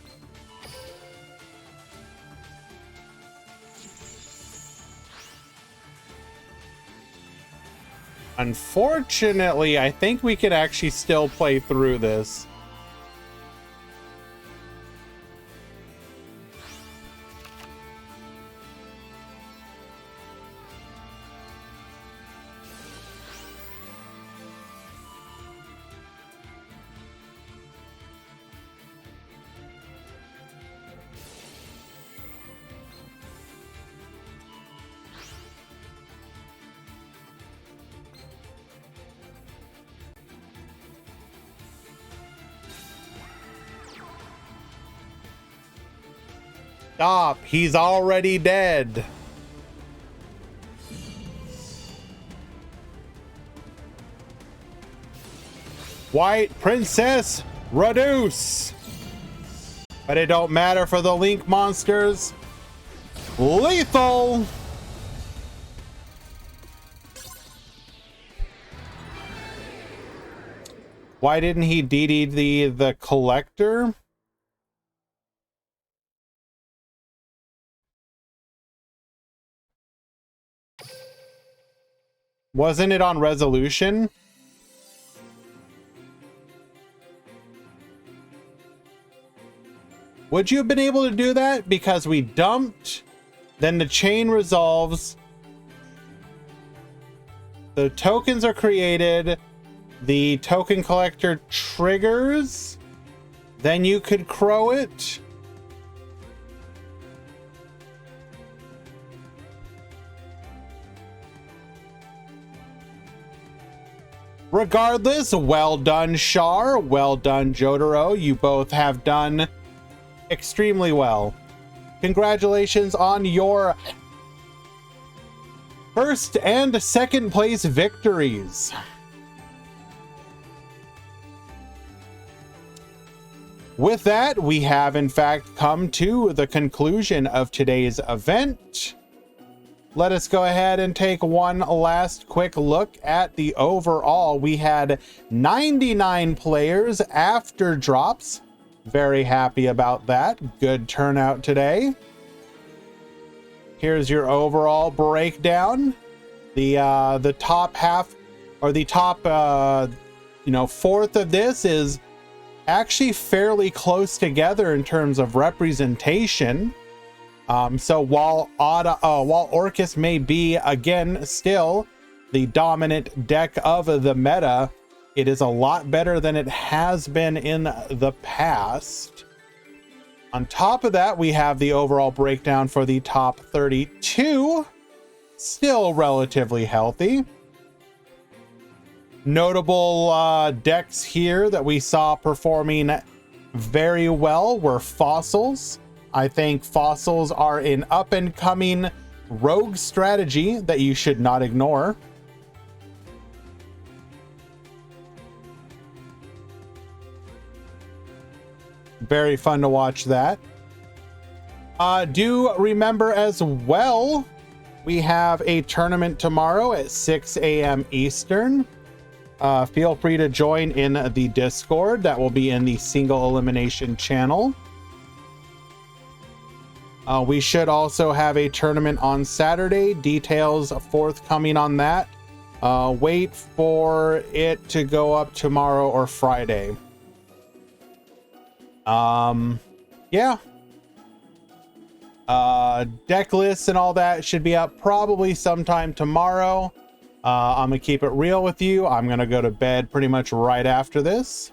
Unfortunately, I think we could actually still play through this. Stop. He's already dead. White Princess, reduce. But it don't matter for the Link monsters. Lethal. Why didn't he DD the collector? Wasn't it on resolution? Would you have been able to do that? Because we dumped, then the chain resolves, the tokens are created, the token collector triggers, then you could crow it. Regardless, well done, Shar. Well done, Jotaro. You both have done extremely well. Congratulations on your first and second place victories. With that, we have in fact come to the conclusion of today's event. Let us go ahead and take one last quick look at the overall. We had 99 players after drops. Very happy about that. Good turnout today. Here's your overall breakdown. The top half, or the top fourth of this is actually fairly close together in terms of representation. So while Orcus may be again still the dominant deck of the meta, it is a lot better than it has been in the past. On top of that, we have the overall breakdown for the top 32. Still relatively healthy. Notable decks here that we saw performing very well were Fossils. I think Fossils are an up-and-coming rogue strategy that you should not ignore. Very fun to watch that. Do remember as well, we have a tournament tomorrow at 6 a.m. Eastern. Feel free to join in the Discord. That will be in the single elimination channel. We should also have a tournament on Saturday. Details forthcoming on that. Wait for it to go up tomorrow or Friday. Yeah. Deck lists and all that should be up probably sometime tomorrow. I'm gonna keep it real with you. I'm gonna go to bed pretty much right after this.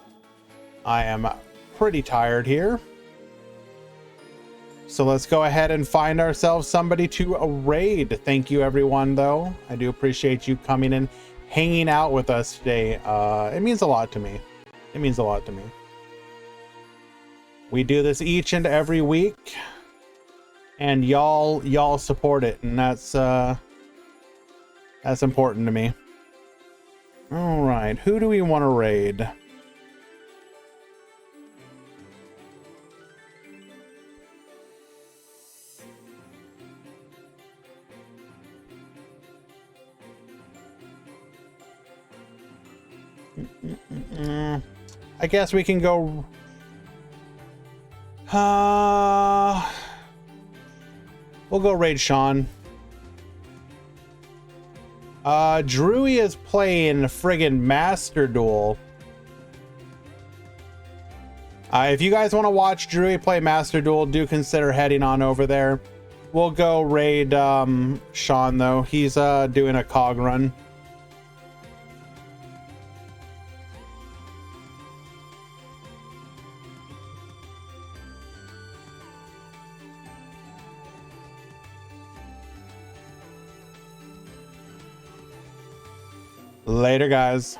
I am pretty tired here. So let's go ahead and find ourselves somebody to raid. Thank you everyone though. I do appreciate you coming and hanging out with us today. It means a lot to me. It means a lot to me. We do this each and every week, and y'all support it, and that's important to me. All right, who do we want to raid? I guess we can go. We'll go raid Sean. Drewy is playing friggin' Master Duel. If you guys want to watch Drewy play Master Duel, do consider heading on over there. We'll go raid Sean though. He's doing a cog run. Later, guys.